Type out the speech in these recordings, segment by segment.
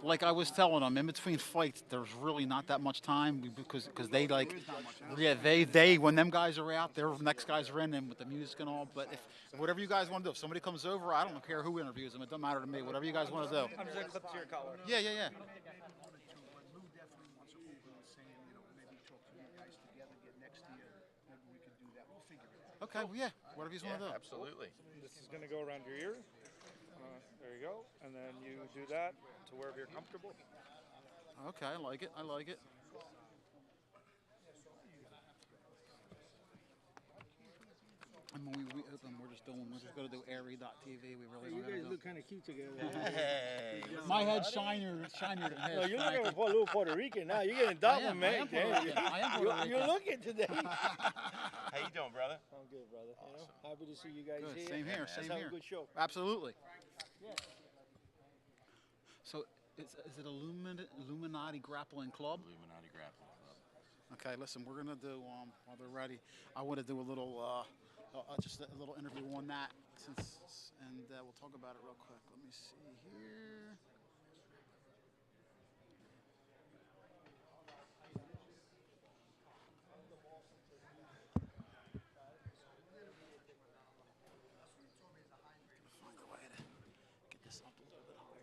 like I was telling them, in between fights, there's really not that much time because they like, yeah, they when them guys are out, their next guys are in and with the music and all. But if whatever you guys want to do, if somebody comes over, I don't care who interviews them. It doesn't matter to me. Whatever you guys want to do. I'm just gonna clip to your collar. Yeah, yeah, yeah. But Lou definitely wants to open and saying, maybe talk to you guys together, get next to you. Maybe we could do that. We'll figure it out. Okay, well, yeah, whatever you want to do. Absolutely. This is gonna go around your ear. There you go, and then you do that to wherever you're comfortable. Okay, I like it. I like it. And when we open, we're just gonna do airy.tv. We really You don't guys gotta look kind of cute together. Hey. My head's shinier than his. No, you're looking Frank. for a little Puerto Rican now. You're getting I double, am man. Puerto Rican. I am Puerto Rican. You're looking today. How you doing, brother? I'm good, brother. Happy to see you guys Good. here. Same here. Let's Same have here. a good show. Absolutely. So, is it Illuminati Grappling Club? Illuminati Grappling Club. Okay, listen, we're gonna do while they're ready. I want to do a little, just a little interview on that, and we'll talk about it real quick. Let me see here. Find a way to get this up a little bit higher.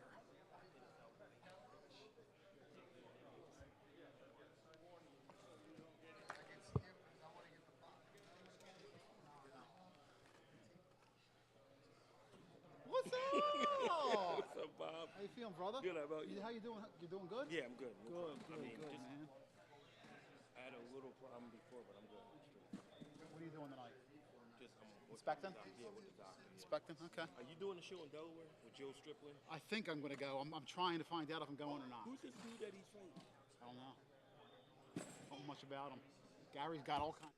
What's up? What's up, Bob? How you feeling, brother? Good, how about you? How you doing? You doing good? Yeah, I'm good. Good, I mean, good, just- man. I had a little problem before, but I'm good. What are you doing tonight? Just Inspecting? Yeah, with the doctor. Inspecting? Okay. Are you doing the show in Delaware with Joe Stripling? I think I'm gonna go. I'm trying to find out if I'm going or not. Who's this dude that he's fighting? I don't know. Don't know much about him. Gary's got all kinds.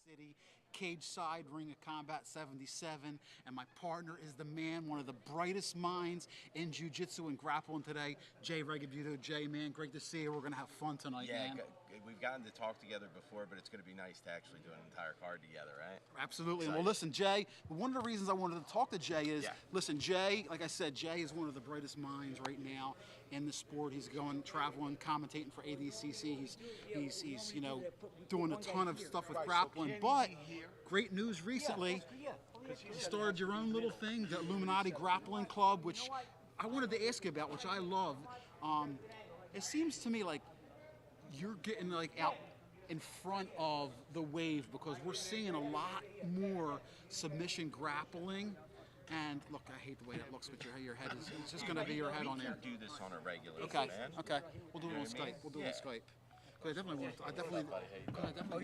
City, Cage Side, Ring of Combat 77, and my partner is the man, one of the brightest minds in jiu-jitsu and grappling today, Jay Regabuto. Jay, man, great to see you. We're gonna have fun tonight, Yeah, man. we've gotten to talk together before, but it's going to be nice to actually do an entire card together, right? Absolutely. Excited. Well, listen, Jay, one of the reasons I wanted to talk to Jay is, Yeah. listen, Jay, like I said, Jay is one of the brightest minds right now in the sport. He's going, traveling, commentating for ADCC. He's doing a ton of stuff with grappling. But great news recently, you started your own little thing, the Illuminati Grappling Club, which I wanted to ask you about, which I love. It seems to me like you're getting like out in front of the wave because we're seeing a lot more submission grappling. And look, I hate the way that looks with your head. It's just going to be your head on there. We can do this on a regular, Okay, man. okay. We'll do it on You know what I mean? Skype. We'll do it on Yeah. Skype. 'Cause I definitely want to want to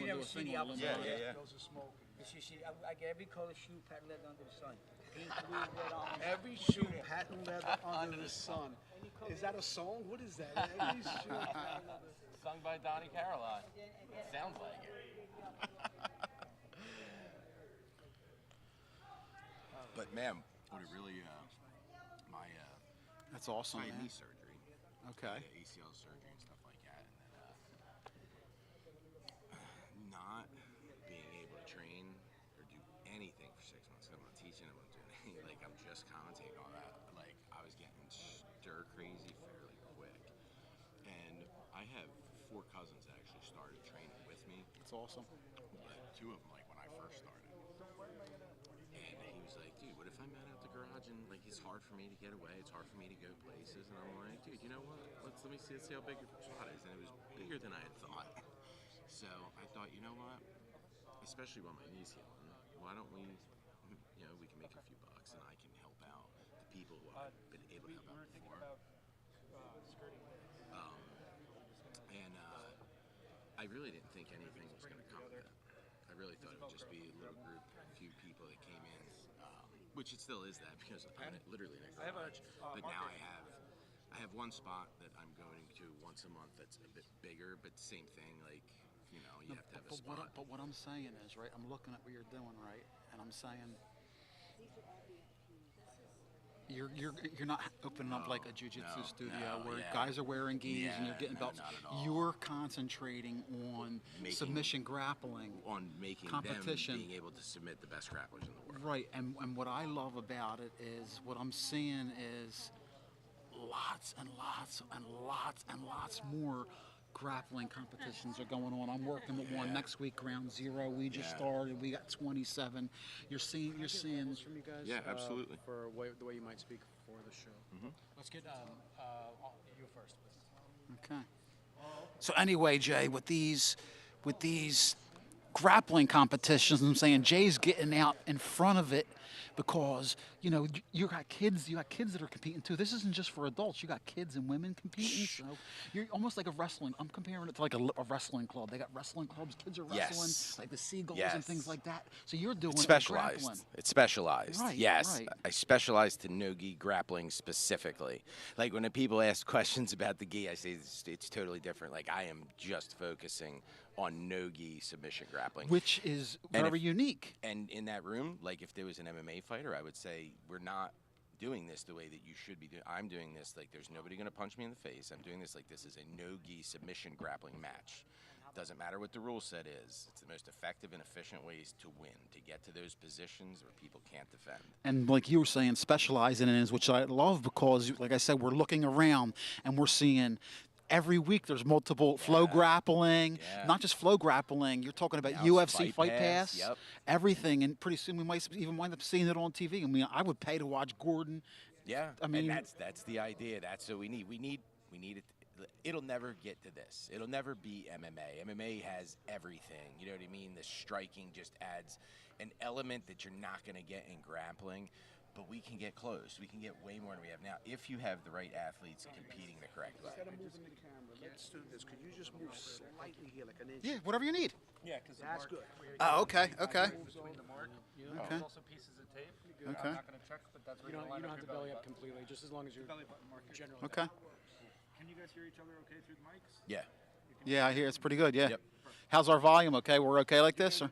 do a thing on Yeah, Illuminati. yeah, yeah. Those are smoking. You see, I get every color shoe, patent leather under the sun. Pink, blue, red, orange. Every shoe patent leather under the sun. Is that a song? What is that? Every shoe patent leather. Sung by Donnie Caroline. Sounds like it. But man, what it really, my That's awesome, my man. knee surgery, Okay. the ACL surgery and stuff like that, and then not being able to train or do anything for 6 months. I'm not teaching, I'm not doing anything. Like I'm just commentating all that. Like I was getting stir crazy fairly quick, and I have 4 cousins that actually started training with me. That's awesome. But 2 of them, like when I first started. And he was like, dude, what if I'm out the garage and like it's hard for me to get away, it's hard for me to go places, and I'm like, dude, you know what? Let's see how big your spot is, and it was bigger than I had thought. So I thought, you know what? Especially while my knee's healing, why don't we, we can make a few bucks, and I can help out the people who I've been able to help out before. I really didn't think anything was going to come of it. I really thought it would just be a little group, a few people that came in, which it still is that because I'm literally in a garage. But now I have have one spot that I'm going to once a month that's a bit bigger, but same thing. Like, you know, you have to have a spot. But what I'm saying is, right, I'm looking at what you're doing, right, and I'm saying you're not opening up like a jiu-jitsu studio where guys are wearing gis and you're getting belts. Not at all. You're concentrating on submission grappling, on making competition, them being able to submit the best grapplers in the world. right? And what I love about it is what I'm seeing is lots and lots and lots and lots more grappling competitions are going on. I'm working with one next week, Ground Zero. We just started. We got 27. You're seeing This from you guys. Yeah, absolutely. For the way you might speak for the show. Let's get you first, please. okay. So anyway, Jay, with these grappling competitions, I'm saying Jay's getting out in front of it because you got kids that are competing too. This isn't just for adults. You got kids and women competing. So you're almost like a wrestling. I'm comparing it to like a wrestling club. They got wrestling clubs. Kids are wrestling, like the Seagulls and things like that. So you're doing specialized. grappling. It's specialized. Right, yes, right. I specialize to no-gi grappling specifically. Like when the people ask questions about the gi, I say it's totally different. Like I am just focusing on no-gi submission grappling, Which is very unique. And in that room, like if there was an MMA fighter, I would say we're not doing this the way that you should be doing. I'm doing this like there's nobody going to punch me in the face. I'm doing this like this is a no-gi submission grappling match. Doesn't matter what the rule set is. It's the most effective and efficient ways to win, to get to those positions where people can't defend. And like you were saying, specializing in it is, which I love because, like I said, we're looking around and we're seeing every week there's multiple flow grappling, not just flow grappling. You're talking about Now UFC Fight Pass, yep. everything, and pretty soon we might even wind up seeing it on TV. I mean, I would pay to watch Gordon. Yeah, I mean, and that's the idea. That's what we need. We need it. It'll never get to this. It'll never be MMA. MMA has everything. You know what I mean? The striking just adds an element that you're not going to get in grappling. But we can get close. We can get way more than we have now if you have the right athletes competing the correct way. Instead of moving the camera, let's do this. Could you just move slightly here, like an inch? Yeah, whatever you need. Yeah, because That's good. Oh, okay. Between the mark, Okay. there's also pieces of tape. Okay. I'm not going to check, but that's where you don't have to belly up completely, just as long as you're generally. Okay. Can you guys hear each other okay through the mics? Yeah. Yeah, I hear it's pretty good. Yeah. Yep. How's our volume? Okay, we're okay like this. Or?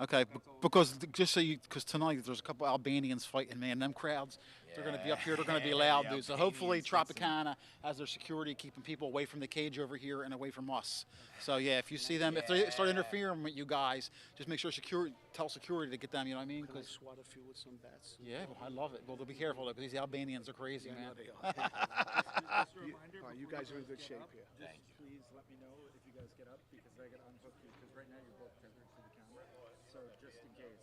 Okay, because just so because tonight there's a couple Albanians fighting, man. Them crowds, they're going to be up here. They're going to be loud, dude. So hopefully Tropicana has their security keeping people away from the cage over here and away from us. So yeah, if you see them, if they start interfering with you guys, just make sure tell security to get them. You know what I mean? Could I Because swat a few with some bats? yeah, well, I love it. Well, they'll be careful though, because these Albanians are crazy, man. You guys are in good shape here. Thank you. Please let me know if you guys get up because I got to unhook you because right now you're both tethered to the camera. So just in case.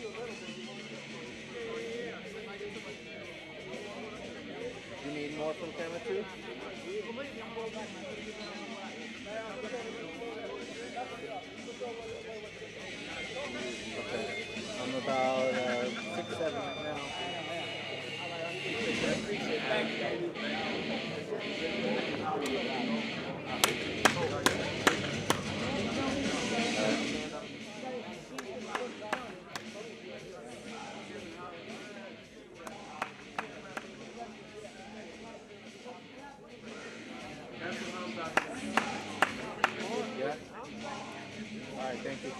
You need more from camera too? Okay. I'm about 6'7" right now. Yeah? All right, thank you.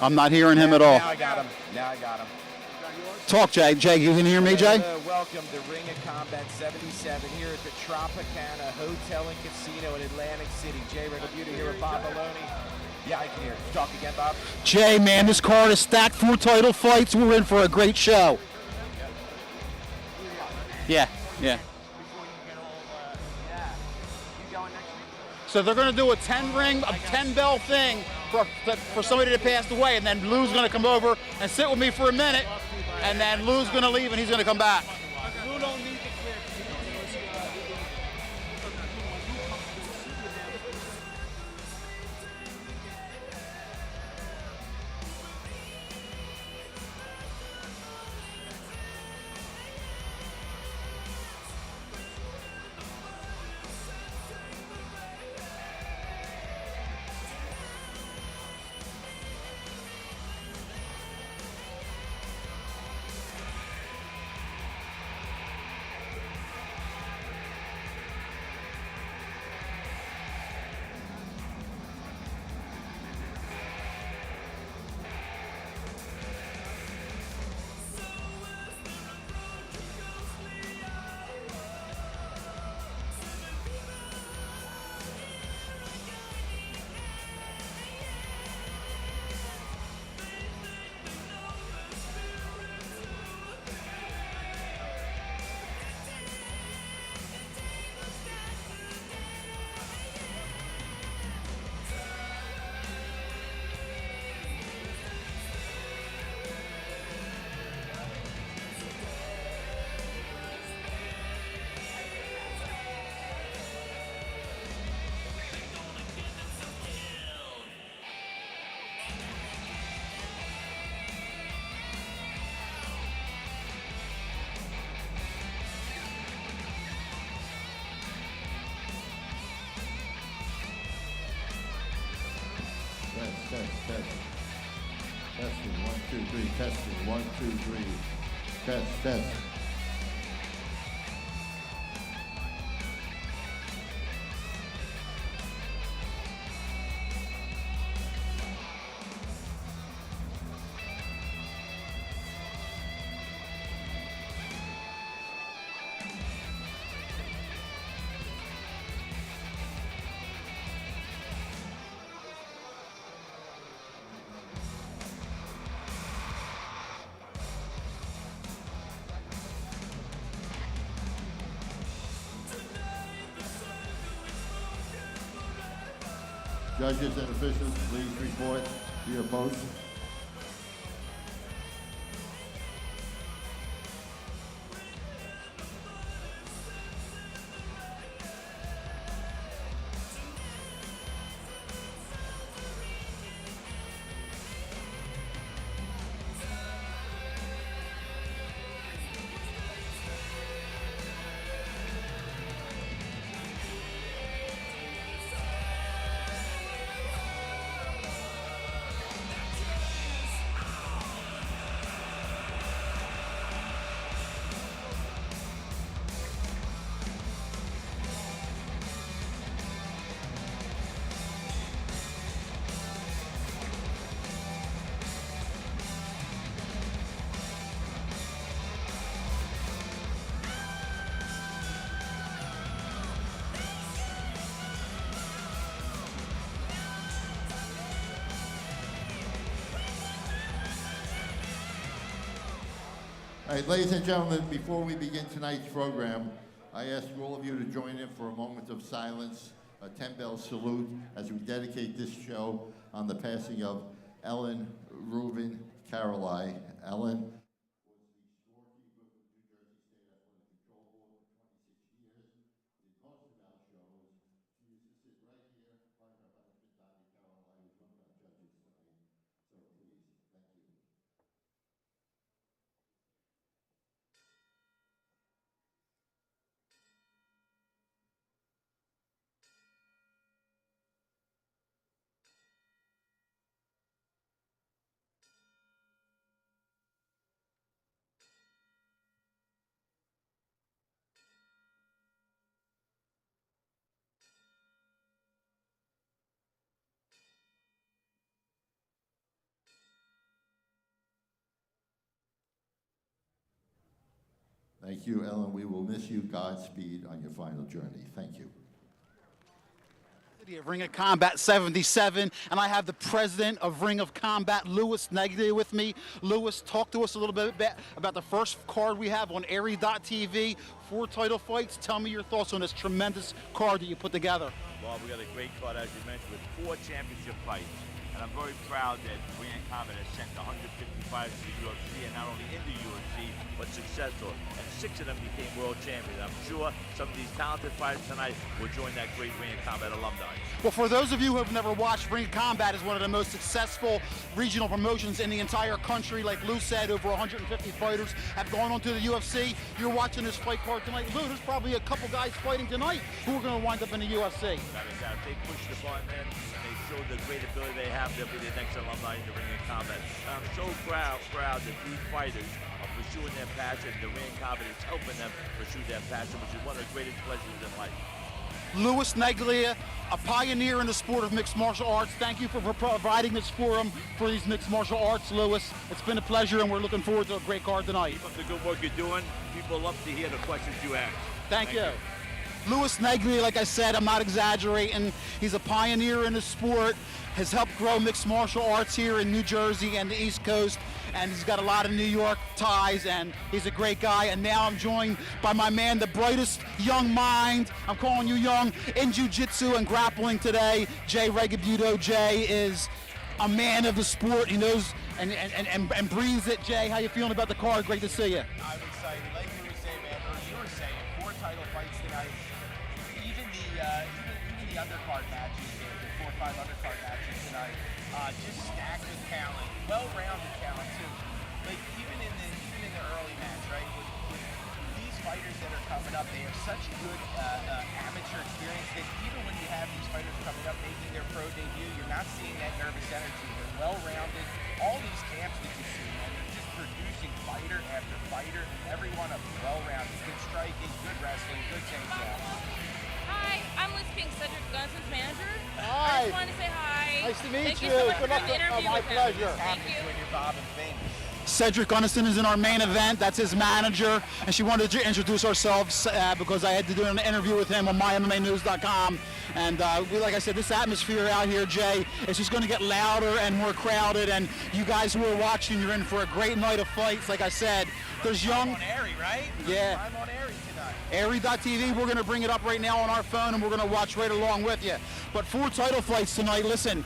I'm not hearing him at all. Now I got him. Now I got him. Talk, Jay. Jay, you can hear me, Jay? Welcome to Ring of Combat 77 here at the Tropicana Hotel and Casino in Atlantic City. Jay Regalbuta here with Bob Maloney. Yeah, I can hear. Talk again, Bob. Jay, man, this card is stacked. 4 title fights. We're in for a great show. Yeah. So they're going to do a 10-bell thing for somebody that passed away, and then Lou's going to come over and sit with me for a minute, and then Lou's going to leave and he's going to come back. Lou don't need the clip. Testing, 1, 2, 3, testing, 1, 2, 3, test. Judges and officials, please report to your posts. All right, ladies and gentlemen, before we begin tonight's program, I ask all of you to join in for a moment of silence, a 10-bell salute, as we dedicate this show on the passing of Ellen Reuben Caroline. Ellen was the scorekeeper for New Jersey State Athletic Control Board for 26 years. In most of our shows, she used to sit right here by her husband, Dr. Caroline, who's one of our judges tonight. So please, thank you. Thank you, Ellen. We will miss you. Godspeed on your final journey. Thank you. Of Ring of Combat 77, and I have the president of Ring of Combat, Louis Neglia, with me. Louis, talk to us a little bit about the first card we have on Airy.tv, 4 title fights. Tell me your thoughts on this tremendous card that you put together. Well, we got a great card, as you mentioned, with 4 championship fights. And I'm very proud that Ring of Combat has sent 155 to the UFC, and not only in the UFC, but successful. And 6 of them became world champions. I'm sure some of these talented fighters tonight will join that great Ring of Combat alumni. Well, for those of you who have never watched, Ring of Combat is one of the most successful regional promotions in the entire country. Like Lou said, over 150 fighters have gone on to the UFC. You're watching this fight card tonight. Lou, there's probably a couple guys fighting tonight who are going to wind up in the UFC. If they push the button in, they show the great ability they have, they'll be the next alumni in the Ring of Combat. And I'm so proud that these fighters are pursuing their passion. The Ring of Combat is helping them pursue their passion, which is one of the greatest pleasures in life. Louis Neglia, a pioneer in the sport of mixed martial arts. Thank you for providing this forum for these mixed martial arts, Louis. It's been a pleasure, and we're looking forward to a great card tonight. Keep up the good work you're doing. People love to hear the questions you ask. Thank you. Louis Neglia, like I said, I'm not exaggerating. He's a pioneer in the sport, has helped grow mixed martial arts here in New Jersey and the East Coast, and he's got a lot of New York ties, and he's a great guy. And now I'm joined by my man, the brightest young mind, I'm calling you young, in jiu-jitsu and grappling today, Jay Regabuto. Jay is a man of the sport. He knows and breathes it. Jay, how you feeling about the card? Great to see you. I'm excited. Like you were saying, man, or you were saying, 4 title fights tonight. Even the undercard matches, the 4 or 5 undercard matches tonight, just stacked with talent, well-rounded talent too. Like even in the early match, right? With these fighters that are coming up, they have such good amateur experience that even when you have these fighters coming up making their pro debut, you're not seeing that nervous energy. They're well-rounded. All these camps that you see, man, they're just producing fighter after fighter. Every one of them well-rounded, good striking, good wrestling, good takedown. Hi, I'm Liz King, Cedric Gunson's manager. Hi. I just wanted to say hi. Nice to meet Thank you. you so much Good for luck. the interview My with him. pleasure. Thank you. When you're Bob and famous. Cedric Gunnison is in our main event. That's his manager, and she wanted to introduce ourselves because I had to do an interview with him on MyMMAnews.com. And like I said, this atmosphere out here, Jay, is just going to get louder and more crowded. And you guys who are watching, you're in for a great night of fights. Like I said, there's young. I'm on Airy, right? Yeah. I'm on Airy tonight. Airy.tv, we're going to bring it up right now on our phone, and we're going to watch right along with you. But 4 title fights tonight. Listen.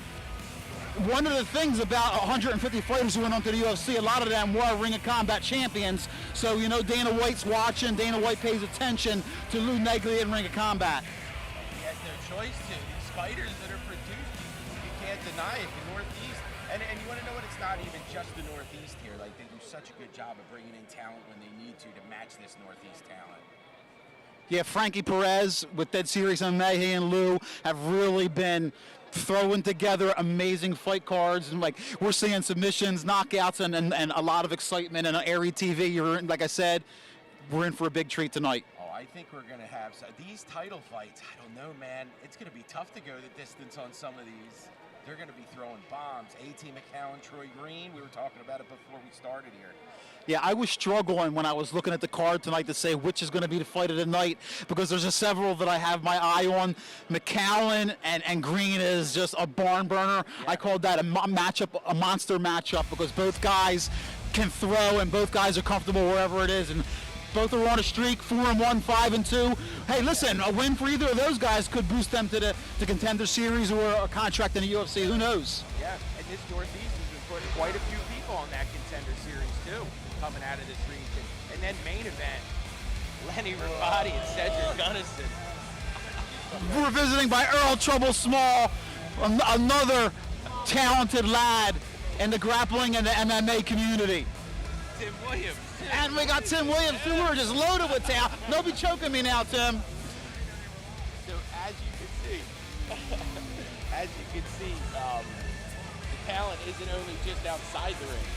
One of the things about 150 fighters who went on to the UFC, a lot of them were Ring of Combat champions. So, you know, Dana White's watching. Dana White pays attention to Lou Neglia and Ring of Combat. He has no choice to. These fighters that are produced, you can't deny it. The Northeast, and you want to know what? It's not even just the Northeast here. Like, they do such a good job of bringing in talent when they need to match this Northeast talent. Yeah, Frankie Perez with Dead Serious MMA, he and Lou have really been throwing together amazing fight cards, and like we're seeing submissions, knockouts, and a lot of excitement. And on Airy TV, you're like I said, we're in for a big treat tonight. Oh, I think we're gonna have these title fights. I don't know, man. It's gonna be tough to go the distance on some of these. They're gonna be throwing bombs. A.T. McCowan, Troy Green. We were talking about it before we started here. Yeah, I was struggling when I was looking at the card tonight to say which is going to be the fight of the night because there's just several that I have my eye on. McCowan and Green is just a barn burner. Yeah. I called that a monster matchup because both guys can throw and both guys are comfortable wherever it is. And both are on a streak, 4-1, 5-2. Hey, listen, a win for either of those guys could boost them to the Contender Series or a contract in the UFC. Who knows? Yeah, and this Northeast has been putting quite a few people on that Contender Series too, coming out of this region. And then main event, Lenny Rabati and Cedric Gunnison. We're visiting by Earl Trouble Small, another talented lad in the grappling and the MMA community. Tim Williams. And we got Tim Williams, too. We're just loaded with talent. Don't be choking me now, Tim. So as you can see, the talent isn't only just outside the ring,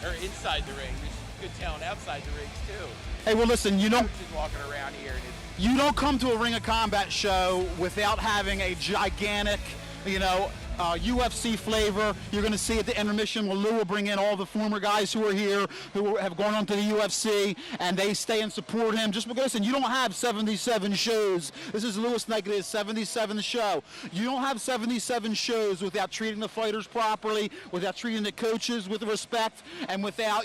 or inside the ring. There's good talent outside the rings, too. Hey, well, listen, you don't... Coaches walking around here. You don't come to a Ring of Combat show without having a gigantic UFC flavor. You're going to see at the intermission, Lou will bring in all the former guys who are here, who have gone on to the UFC, and they stay and support him. Just because, listen, you don't have 77 shows. This is Louis Neglia's 77th show. You don't have 77 shows without treating the fighters properly, without treating the coaches with respect, and without,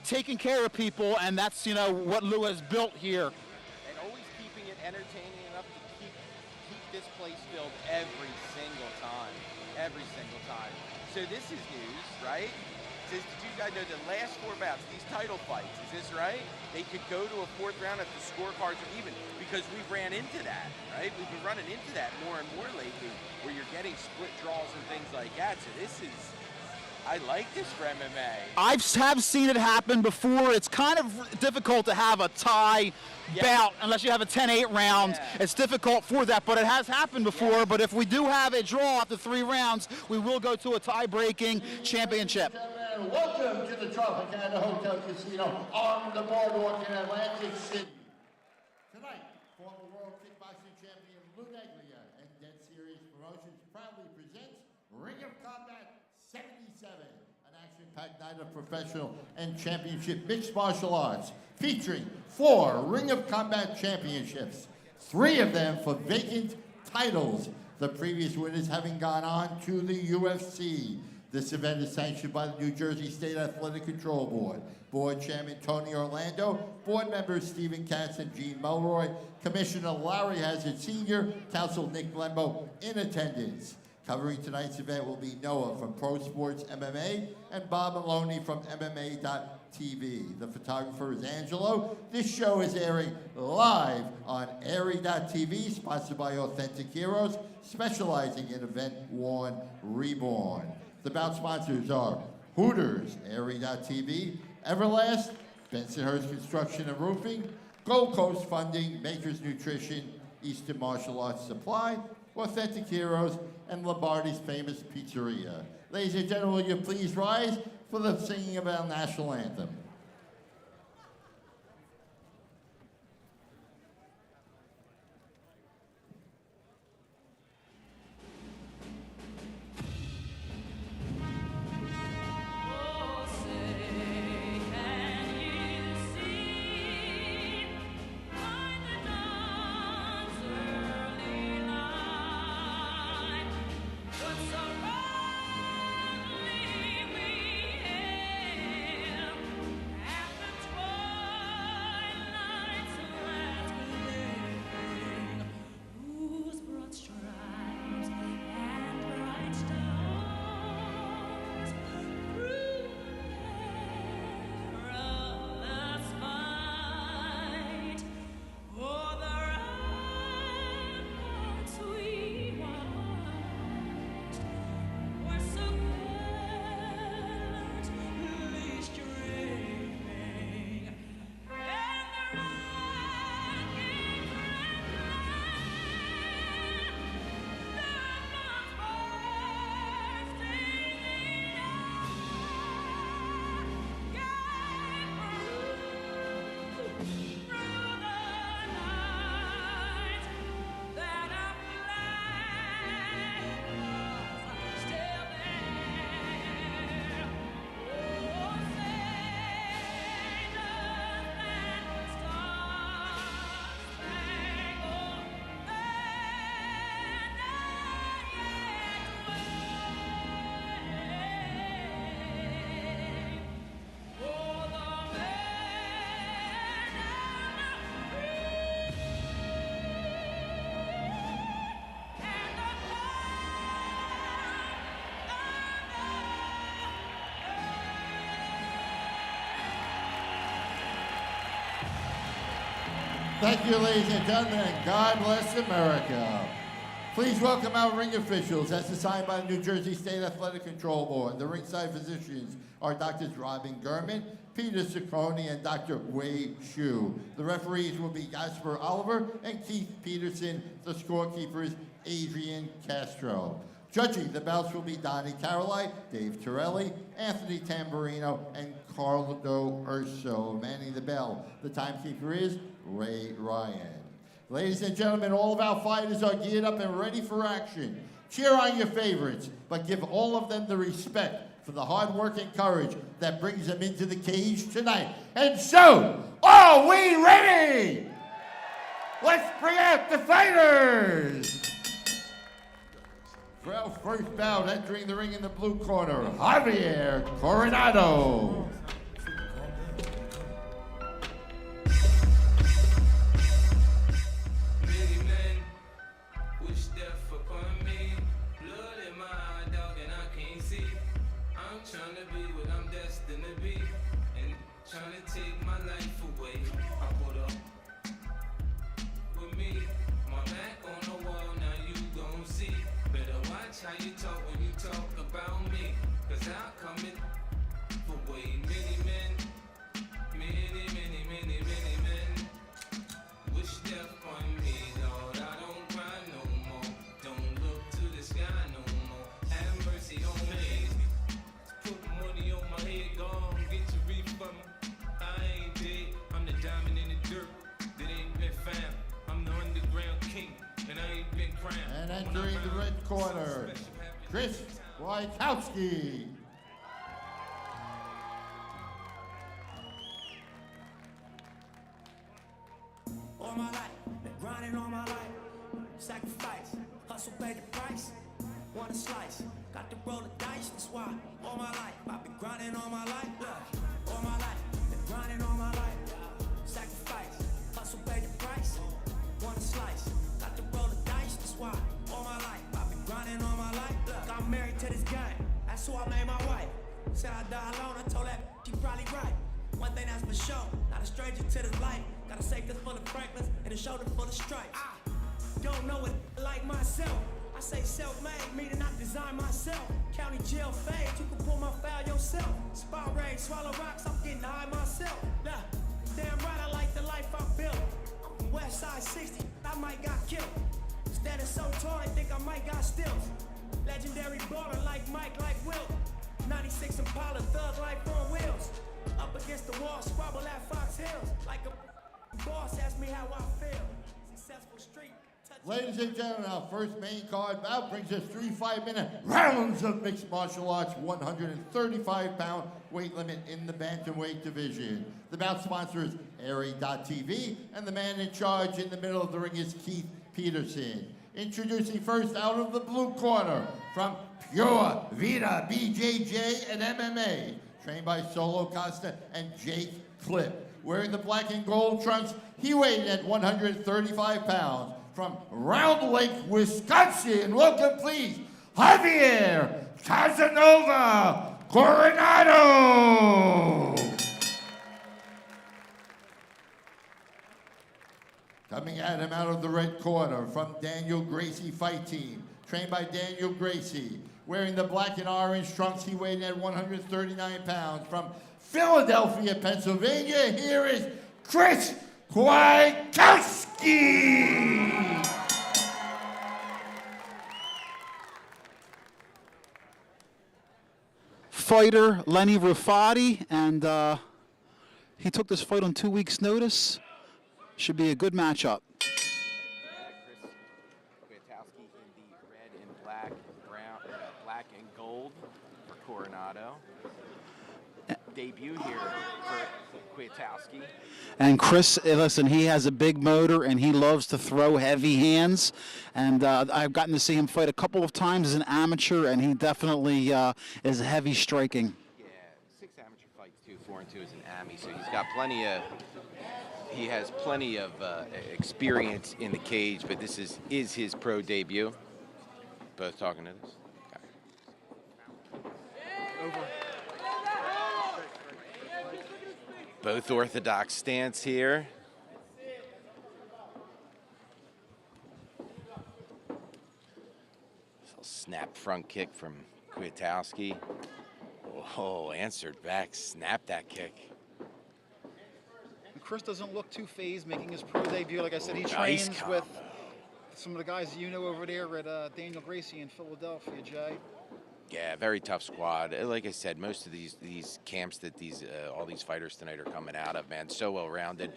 taking care of people, and that's, what Lou has built here. And always keeping it entertaining enough to keep this place filled every single time. Every single time. So this is news, right? It says, did you guys know the last 4 bouts, these title fights, is this right? They could go to a 4th round if the scorecards are even, because we've ran into that, right? We've been running into that more and more lately, where you're getting split draws and things like that. So this is, I like this for MMA. I have seen it happen before. It's kind of difficult to have a tie bout unless you have a 10-8 round. It's difficult for that, but it has happened before. But if we do have a draw after 3 rounds, we will go to a tie-breaking championship. Welcome to the Tropicana Hotel Casino on the boardwalk in Atlantic City. Tonight, former world kickboxing champion Lou Neglia and Dead Serious Promotions proudly presents Ring of Combat 77, an action-packed night of professional and championship mixed martial arts, featuring 4 Ring of Combat championships, 3 of them for vacant titles, the previous winners having gone on to the UFC. This event is sanctioned by the New Jersey State Athletic Control Board. Board Chairman Tony Orlando, Board members Stephen Katz and Gene Mulroy, Commissioner Larry Hazard Sr., Counsel Nick Glembo in attendance. Covering tonight's event will be Noah from Pro Sports MMA and Bob Maloney from MMA.tv. The photographer is Angelo. This show is airing live on Airy.tv, sponsored by Authentic Heroes, specializing in event-worn reborn. The bout sponsors are Hooters, Airy.tv, Everlast, Bensonhurst Construction and Roofing, Gold Coast Funding, Makers Nutrition, Eastern Martial Arts Supply, Authentic Heroes, and Lombardi's Famous Pizzeria. Ladies and gentlemen, will you please rise for the singing of our national anthem? Thank you, ladies and gentlemen, and God bless America. Please welcome our ring officials as assigned by the New Jersey State Athletic Control Board. The ringside physicians are Drs. Robin Gurman, Peter Ciccone, and Dr. Wei Shu. The referees will be Jasper Oliver and Keith Peterson. The scorekeepers, Adrian Castro. Judging the bouts will be Donnie Caroli, Dave Torelli, Anthony Tamburino, and Carlo Urso. Manning the bell, the timekeeper is Ray Ryan. Ladies and gentlemen, all of our fighters are geared up and ready for action. Cheer on your favorites, but give all of them the respect for the hard work and courage that brings them into the cage tonight. And so, are we ready? Let's bring out the fighters! For our first bout, entering the ring in the blue corner, Javier Coronado. Trying to take my life away. I put up with me, my back on the wall, now you gon' see. Better watch how you talk when you talk about me, cause I'll come in for way many men, many men. Wish death on me, Lord, I don't cry no more. Don't look to the sky no more. Have mercy on me. Put money on my head, gone, get your refund. I'm the diamond in the dirt that ain't been found. I'm the underground king, and I ain't been crowned. And entering the red corner, Chris Wojtkowski. All my life, been grinding all my life. Sacrifice, hustle, pay the price. Want a slice, got to roll the dice. That's why all my life, I've been grinding all my life. Look, all my life, been grinding all my life. Sacrifice, hustle, pay the price. Want a slice, got to roll the dice. That's why all my life, I've been grinding all my life. Look, I'm married to this game. That's who I made my wife. Said I die alone, I told that she probably right. One thing that's for sure, not a stranger to this life. Got a safe that's full of Franklins and a shoulder full of stripes. I don't know it like myself. I say self-made, meaning I design myself. County jail fade, you can pull my file yourself. Spy raid, swallow rocks, I'm getting high myself. Nah, damn right, I like the life I built. I'm from West Side 60, I might got killed. Standing so tall, I think I might got stills. Legendary baller like Mike, like Wilt. 96 Impala, thug life on wheels. Up against the wall, squabble at Fox Hills. Like a boss, ask me how I feel. Successful street. Ladies and gentlemen, our first main card bout brings us 3 5-minute rounds of mixed martial arts, 135-pound weight limit in the bantamweight division. The bout sponsor is Airy.tv, and the man in charge in the middle of the ring is Keith Peterson. Introducing first out of the blue corner, from Pure Vida BJJ and MMA, trained by Solo Costa and Jake Clip. Wearing the black and gold trunks, he weighed at 135 pounds. From Round Lake, Wisconsin, welcome please, Javier Casanova Coronado. Coming at him out of the red corner, from Daniel Gracie Fight Team, trained by Daniel Gracie. Wearing the black and orange trunks, he weighed at 139 pounds. From Philadelphia, Pennsylvania, here is Chris Wojtkowski. Fighter Lenny Rafati, and he took this fight on 2 weeks' notice. Should be a good matchup. Chris Wojtkowski in the red and black, black and gold for Coronado. Debut here for Wojtkowski. And Chris, listen, he has a big motor and he loves to throw heavy hands. And I've gotten to see him fight a couple of times as an amateur, and he definitely is heavy striking. Yeah, 6 amateur fights too, 4 and 2 as an AMI, so he's got plenty of. He has plenty of experience in the cage, but this is his pro debut. Both talking to this. Okay. Both orthodox stance here. Snap front kick from Wojtkowski. Oh, answered back, snapped that kick. Chris doesn't look too phased making his pro debut. Like I said, he trains with some of the guys you know over there at Daniel Gracie in Philadelphia, Jay. Yeah, very tough squad. Like I said, most of these camps that all these fighters tonight are coming out of, man, so well-rounded.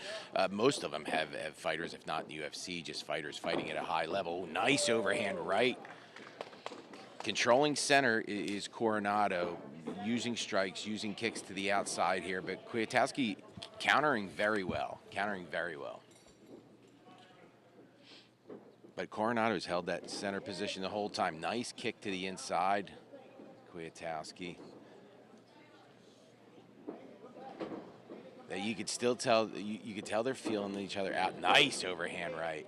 Most of them have fighters, if not in the UFC, just fighters fighting at a high level. Nice overhand right Controlling center is Coronado, using strikes, using kicks to the outside here, but Kwiatkowski countering very well, But Coronado's held that center position the whole time. Nice kick to the inside, Kwiatkowski. That you could still tell, you could tell they're feeling each other out. Nice overhand right.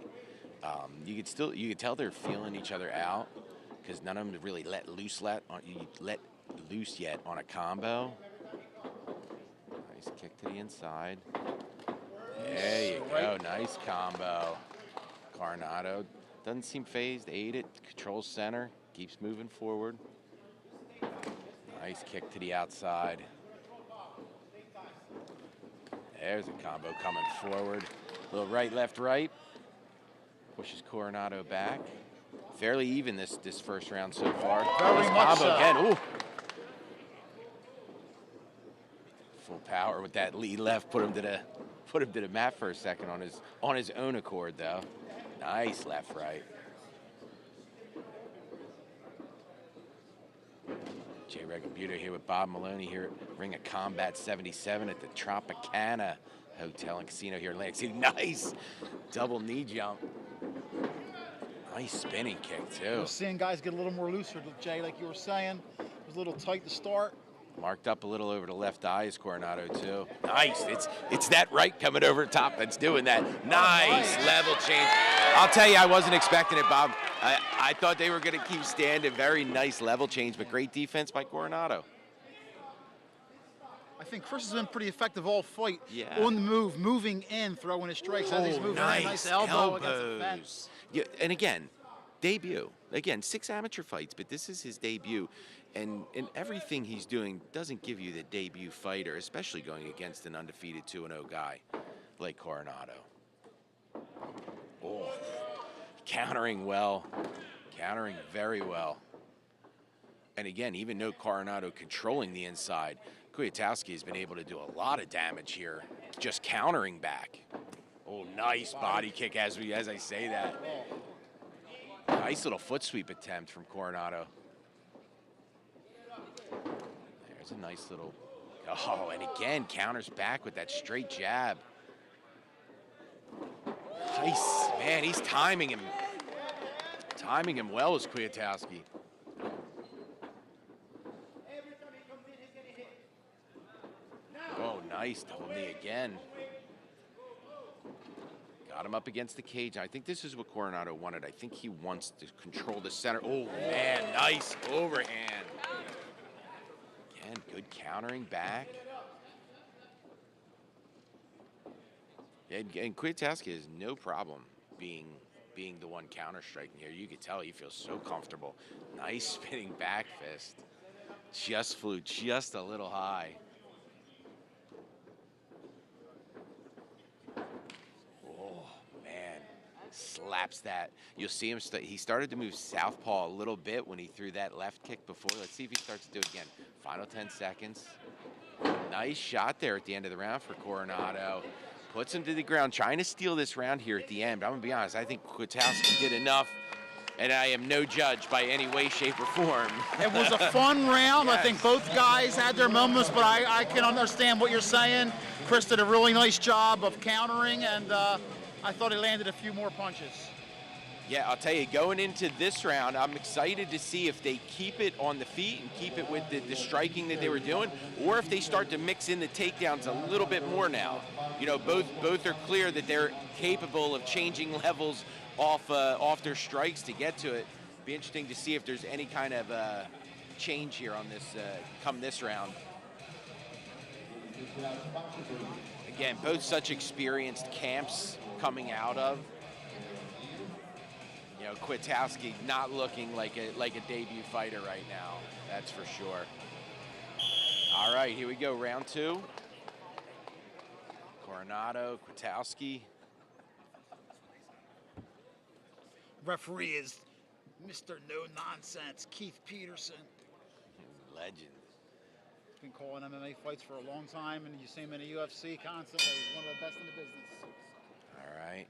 You could tell they're feeling each other out because none of them really let loose yet on a combo. Nice kick to the inside. There you go. Nice combo. Coronado doesn't seem phased. Ate it. Controls center. Keeps moving forward. Nice kick to the outside. There's a combo coming forward. Little right, left, right. Pushes Coronado back. Fairly even this first round so far. Very nice much combo so. again. Ooh. Full power with that lead left. Put him to the mat for a second on his own accord though. Nice left, right. Jay Regabuto here with Bob Maloney here at Ring of Combat 77 at the Tropicana Hotel and Casino here in Atlantic City. Nice double knee jump. Nice spinning kick too. We're seeing guys get a little more looser, Jay, like you were saying. It was a little tight to start. Marked up a little over the left eye is Coronado too. Nice. It's that right coming over top that's doing that. Nice level change. I'll tell you, I wasn't expecting it, Bob. I thought they were going to keep standing. Very nice level change, but great defense by Coronado. I think Chris has been pretty effective all fight. Yeah. On the move, moving in, throwing his strikes. As he's moving in, nice elbow against the fence. Yeah, and again, debut. Again, 6 amateur fights, but this is his debut. And everything he's doing doesn't give you the debut fighter, especially going against an undefeated 2-0 guy like Coronado. Oh, countering well, countering very well. And again, even though Coronado controlling the inside, Kwiatkowski has been able to do a lot of damage here, just countering back. Oh, nice body kick as I say that. Nice little foot sweep attempt from Coronado. There's a nice little, oh, and again, counters back with that straight jab. Nice, man, he's timing him well as Kwiatkowski. Oh, nice double knee again. Got him up against the cage. I think this is what Coronado wanted. I think he wants to control the center. Oh, man, nice overhand. Again, good countering back. And Kwiatkowski has no problem being the one counter striking here. You could tell he feels so comfortable. Nice spinning back fist. Just flew just a little high. Oh, man. Slaps that. You'll see him, he started to move southpaw a little bit when he threw that left kick before. Let's see if he starts to do it again. Final 10 seconds. Nice shot there at the end of the round for Coronado. Puts him to the ground, trying to steal this round here at the end. But I'm going to be honest, I think Kwiatkowski did enough, and I am no judge by any way, shape, or form. It was a fun round. Yes. I think both guys had their moments, but I can understand what you're saying. Chris did a really nice job of countering, and I thought he landed a few more punches. Yeah, I'll tell you, going into this round, I'm excited to see if they keep it on the feet and keep it with the striking that they were doing, or if they start to mix in the takedowns a little bit more now. You know, both are clear that they're capable of changing levels off their strikes to get to it. Be interesting to see if there's any kind of change here on this come this round. Again, both such experienced camps coming out of. You know, Kwiatkowski not looking like a debut fighter right now. That's for sure. All right, here we go, round 2. Coronado, Kwiatkowski. Referee is Mr. No Nonsense, Keith Peterson. Legend. He's been calling MMA fights for a long time, and you see him in the UFC constantly. He's one of the best in the business. All right.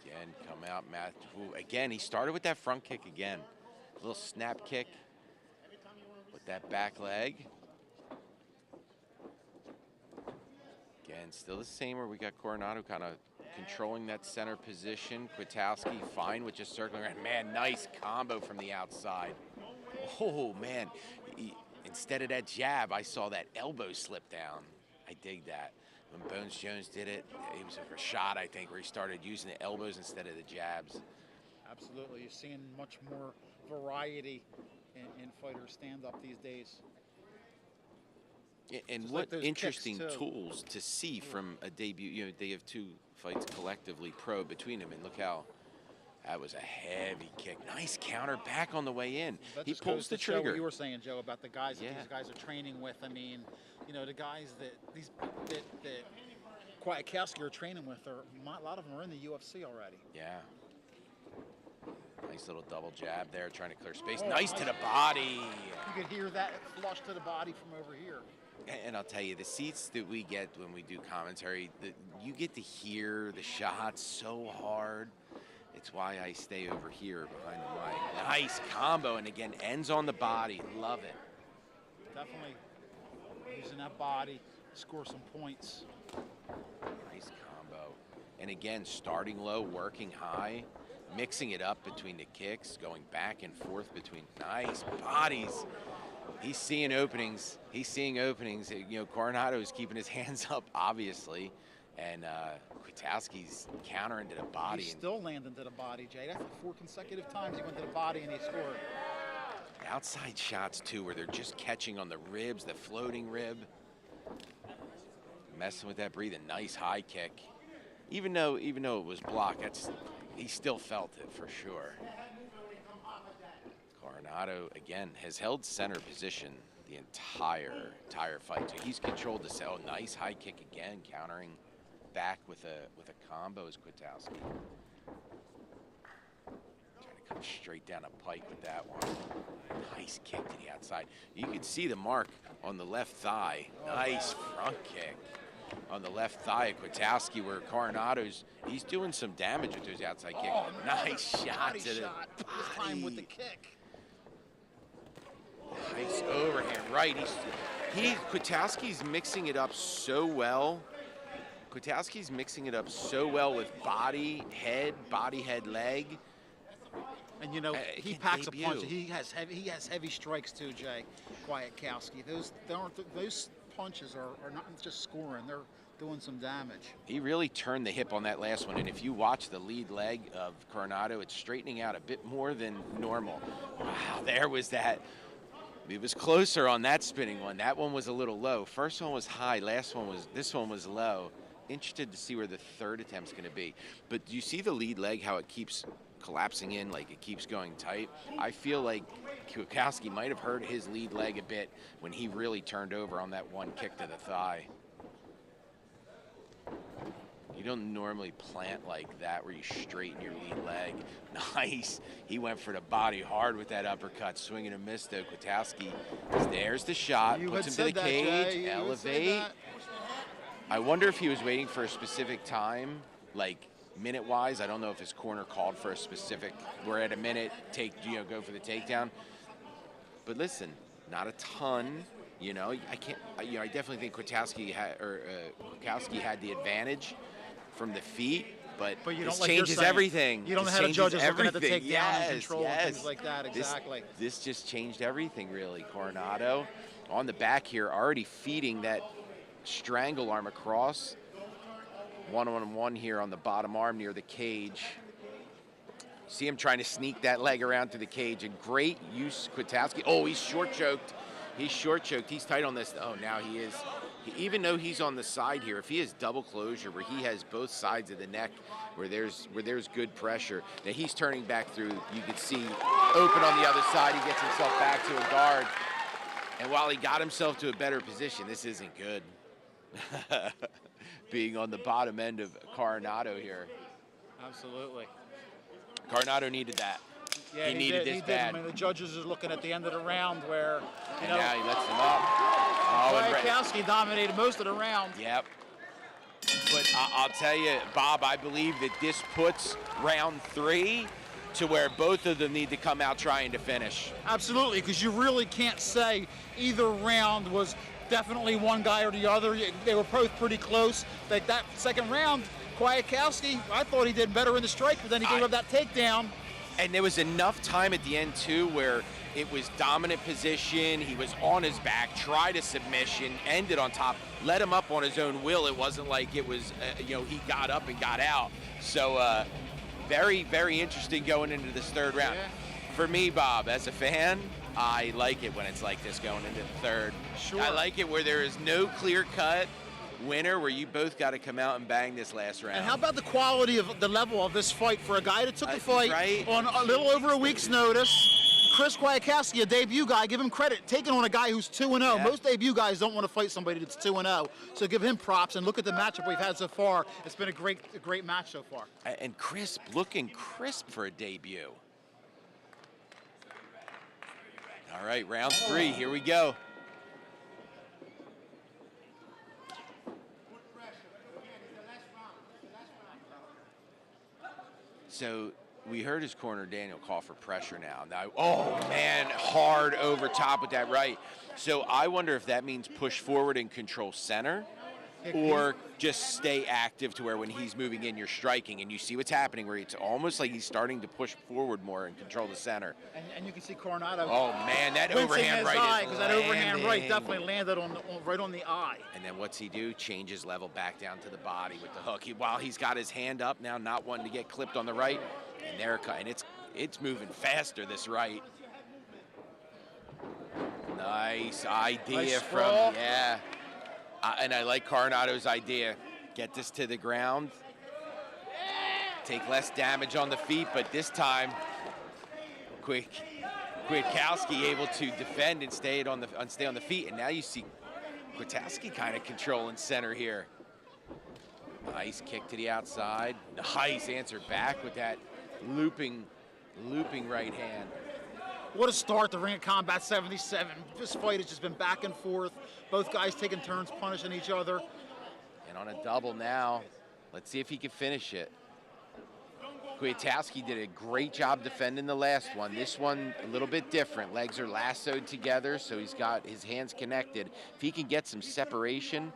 Again, come out, Matt. Ooh, again, he started with that front kick again. Little snap kick with that back leg. Again, still the same where we got Coronado kind of controlling that center position. Kwiatkowski fine with just circling around. Man, nice combo from the outside. Oh, man. Instead of that jab, I saw that elbow slip down. I dig that. When Bones Jones did it, it was a shot, I think, where he started using the elbows instead of the jabs. Absolutely. You're seeing much more variety in fighter stand-up these days. And Just what like those interesting kicks, too. tools to see from a debut. You know, they have 2 fights collectively pro between them, and look how that was a heavy kick. Nice counter back on the way in. That He just pulls goes the to show trigger. what you were saying, Joe, about the guys that Yeah. these guys are training with. I mean, you know, the guys that Kwiatkowski are training with, a lot of them are in the UFC already. Yeah. Nice little double jab there, trying to clear space. Oh, nice to the body. You could hear that flush to the body from over here. And I'll tell you, the seats that we get when we do commentary, you get to hear the shots so hard. It's why I stay over here behind the mic. Nice combo, and again, ends on the body. Love it. Definitely using that body to score some points. Nice combo. And again, starting low, working high, mixing it up between the kicks, going back and forth between nice bodies. He's seeing openings. He's seeing openings. You know, Coronado is keeping his hands up, obviously, and Kwiatkowski's countering to the body. He's still landing to the body, Jay. That's 4 consecutive times he went to the body and he scored. Outside shots, too, where they're just catching on the ribs, the floating rib. Messing with that breathing. Nice high kick. Even though it was blocked, he still felt it for sure. Coronado, again, has held center position the entire fight. So he's controlled the cell. Nice high kick again, countering back with a combo as Kwiatkowski. Trying to come straight down a pike with that one. Nice kick to the outside. You can see the mark on the left thigh. Nice front kick on the left thigh of Kwiatkowski, where he's doing some damage with those outside kicks. Oh, nice shot to the shot. This time with the kick. Nice overhand right. Kwiatkowski's mixing it up so well. Kwiatkowski's mixing it up so well with body, head, leg. And you know, he packs a punch. He has heavy strikes too, Jay. Kwiatkowski. Those punches are not just scoring; they're doing some damage. He really turned the hip on that last one, and if you watch the lead leg of Coronado, it's straightening out a bit more than normal. Wow, there was that. It was closer on that spinning one. That one was a little low. First one was high. This one was low. Interested to see where the third attempt's going to be. But do you see the lead leg, how it keeps collapsing in, like it keeps going tight? I feel like Kwiatkowski might have hurt his lead leg a bit when he really turned over on that one kick to the thigh. You don't normally plant like that where you straighten your lead leg. Nice. He went for the body hard with that uppercut. Swing and a miss, though. Kwiatkowski, there's the shot. Puts him to the cage. Elevate. I wonder if he was waiting for a specific time, like minute-wise. I don't know if his corner called for a specific, we're at a minute, go for the takedown. But listen, not a ton. You know, I definitely think Kwiatkowski had the advantage from the feet, but this changes everything. You don't have judges looking at the takedown and control and things like that. Exactly. This just changed everything, really. Coronado on the back here, already feeding that strangle arm across. One-on-one here on the bottom arm near the cage. See him trying to sneak that leg around to the cage, and great use, Kwiatkowski. Oh, he's short choked. He's short choked. He's tight on this. Oh, now he is. Even though he's on the side here, if he has double closure where he has both sides of the neck, where there's good pressure, now he's turning back through. You can see open on the other side. He gets himself back to a guard. And while he got himself to a better position, this isn't good. Being on the bottom end of Coronado here. Absolutely. Coronado needed that. Yeah, he needed this bad. I mean, the judges are looking at the end of the round where, now he lets him up. Kwiatkowski dominated most of the round. Yep. But I'll tell you, Bob, I believe that this puts round 3 to where both of them need to come out trying to finish. Absolutely, because you really can't say either round was definitely one guy or the other. They were both pretty close. Like that second round, Kwiatkowski, I thought he did better in the strike, but then he gave up that takedown. And there was enough time at the end, too, where it was dominant position. He was on his back, tried a submission, ended on top, let him up on his own will. It wasn't like it was, he got up and got out. So very, very interesting going into this third round. Yeah. For me, Bob, as a fan, I like it when it's like this going into the third. Sure. I like it where there is no clear-cut winner, where you both got to come out and bang this last round. And how about the quality of the level of this fight for a guy that took the fight right? on a little over a week's notice? Chris Kwiatkowski, a debut guy, give him credit, taking on a guy who's 2-0. Yeah. Most debut guys don't want to fight somebody that's 2-0, so give him props. And look at the matchup we've had so far. It's been a great match so far. And crisp, looking crisp for a debut. All right, round 3, here we go. So we heard his corner, Daniel, call for pressure now. Oh, man, hard over top with that right. So I wonder if that means push forward and control center, or just stay active to where when he's moving in, you're striking. And you see what's happening, where it's almost like he's starting to push forward more and control the center. And you can see Coronado. Oh, man, that overhand right is because that overhand right definitely landed right on the eye. And then what's he do? Change his level back down to the body with the hook. While he's got his hand up now, not wanting to get clipped on the right. And there, and it's moving faster, this right. Nice idea Nice from, sprawl. yeah. And I like Coronado's idea. Get this to the ground. Take less damage on the feet, but this time, Kwiatkowski able to defend and stay on the feet. And now you see Kwiatkowski kind of controlling center here. Nice kick to the outside. Nice answer back with that looping right hand. What a start to Ring of Combat 77. This fight has just been back and forth. Both guys taking turns punishing each other. And on a double now. Let's see if he can finish it. Kwiatkowski did a great job defending the last one. This one, a little bit different. Legs are lassoed together, so he's got his hands connected. If he can get some separation.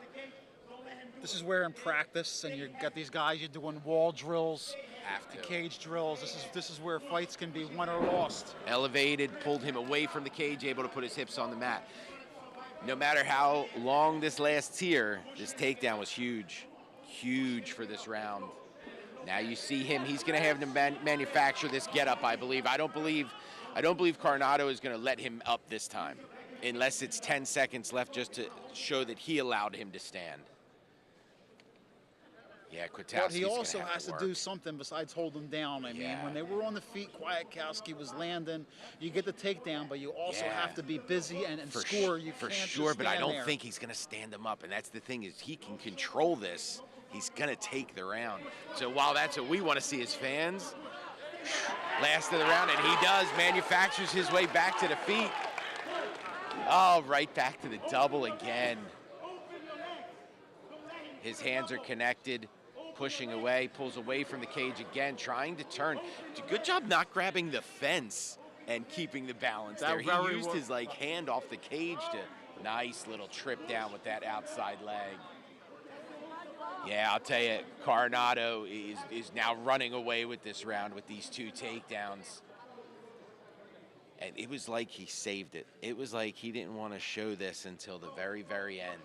This is where in practice, and you've got these guys, you're doing wall drills, Have to. cage drills. This is where fights can be won or lost. Elevated, pulled him away from the cage, able to put his hips on the mat. No matter how long this lasts here, this takedown was huge. Huge for this round. Now you see him, he's gonna have to manufacture this getup, I believe. I don't believe Coronado is gonna let him up this time, unless it's 10 seconds left just to show that he allowed him to stand. Yeah, Kwiatkowski's But he also gonna have has to work. do something besides hold them down. I mean, when they were on the feet, Kwiatkowski was landing. You get the takedown, but you also have to be busy and score. You for can't sure, just but I stand don't there. think he's going to stand him up. And that's the thing, is he can control this. He's going to take the round. So while that's what we want to see as fans, last of the round, and he does, manufactures his way back to the feet. Oh, right back to the double again. His hands are connected, pushing away, pulls away from the cage again, trying to turn. Good job not grabbing the fence and keeping the balance there. He used his hand off the cage to nice little trip down with that outside leg. Yeah, I'll tell you, Coronado is now running away with this round with these 2 takedowns. And it was like he saved it. It was like he didn't want to show this until the very, very end.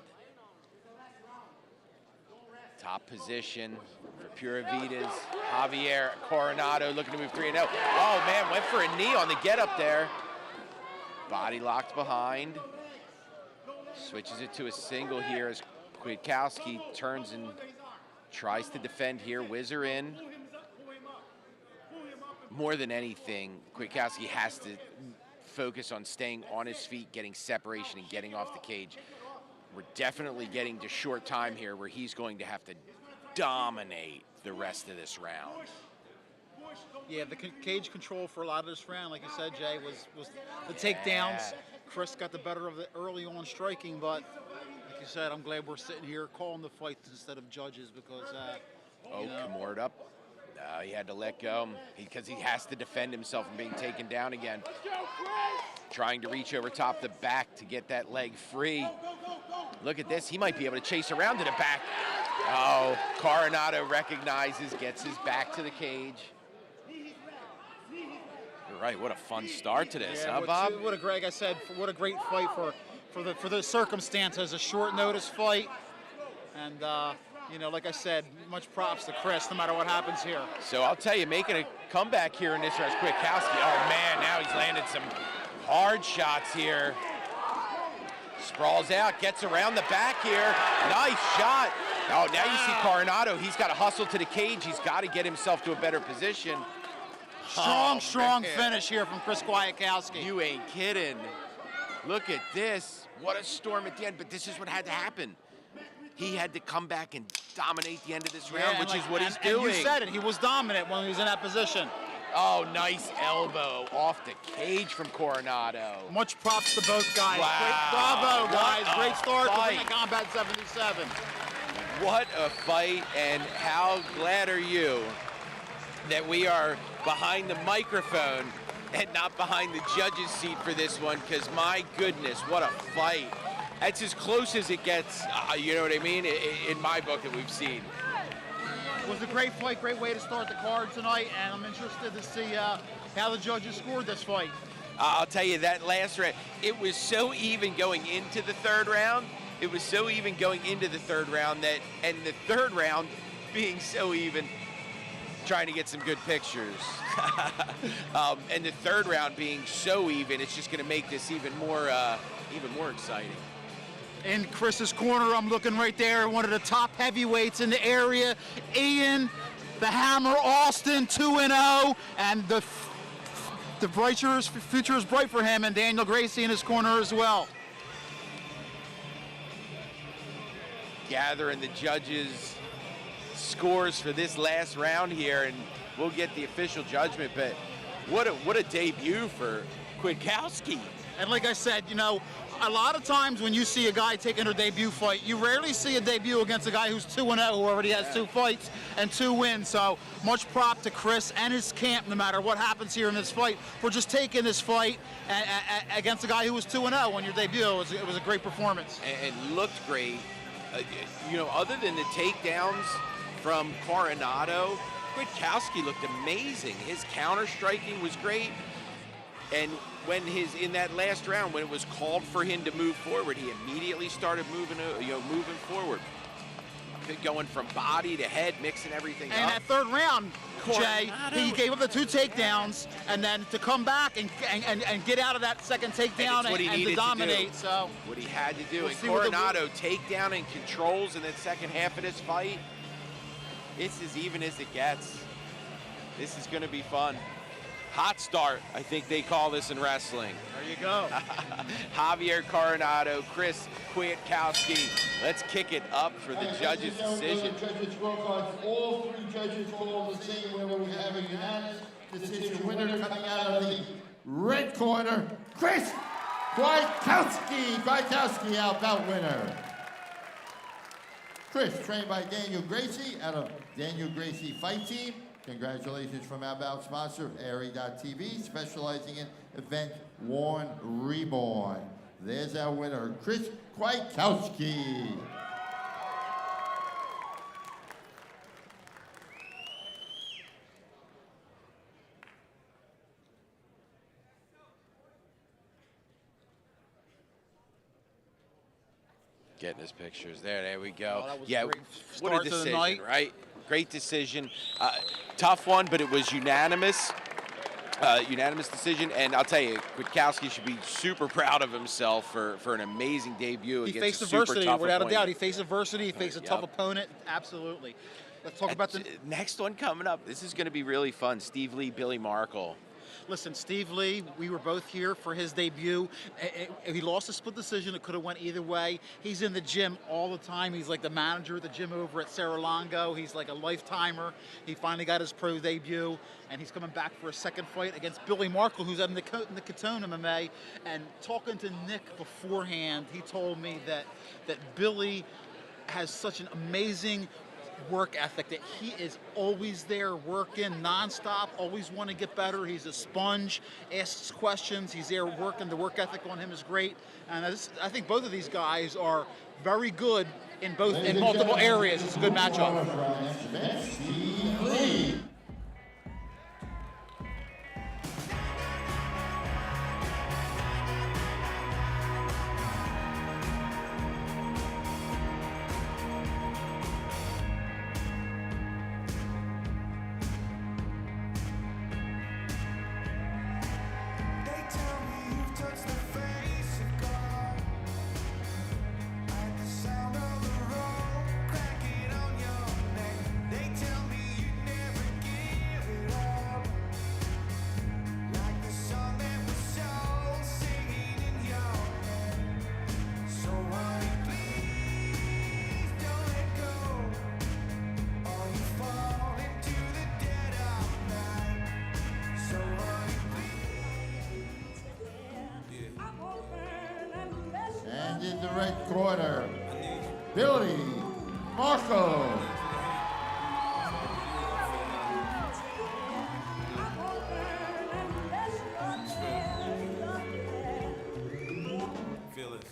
Top position for Pura Vida's Javier Coronado looking to move 3-0. Oh, man, went for a knee on the get-up there. Body locked behind. Switches it to a single here as Kwiatkowski turns and tries to defend here. Whizzer in. More than anything, Kwiatkowski has to focus on staying on his feet, getting separation, and getting off the cage. We're definitely getting to short time here where he's going to have to dominate the rest of this round. Yeah, the cage control for a lot of this round, like you said, Jay, was the takedowns. Chris got the better of it early on striking, but like you said, I'm glad we're sitting here calling the fights instead of judges because, Kimura up. He had to let go because he has to defend himself from being taken down again. Trying to reach over top the back to get that leg free. Look at this. He might be able to chase around to the back. Oh, Coronado recognizes, gets his back to the cage. You're right. What a fun start to this, huh, Bob? What a great, like I said, what a great fight for the circumstances. A short notice fight, and you know, like I said, much props to Chris, no matter what happens here. So I'll tell you, making a comeback here in this round is Kwiatkowski. Oh man, now he's landed some hard shots here. Sprawls out, gets around the back here. Nice shot. Oh, now you see Coronado. He's got to hustle to the cage. He's got to get himself to a better position. Strong finish here from Chris Kwiatkowski. You ain't kidding. Look at this. What a storm at the end, but this is what had to happen. He had to come back and dominate the end of this round, which is what he's doing. And you said it. He was dominant when he was in that position. Oh, nice elbow off the cage from Coronado. Much props to both guys. Wow. Bravo, guys. Great start to Ring of Fight. Combat 77. What a fight, and how glad are you that we are behind the microphone and not behind the judge's seat for this one, because my goodness, what a fight. That's as close as it gets, you know what I mean, in my book that we've seen. It was a great fight, great way to start the card tonight, and I'm interested to see how the judges scored this fight. I'll tell you, that last round, it was so even going into the third round. It was so even going into the third round that, and the third round being so even, trying to get some good pictures. And the third round being so even, it's just going to make this even more exciting. In Chris's corner, I'm looking right there, one of the top heavyweights in the area, Ian, the Hammer Austin, 2-0, and the future is bright for him, and Daniel Gracie in his corner as well. Gathering the judges' scores for this last round here, and we'll get the official judgment, but what a debut for Kwiatkowski. And like I said, you know, a lot of times when you see a guy taking a debut fight, you rarely see a debut against a guy who's 2-0, who already has 2 fights and 2 wins. So much prop to Chris and his camp, no matter what happens here in this fight, for just taking this fight against a guy who was 2-0 on your debut. It was a great performance. And looked great. You know, other than the takedowns from Coronado, Kwiatkowski looked amazing. His counter striking was great. And when in that last round, when it was called for him to move forward, he immediately started moving forward, going from body to head, mixing everything up. And that third round, Jay, he gave up the 2 takedowns, and then to come back and get out of that second takedown and to dominate. So what he had to do. We'll and see what Coronado takedown and controls in that second half of this fight. It's as even as it gets. This is going to be fun. Hot start, I think they call this in wrestling. There you go. Javier Coronado, Chris Kwiatkowski. Let's kick it up for the judges' decision. Judges' scorecards, all 3 judges called the same winner. We have a unanimous decision winner coming out of the red corner, Chris Kwiatkowski. Kwiatkowski out winner. Chris, trained by Daniel Gracie out of Daniel Gracie Fight Team. Congratulations from our bout sponsor, Airy.tv, specializing in event Worn Reborn. There's our winner, Chris Kwiatkowski. Getting his pictures there we go. Oh, that was yeah, a great what start a to the decision, night. right? Great decision. Tough one, but it was unanimous. Unanimous decision, and I'll tell you, Kwiatkowski should be super proud of himself for an amazing debut He against faced a super adversity, tough without a opponent. doubt. He faced adversity. He faced a tough opponent. Absolutely. Let's talk about the next one coming up. This is going to be really fun. Steve Lee, Billy Markle. Listen, Steve Lee, we were both here for his debut. He lost a split decision. It could have went either way. He's in the gym all the time. He's like the manager at the gym over at Serra-Longo. He's like a lifetimer. He finally got his pro debut, and he's coming back for a second fight against Billy Markle, who's in the Catone MMA. And talking to Nick beforehand, he told me that Billy has such an amazing work ethic, that he is always there working nonstop, always want to get better. He's a sponge, asks questions, he's there working. The work ethic on him is great. And I think both of these guys are very good in multiple areas. It's a good matchup. Steve Lee. And in the red corner, Billy Marco. Feel it.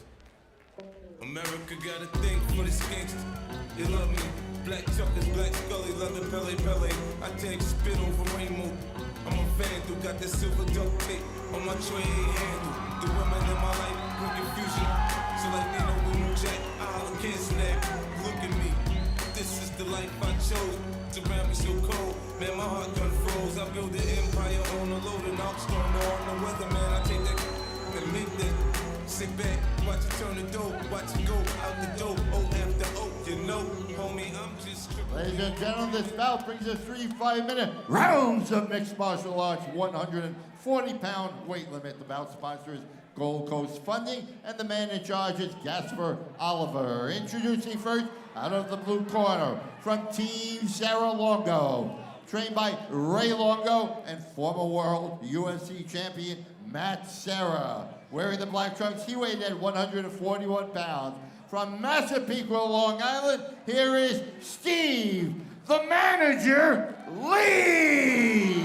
America got a thing for the gangsters. They love me. Black chokers, black scully, leather belly. I take spit over rainbow. I'm a vandal, got that silver duct tape on my tray handle. The women in my life bring confusion. So like Nino with New Jack, I can't snap. Look at me. This is the life I chose. Surround me so cold, man, my heart gun froze. I build an empire on a load and I'll storm on the weather, man. I take that and make that. Sit back, watch it turn the dough, watch it go out the dough. O after O, you know, homie, I'm just. Ladies and gentlemen, this bout brings us 3 5-minute rounds of mixed martial arts, 140-pound weight limit. The bout sponsor is Gold Coast Funding, and the man in charge is Gasper Oliver. Introducing first, out of the blue corner, from Team Sarah Longo, trained by Ray Longo and former world UFC champion Matt Serra. Wearing the black trunks, he weighed at 141 pounds. From Massapequa, Long Island, here is Steve, the manager, Lee.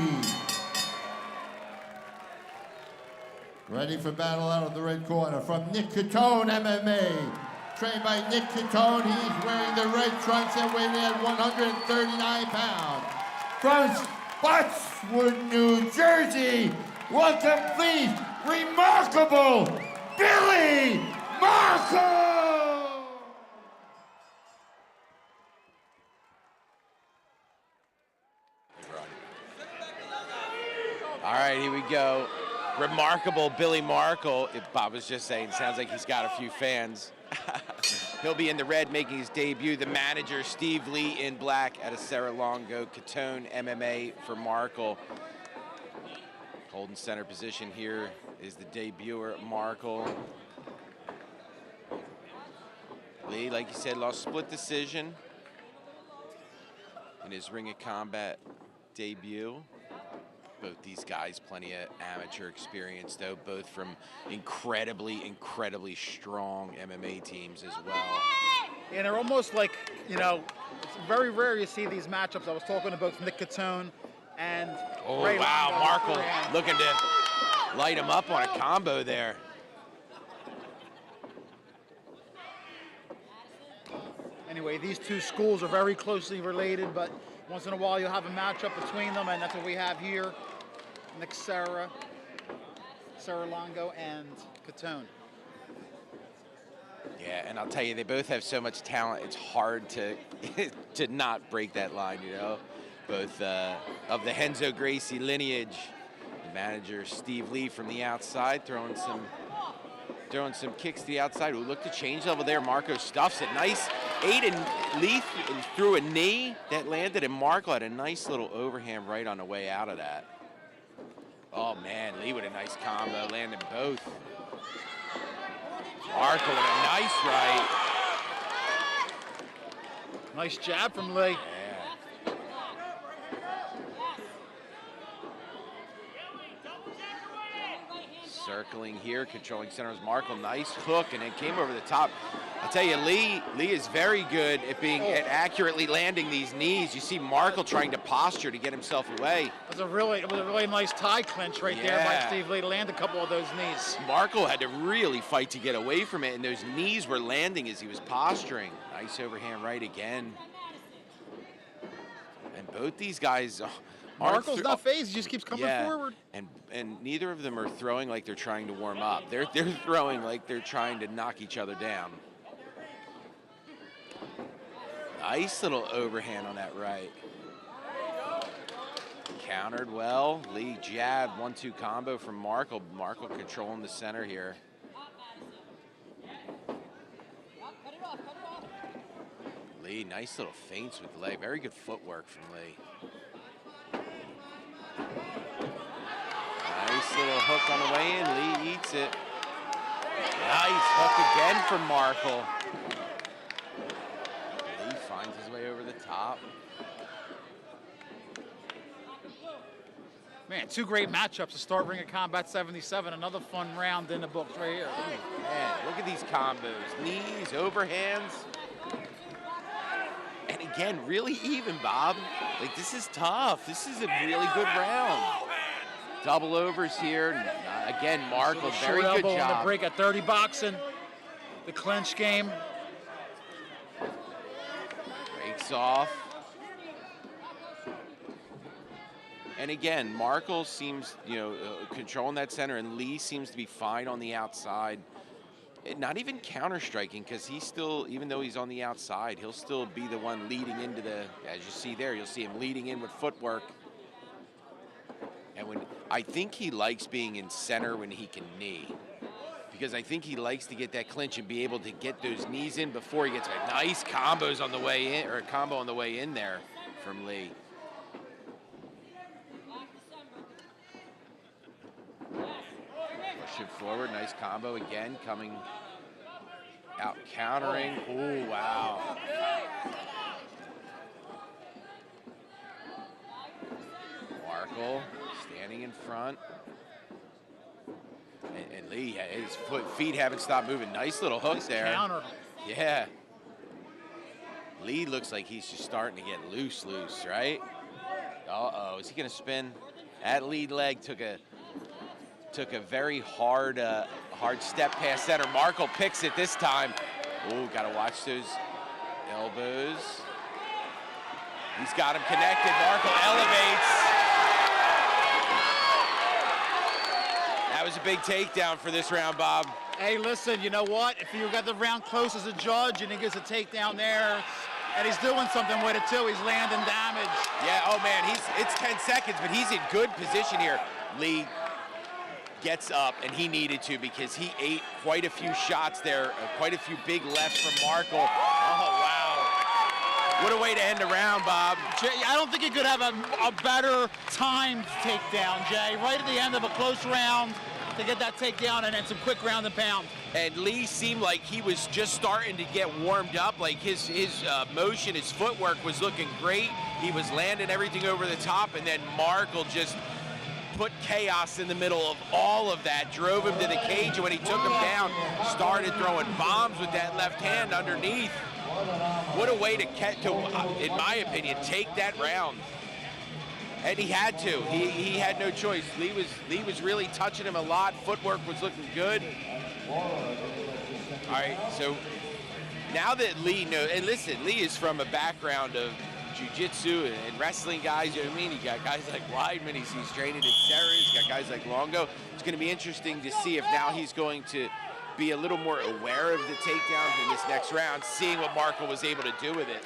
Ready for battle out of the red corner, from Nick Catone MMA. Trained by Nick Catone, he's wearing the red trunks and weighing at 139 pounds. From Spotswood, New Jersey, welcome please, remarkable Billy Marco! All right, here we go. Remarkable Billy Marco. If Bob was just saying, sounds like he's got a few fans. He'll be in the red making his debut. The manager, Steve Lee, in black at a Sarah Longo. Catone MMA for Marco. Holding center position here is the debuter, Marco. Lee, like you said, lost split decision in his Ring of Combat debut. Both these guys, plenty of amateur experience, though, both from incredibly strong MMA teams as well. And they're almost like, you know, it's very rare you see these matchups. I was talking to both Nick Catone and Ray wow, Longo. Marco looking to light him up on a combo there. Anyway, these two schools are very closely related, but once in a while you'll have a matchup between them, and that's what we have here. Nick Sarah Longo, and Catone. Yeah, and I'll tell you, they both have so much talent, it's hard to to not break that line, you know? Both of the Renzo Gracie lineage. The manager, Steve Lee, from the outside, throwing some kicks to the outside. Ooh, look to change level there. Marco stuffs it. Nice. Lee threw a knee that landed, and Marco had a nice little overhand right on the way out of that. Oh, man, Lee with a nice combo, landing both. Marco with a nice right. Nice jab from Lee. Yeah. Circling here, controlling center was Markle. Nice hook, and it came over the top. I'll tell you, Lee is very good at accurately landing these knees. You see Markle trying to posture to get himself away. It was a really nice tie clinch right there by Steve Lee to land a couple of those knees. Markle had to really fight to get away from it, and those knees were landing as he was posturing. Nice overhand right again. And both these guys Markle's not phased, he just keeps coming forward. And neither of them are throwing like they're trying to warm up. They're throwing like they're trying to knock each other down. Nice little overhand on that right. Countered well. Lee jab, 1-2 combo from Markle. Markle controlling the center here. Lee, nice little feints with the leg. Very good footwork from Lee. Nice little hook on the way in. Lee eats it. Nice hook again from Markle. Lee finds his way over the top. Man, two great matchups to start Ring of Combat 77. Another fun round in the books right here. Ooh, man, look at these combos. Knees, overhands. And again, really even, Bob. Like, this is tough. This is a really good round. Double overs here. Again, Markle, very good elbow job. On the break at 30 boxing. The clinch game. Breaks off. And again, Markle seems, controlling that center, and Lee seems to be fine on the outside. Not even counter-striking, because he's still, even though he's on the outside, he'll still be the one leading into the, as you see there, you'll see him leading in with footwork. And I think he likes being in center when he can knee, because I think he likes to get that clinch and be able to get those knees in before he gets back. Nice combos on the way in, or a combo on the way in there from Lee. Push it forward, nice combo again, coming out countering. Oh, wow. Markle standing in front. And Lee, his feet haven't stopped moving. Nice little hook there. Counter. Yeah. Lee looks like he's just starting to get loose, right? Uh-oh, is he gonna spin? That lead leg took a very hard step past center. Markle picks it this time. Oh, gotta watch those elbows. He's got him connected. Markle elevates. That was a big takedown for this round, Bob. Hey, listen, you know what? If you got the round close as a judge and he gets a takedown there, and he's doing something with it too, he's landing damage. Yeah, oh man, it's 10 seconds, but he's in good position here. Lee gets up, and he needed to, because he ate quite a few shots there, quite a few big lefts from Markle. Oh, wow. What a way to end the round, Bob. Jay, I don't think you could have a better timed takedown, Jay. Right at the end of a close round to get that takedown and then some quick ground and pound. And Lee seemed like he was just starting to get warmed up. Like his motion, his footwork was looking great. He was landing everything over the top, and then Markle just put chaos in the middle of all of that, drove him to the cage, and when he took him down, started throwing bombs with that left hand underneath. What a way to in my opinion, take that round. And he had to. He had no choice. Lee was really touching him a lot. Footwork was looking good. All right, so now that Lee knows, and listen, Lee is from a background of jiu-jitsu and wrestling guys, you know what I mean? He got guys like Weidman, he's training at Sarah, he's got guys like Longo. It's going to be interesting to see if now he's going to be a little more aware of the takedowns in this next round, seeing what Markle was able to do with it.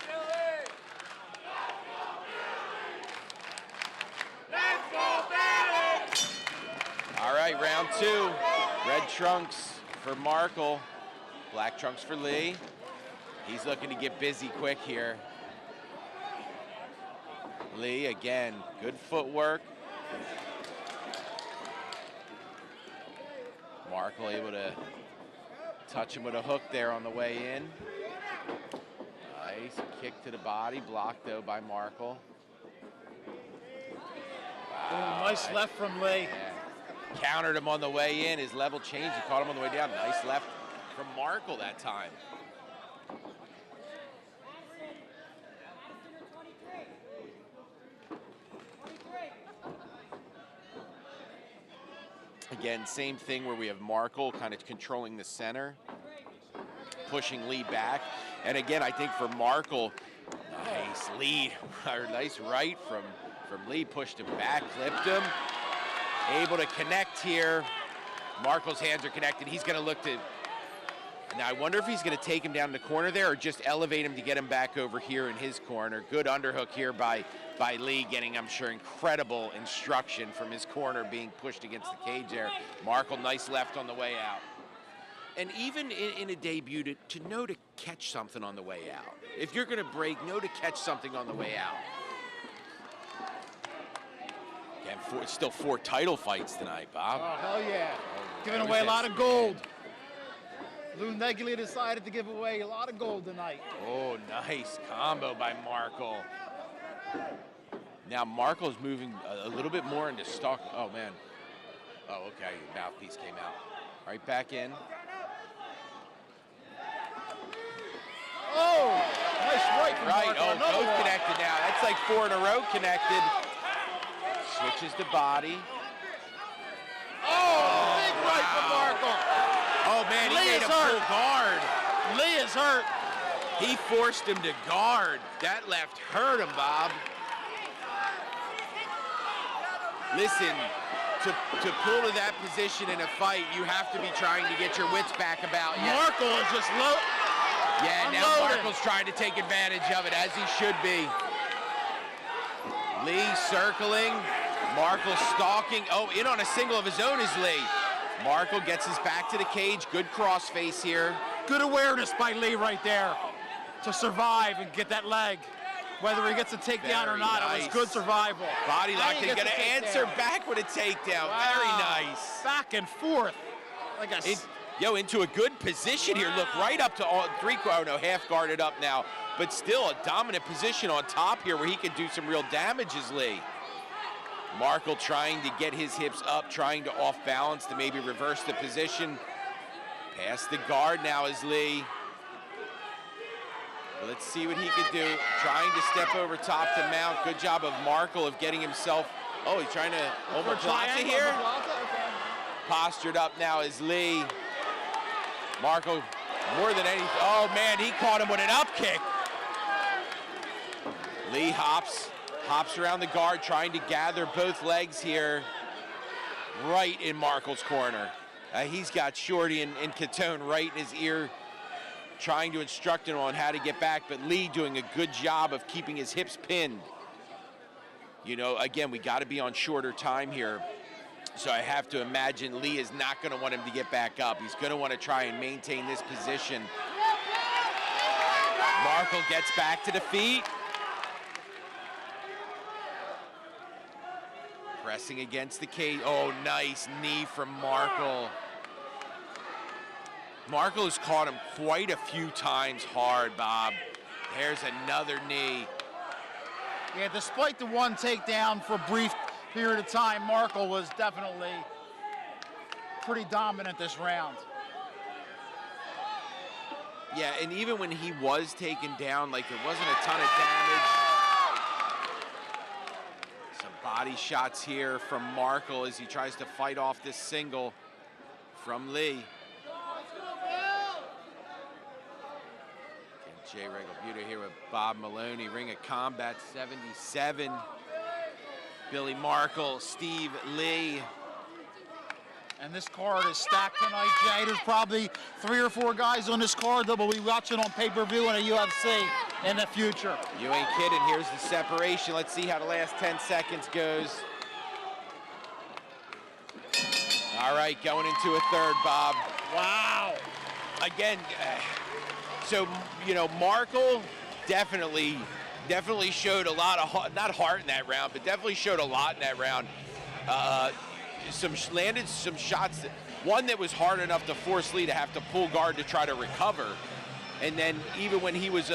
All right, round two. Red trunks for Markle, black trunks for Lee. He's looking to get busy quick here. Lee, again, good footwork. Markle able to touch him with a hook there on the way in. Nice kick to the body, blocked though by Markle. Wow. Ooh, nice left from Lee. Yeah. Countered him on the way in. His level changed. He caught him on the way down. Nice left from Markle that time. Again, same thing where we have Markle kind of controlling the center, pushing Lee back. And again, I think for Markle, nice lead, or nice right from Lee, pushed him back, clipped him. Able to connect here. Markle's hands are connected. He's going to look to, now I wonder if he's going to take him down in the corner there or just elevate him to get him back over here in his corner. Good underhook here by Lee, getting, I'm sure, incredible instruction from his corner being pushed against the cage there. Markle, nice left on the way out. And even in a debut, to know to catch something on the way out. If you're going to break, know to catch something on the way out. Again, still 4 title fights tonight, Bob. Oh, hell yeah. Oh, Giving away a lot of gold. Lou Neglia decided to give away a lot of gold tonight. Oh, nice combo by Markle. Now Markle's moving a little bit more into stock. Oh, man. Oh, okay. Mouthpiece came out. Right back in. Oh, nice right from Right, Markle. oh, Another both one. connected now. That's like 4 in a row connected. Switches to body. Oh, big right from Markle. Oh, man, he Lee made is a hurt. full guard. Lee is hurt. He forced him to guard. That left hurt him, Bob. Listen, to pull to that position in a fight, you have to be trying to get your wits back about you. Markle is just low. Yeah, now unloaded. Markle's trying to take advantage of it, as he should be. Lee circling. Markle stalking. Oh, in on a single of his own is Lee. Markle gets his back to the cage. Good crossface here. Good awareness by Lee right there to survive and get that leg. Whether he gets a takedown or Very not, it nice. was good survival. Body lock, And he and gets gonna a answer takedown. back with a takedown. Wow. Very nice. Back and forth. Like a Into a good position here. Look right up to all half guarded up now, but still a dominant position on top here where he could do some real damage as Lee. Markle trying to get his hips up, trying to off balance to maybe reverse the position. Past the guard now is Lee. Let's see what he could do. Trying to step over top to mount. Good job of Markle of getting himself. Oh, he's trying to omoplata here. Postured up now is Lee. Markle, more than anything. Oh man, he caught him with an up kick. Lee hops around the guard, trying to gather both legs here. Right in Markle's corner. He's got Shorty and Catone right in his ear, trying to instruct him on how to get back, but Lee doing a good job of keeping his hips pinned. You know, again, we got to be on shorter time here. So I have to imagine Lee is not going to want him to get back up. He's going to want to try and maintain this position. Markle gets back to the feet. Pressing against the cage. Oh, nice knee from Markle. Markle has caught him quite a few times hard, Bob. There's another knee. Yeah, despite the one takedown for a brief period of time, Markle was definitely pretty dominant this round. Yeah, and even when he was taken down, like there wasn't a ton of damage. Some body shots here from Markle as he tries to fight off this single from Lee. And Jay Regalbuta here with Bob Maloney, Ring of Combat 77. Billy Markle, Steve Lee. And this card is stacked tonight, Jay. There's probably 3 or 4 guys on this card that will be watching on pay-per-view in a UFC in the future. You ain't kidding. Here's the separation. Let's see how the last 10 seconds goes. All right, going into a third, Bob. Wow. Again, so, you know, Markle definitely showed a lot of, not heart in that round, but definitely showed a lot in that round. Landed some shots, one that was hard enough to force Lee to have to pull guard to try to recover. And then even when he was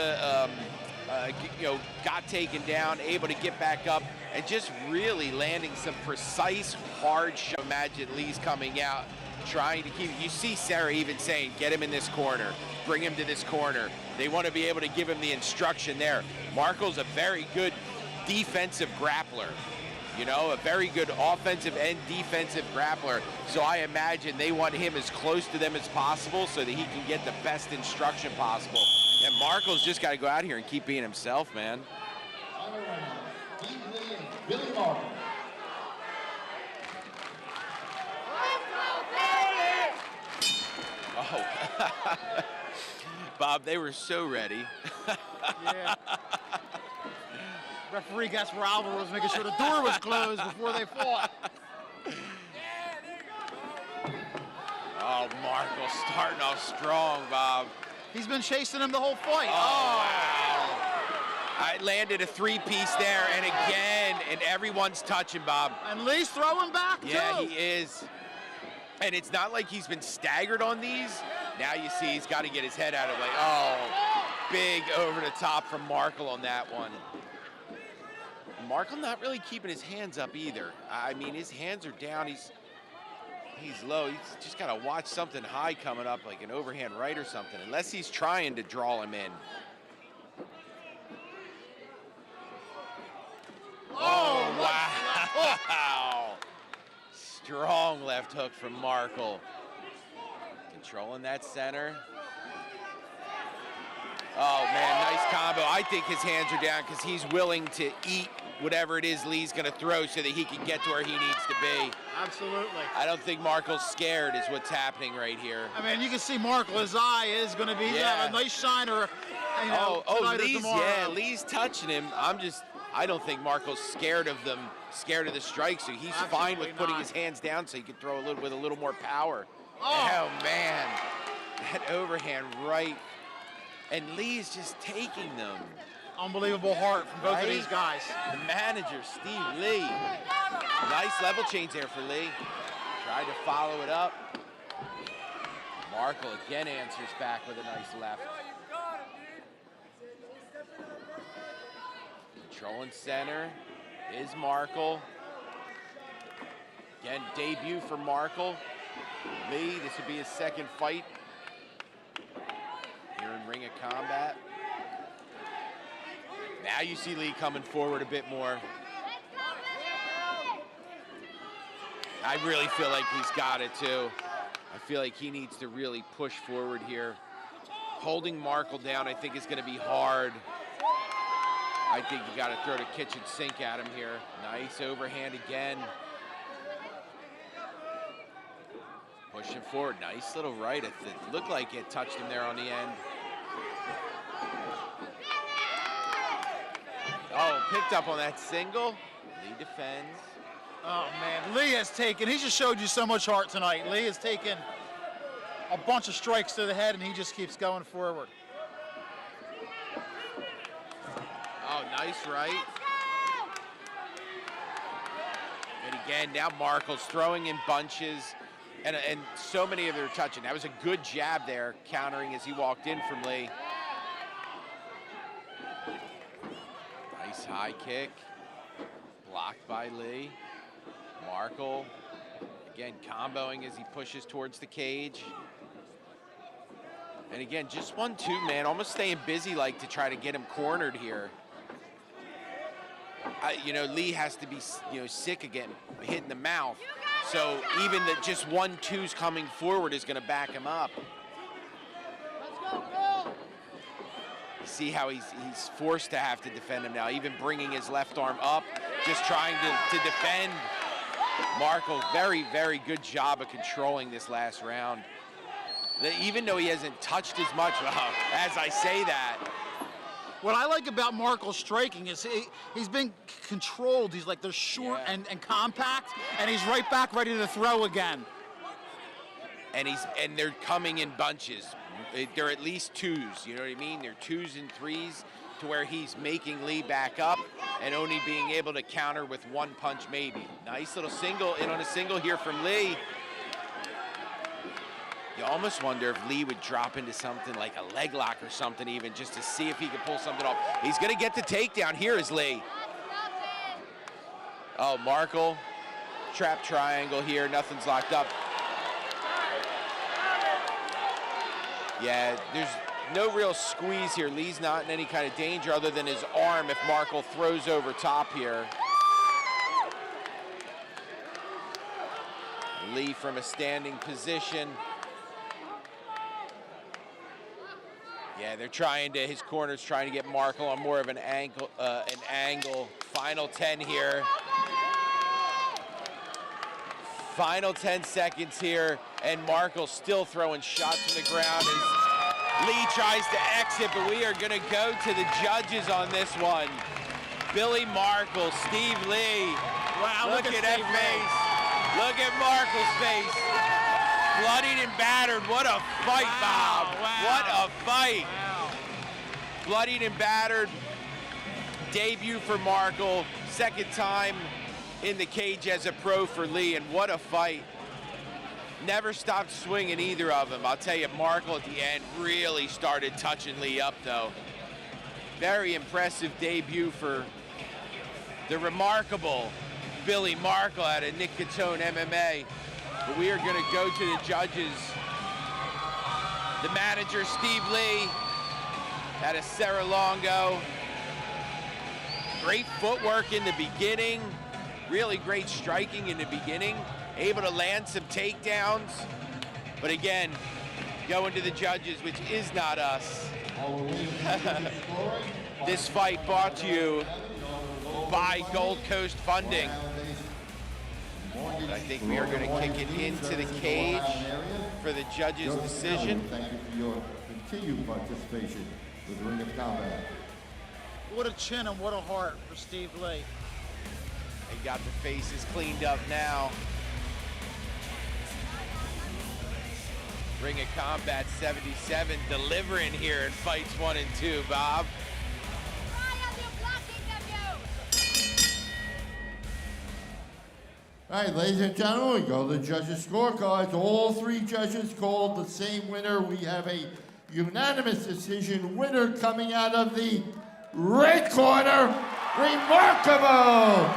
got taken down, able to get back up, and just really landing some precise, hard shots. Imagine Lee's coming out, trying to keep. You see Sarah even saying, "Get him in this corner, bring him to this corner." They want to be able to give him the instruction there. Markle's a very good defensive grappler. A very good offensive and defensive grappler. So I imagine they want him as close to them as possible so that he can get the best instruction possible. And Markle's just got to go out here and keep being himself, man. Billy Markle. Oh, Bob, they were so ready. Yeah. Referee Gasparaldo was making sure the door was closed before they fought. Oh, Markle starting off strong, Bob. He's been chasing him the whole fight. Oh, wow. I landed a three-piece there, and again, and everyone's touching, Bob. And Lee's throwing back, too. Yeah, he is. And it's not like he's been staggered on these. Now you see he's got to get his head out of it. Big over the top from Markle on that one. Markle not really keeping his hands up either. I mean, his hands are down. He's low. He's just got to watch something high coming up, like an overhand right or something, unless he's trying to draw him in. Oh, wow. Strong left hook from Markle. Controlling that center. Oh, man, nice combo. I think his hands are down because he's willing to eat whatever it is Lee's going to throw so that he can get to where he needs to be. Absolutely. I don't think Markle's scared is what's happening right here. I mean, you can see Markle, his eye is going to be a nice shiner. Lee's touching him. I don't think Markle's scared of them, scared of the strike, so he's fine with putting his hands down so he can throw with a little more power. Oh, man. That overhand right. And Lee's just taking them. Unbelievable heart from both of these guys. The manager, Steve Lee. Nice level change there for Lee. Tried to follow it up. Markle again answers back with a nice left. Controlling center is Markle. Again, debut for Markle. Lee, this would be his second fight here in Ring of Combat. Now you see Lee coming forward a bit more. I really feel like he's got it too. I feel like he needs to really push forward here. Holding Markle down, I think, is going to be hard. I think you got to throw the kitchen sink at him here. Nice overhand again. Pushing forward, nice little right. It looked like it touched him there on the end. Oh, picked up on that single. Lee defends. Oh, man. Lee has taken, he just showed you so much heart tonight. Lee has taken a bunch of strikes to the head, and he just keeps going forward. Oh, nice right. And again, now Markle's throwing in bunches, and so many of them are touching. That was a good jab there, countering as he walked in from Lee. Nice high kick. Blocked by Lee. Markle, again, comboing as he pushes towards the cage. And again, just 1-2, man, almost staying busy like to try to get him cornered here. Lee has to be, sick again, hit in the mouth. So even that just 1-2's coming forward is going to back him up. Let's go, Phil. See how he's forced to have to defend him now, even bringing his left arm up, just trying to defend. Markle, very, very good job of controlling this last round. Even though he hasn't touched as much, as I say that. What I like about Markle's striking is he's been controlled. He's like, they're short and compact, and he's right back ready to throw again. And they're coming in bunches. They're at least twos, you know what I mean? They're 2s and 3s to where he's making Lee back up and only being able to counter with one punch maybe. Nice little single, in on a single here from Lee. You almost wonder if Lee would drop into something like a leg lock or something even, just to see if he could pull something off. He's gonna get the takedown. Here is Lee. Oh, Markle, trap triangle here, nothing's locked up. Yeah, there's no real squeeze here. Lee's not in any kind of danger other than his arm if Markle throws over top here. Lee from a standing position. Yeah, they're trying to, his corner's trying to get Markle on more of an angle. Final 10 here. Final 10 seconds here, and Markle still throwing shots from the ground as Lee tries to exit, but we are gonna go to the judges on this one. Billy Markle, Steve Lee. Wow, look at that face. Look at Markle's face. Bloodied and battered. What a fight, Bob. Wow. What a fight. Wow. Bloodied and battered. Debut for Markle. Second time in the cage as a pro for Lee, and what a fight. Never stopped swinging either of them. I'll tell you, Markle at the end really started touching Lee up, though. Very impressive debut for the remarkable Billy Markle out of Nick Catone MMA. But we are going to go to the judges. The manager, Steve Lee, out of Serra-Longo. Great footwork in the beginning. Really great striking in the beginning. Able to land some takedowns. But again, going to the judges, which is not us. This fight brought to you by Gold Coast Funding. I think we are going to kick it into the cage for the judges' decision. Thank you for your continued participation with Ring of Combat. What a chin and what a heart for Steve Lee. They got the faces cleaned up now. Ring of Combat 77 delivering here in fights 1 and 2, Bob. All right, ladies and gentlemen, we go to the judges' scorecards. All 3 judges called the same winner. We have a unanimous decision winner coming out of the red corner. Remarkable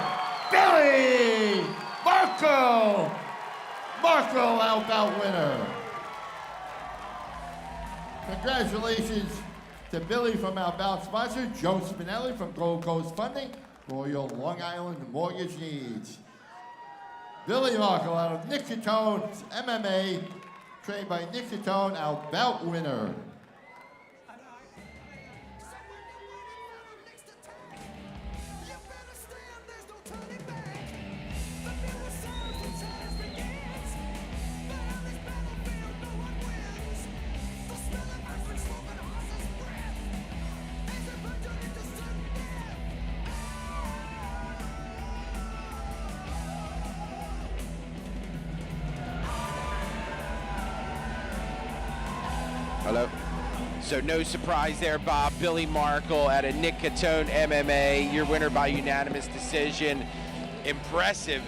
Billy Markle. Markle our bout winner. Congratulations to Billy from our bout sponsor, Joe Spinelli from Gold Coast Funding, for your Long Island mortgage needs. Billy Markle out of Nick Catone's MMA, trained by Nick Catone, our bout winner. Hello. So no surprise there, Bob. Billy Markle out of Nick Catone MMA, your winner by unanimous decision. Impressive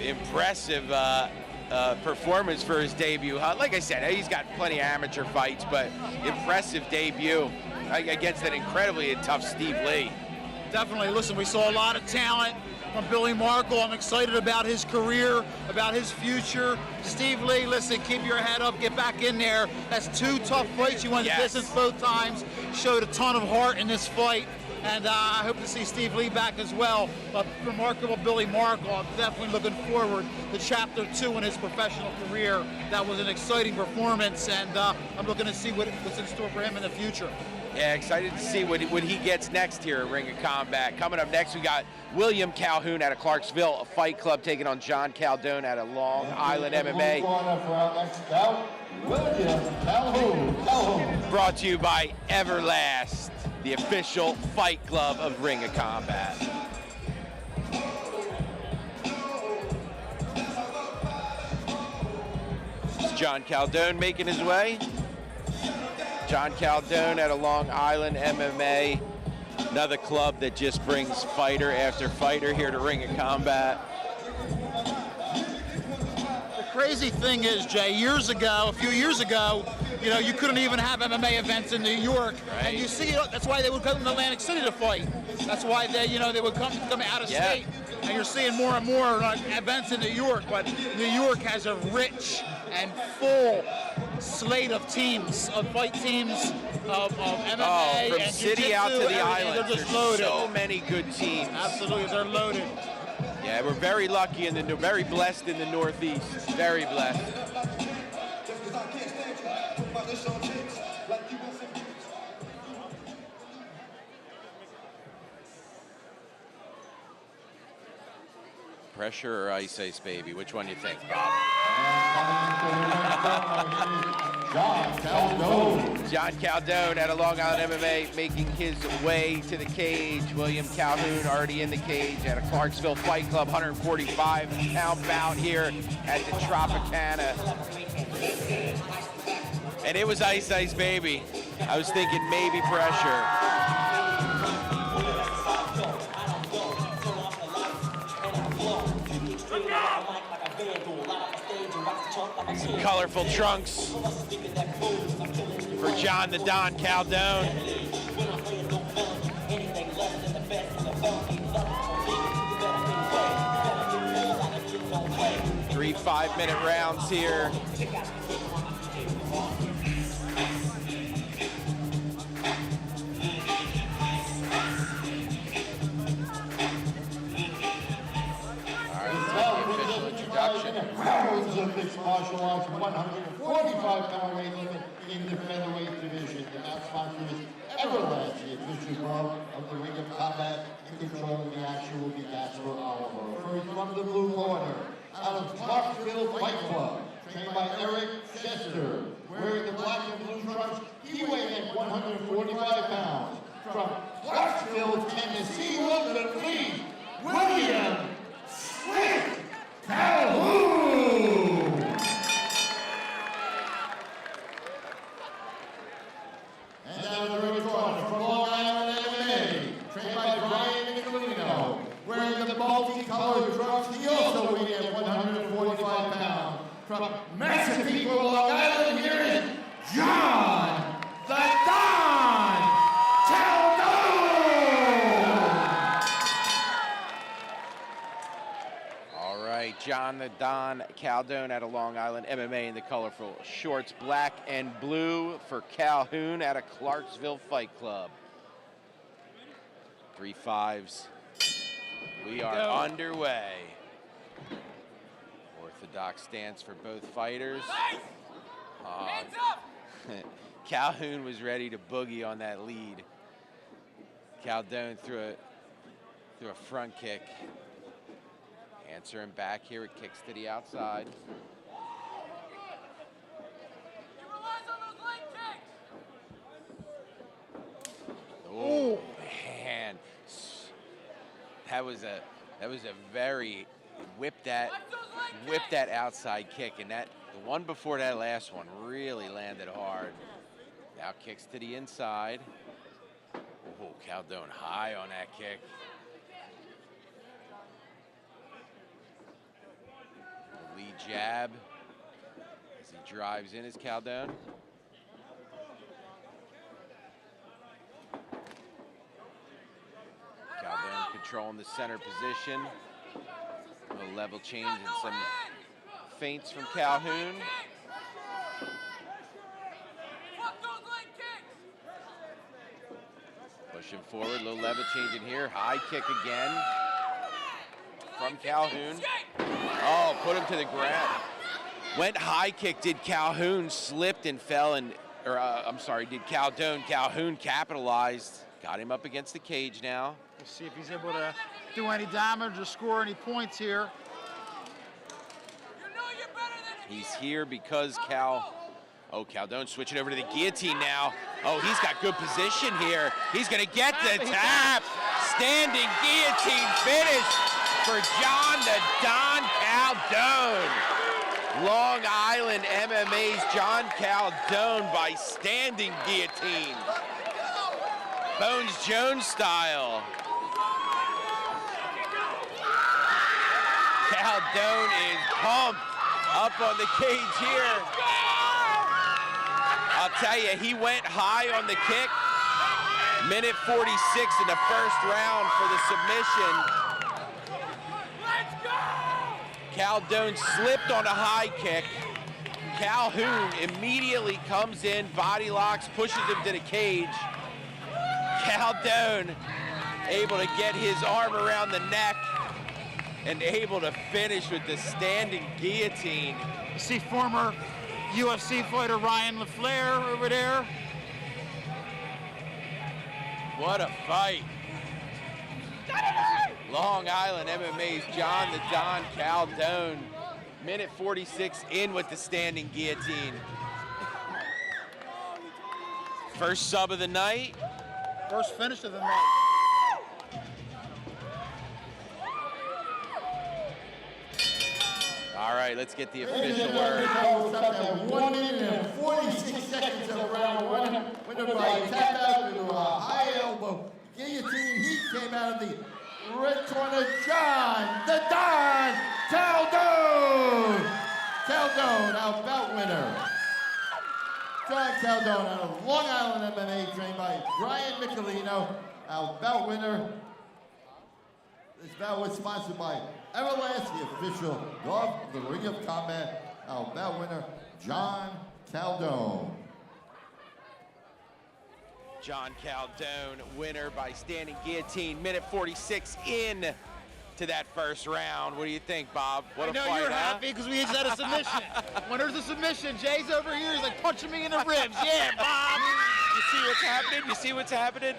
performance for his debut. Like I said, he's got plenty of amateur fights, but impressive debut against an incredibly tough Steve Lee. Definitely. Listen, we saw a lot of talent from Billy Markle. I'm excited about his career, about his future. Steve Lee, listen, keep your head up, get back in there. That's 2 tough fights. You won the distance both times. Showed a ton of heart in this fight. And I hope to see Steve Lee back as well. But remarkable Billy Markle, I'm definitely looking forward to chapter 2 in his professional career. That was an exciting performance, and I'm looking to see what's in store for him in the future. Yeah, excited to see what he gets next here at Ring of Combat. Coming up next, we got William Calhoun out of Clarksville, a Fight Club, taking on John Caldone out of Long Island MMA. William Calhoun. Brought to you by Everlast, the official Fight Club of Ring of Combat. It's John Caldone making his way. John Caldone out of Long Island MMA, another club that just brings fighter after fighter here to Ring of Combat. The crazy thing is, Jay, a few years ago, You know, you couldn't even have MMA events in New York, and you see, that's why they would come to Atlantic City to fight. That's why they, you know, they would come out of state, and you're seeing more and more events in New York. But New York has a rich and full slate of teams, of fight teams, of MMA, from and city out to the jiu-jitsu, islands. They're just There's loaded. so many good teams. Absolutely, they're loaded. Yeah, we're very lucky very blessed in the Northeast. Very blessed. Pressure or ice, baby? Which one you think, Bob? John Caldone out of Long Island MMA making his way to the cage. William Calhoun already in the cage at a Clarksville Fight Club 145-pound bout here at the Tropicana. And it was ice, baby. I was thinking maybe pressure. Some colorful trunks for John the Don Caldone. 3 5-minute rounds here. Rounds of mixed martial arts, 145-pound weight limit in the featherweight division. The match sponsor is Everlast, the official glove of the Ring of Combat. In control of the action will be Jasper Oliver. First from the blue corner, out of Clarksville Fight Club, trained by Eric Chester. Wearing the black and blue trunks, he weighed at 145 pounds. From Clarksville, Tennessee, welcome please, William Swift Calhoun! And down the red corner from Long Island MMA, trained by Brian Nicolino, wearing the multicolored trunks, he also weighed at 145 pounds. From Massapequa, Long Island, here is John the Don John the Don Caldone out of Long Island MMA in the colorful shorts, black and blue for Calhoun out of Clarksville Fight Club. 3 5s. We are underway. Orthodox stance for both fighters. Calhoun was ready to boogie on that lead. Caldone threw a front kick. Answering back here, it kicks to the outside. Oh man, that was a very whip that outside kick, and that the one before that last one really landed hard. Now kicks to the inside. Oh, Caldone high on that kick. Lead jab as he drives in is Caldone. Caldone controlling the center position. A level change and some feints from Calhoun. Pushing forward, little level change in here. High kick again from Calhoun. Oh, put him to the ground. Went high kick, did Calhoun, slipped and fell, and, did Calhoun capitalized. Got him up against the cage now. We'll see if he's able to do any damage or score any points here. He's here because Caldone switching over to the guillotine now. Oh, he's got good position here. He's gonna get the tap. Standing guillotine finish for John the Don Caldone. Long Island MMA's John Caldone by standing guillotine. Bones Jones style. Caldone is pumped up on the cage here. tell you, he went high on the kick. Minute 46 in the first round for the submission. Caldone slipped on a high kick. Calhoun immediately comes in, body locks, pushes him to the cage. Caldone able to get his arm around the neck and able to finish with the standing guillotine. You see former UFC fighter Ryan LaFleur over there. What a fight. Long Island MMA's John the Don Caldone. Minute 46 in with the standing guillotine. First sub of the night. First finish of the night. All right, let's get the official word. 1 minute and 46 seconds of round one. Winner by tap out to a high elbow guillotine. He came out of the red corner, John the Don Caldone. Caldone, our bout winner. John Caldone out of Long Island MMA, trained by Brian Michelino, our bout winner. This bout was sponsored by Everlast, the official glove of the Ring of Combat. Our bout winner, John Caldone. John Caldone, winner by standing guillotine. Minute 46 in to that first round. What do you think, Bob? What a I know fight, you're huh? happy because we just had a submission. When there's a submission, Jay's over here. He's like punching me in the ribs. Yeah, Bob. You see what's happening? You see what's happening?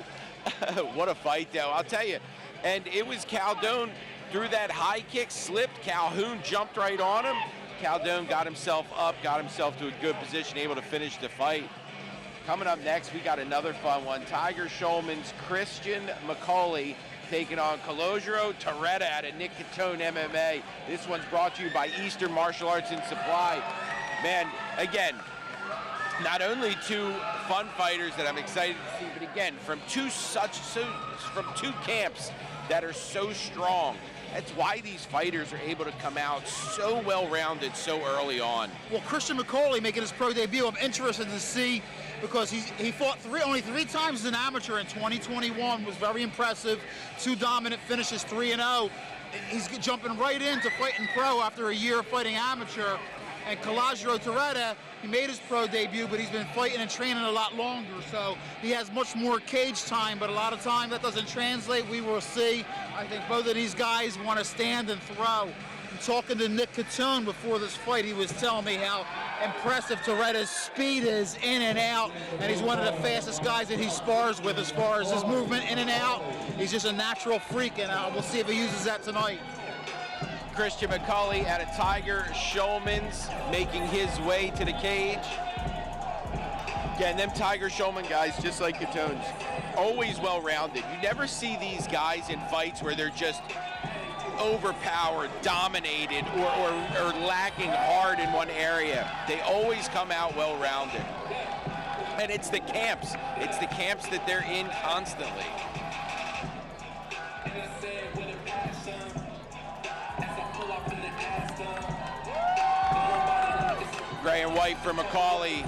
What a fight, though. I'll tell you. And it was Caldone threw that high kick, slipped. Calhoun jumped right on him. Caldone got himself up, got himself to a good position, able to finish the fight. Coming up next, we got another fun one. Tiger Schulman's Christian McCauley taking on Calogero Toretta out of Nick Catone MMA. This one's brought to you by Eastern Martial Arts and Supply. Man, again, not only two fun fighters that I'm excited to see, but again, from two camps that are so strong. That's why these fighters are able to come out so well-rounded so early on. Well, Christian McCauley making his pro debut, I'm interested to see because he fought only three times as an amateur in 2021, was very impressive. 2 dominant finishes, 3-0. He's jumping right into fighting pro after a year of fighting amateur. And Calogero Toretta, he made his pro debut, but he's been fighting and training a lot longer, so he has much more cage time, but a lot of time that doesn't translate. We will see. I think both of these guys want to stand and throw. I'm talking to Nick Catone before this fight. He was telling me how impressive Toretta's speed is in and out, and he's one of the fastest guys that he spars with as far as his movement in and out. He's just a natural freak, and we'll see if he uses that tonight. Christian McCauley out of Tiger Schulman's making his way to the cage. Again, them Tiger Schulman guys, just like Catone's, always well-rounded. You never see these guys in fights where they're just overpowered, dominated, or lacking hard in one area. They always come out well-rounded. And it's the camps. It's the camps that they're in constantly. Gray and white for McCauley.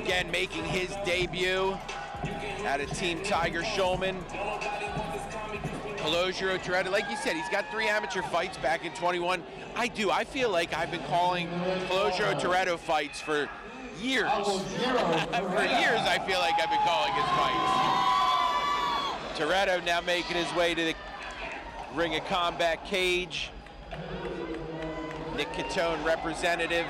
Again, making his debut out of Team Tiger Schulman. Calogero Toretta, like you said, he's got 3 amateur fights back in 21. I feel like I've been calling Calogero Toretta fights for years. For years, I feel like I've been calling his fights. Toretta now making his way to the Ring of Combat cage. Nick Catone, representative.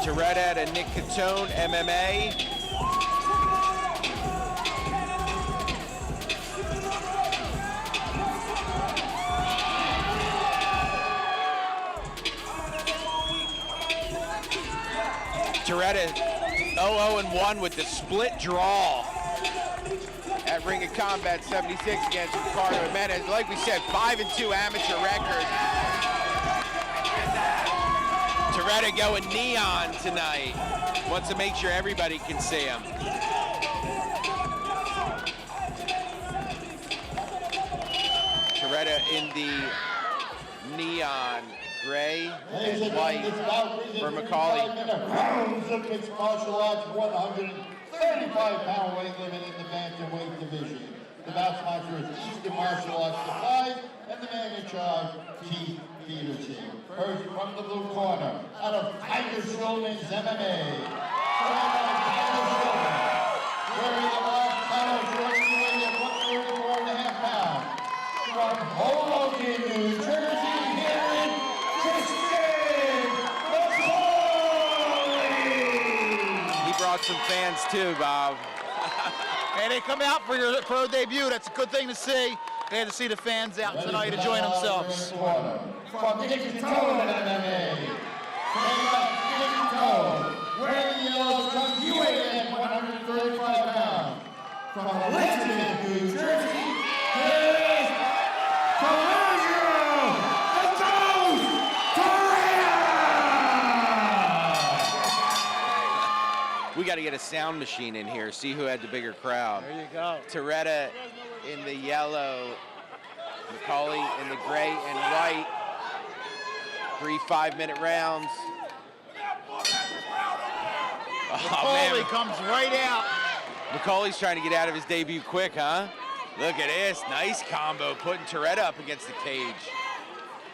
Toretta and Nick Catone, MMA. Toretta 0-1 with the split draw at Ring of Combat 76 against Ricardo Jimenez. Like we said, 5-2 amateur record. Toretta going neon tonight. Wants to make sure everybody can see him. Toretta in the neon gray and white for McCauley. Rounds of mixed martial arts, 135-pound weight limit in the bantamweight division. The bout sponsor is Eastern Martial Arts Supply and the man in charge, Keith Peterson. First from the blue corner, out of Tiger Schulman's MMA. Wearing the black title trophy weight at 134.5 pounds. From Hoboken, New Jersey, here in Tristan McCauley. He brought some fans too, Bob. Hey, they come out for your pro debut. That's a good thing to see. They had to see the fans out tonight enjoying themselves. From Dickinson MMA. Wearing the yellow trunks, you weigh in 135 pounds. From Elizabeth, New Jersey, here is Colangelo, the Ghost, Toretta! We got to get a sound machine in here, see who had the bigger crowd. There you go. Toretta in the yellow, McCauley in the gray and white. 3 5-minute rounds. McCauley comes right out. McCauley's trying to get out of his debut quick, huh? Look at this, nice combo, putting Toretta up against the cage.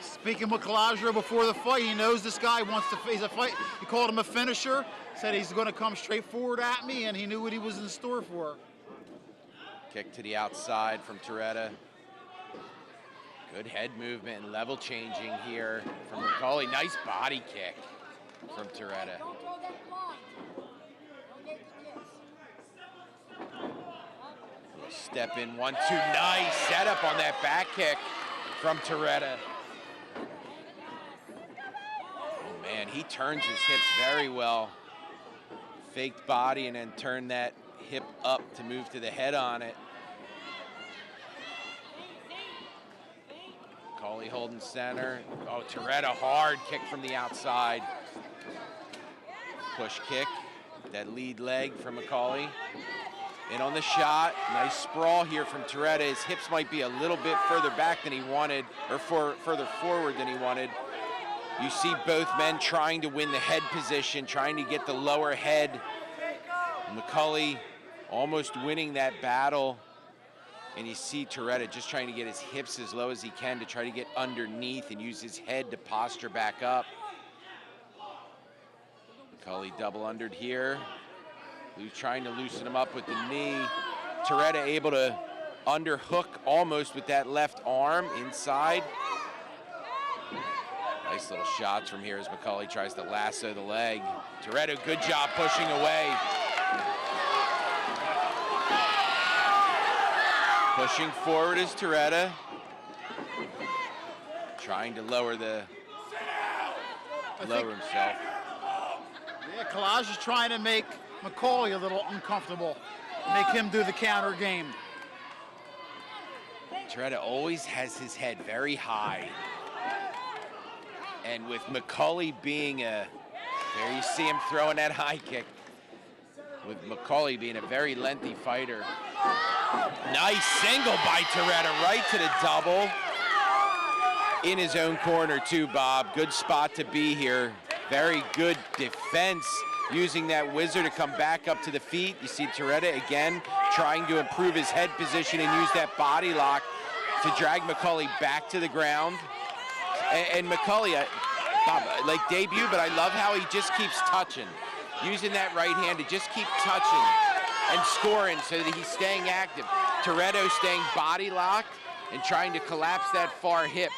Speaking with Colangelo before the fight, he knows this guy wants to face a fight. He called him a finisher, said he's going to come straight forward at me, and he knew what he was in store for. Kick to the outside from Toretta. Good head movement and level changing here from McCauley. Nice body kick from Toretta. Step in, 1-2, nice setup on that back kick from Toretta. Oh man, he turns his hips very well. Faked body and then turned that hip up to move to the head on it. McCauley holding center. Oh, Toretta, hard kick from the outside. Push kick, that lead leg from McCauley. In on the shot, nice sprawl here from Toretta. His hips might be a little bit further back than he wanted, or further forward than he wanted. You see both men trying to win the head position, trying to get the lower head. McCauley almost winning that battle. And you see Toretta just trying to get his hips as low as he can to try to get underneath and use his head to posture back up. McCauley double undered here. He's trying to loosen him up with the knee. Toretta able to underhook almost with that left arm inside. Nice little shots from here as McCauley tries to lasso the leg. Toretta, good job pushing away. Pushing forward is Toretta. Trying to lower himself. Yeah, Colangelo is trying to make McCauley a little uncomfortable. Make him do the counter game. Toretta always has his head very high. And with McCauley being there you see him throwing that high kick. With McCauley being a very lengthy fighter. Nice single by Toretta, right to the double. In his own corner too, Bob. Good spot to be here. Very good defense, using that whizzer to come back up to the feet. You see Toretta again trying to improve his head position and use that body lock to drag McCauley back to the ground. And McCauley, Bob, like debut, but I love how he just keeps touching. Using that right hand to just keep touching and scoring so that he's staying active. Toretta staying body locked and trying to collapse that far hip,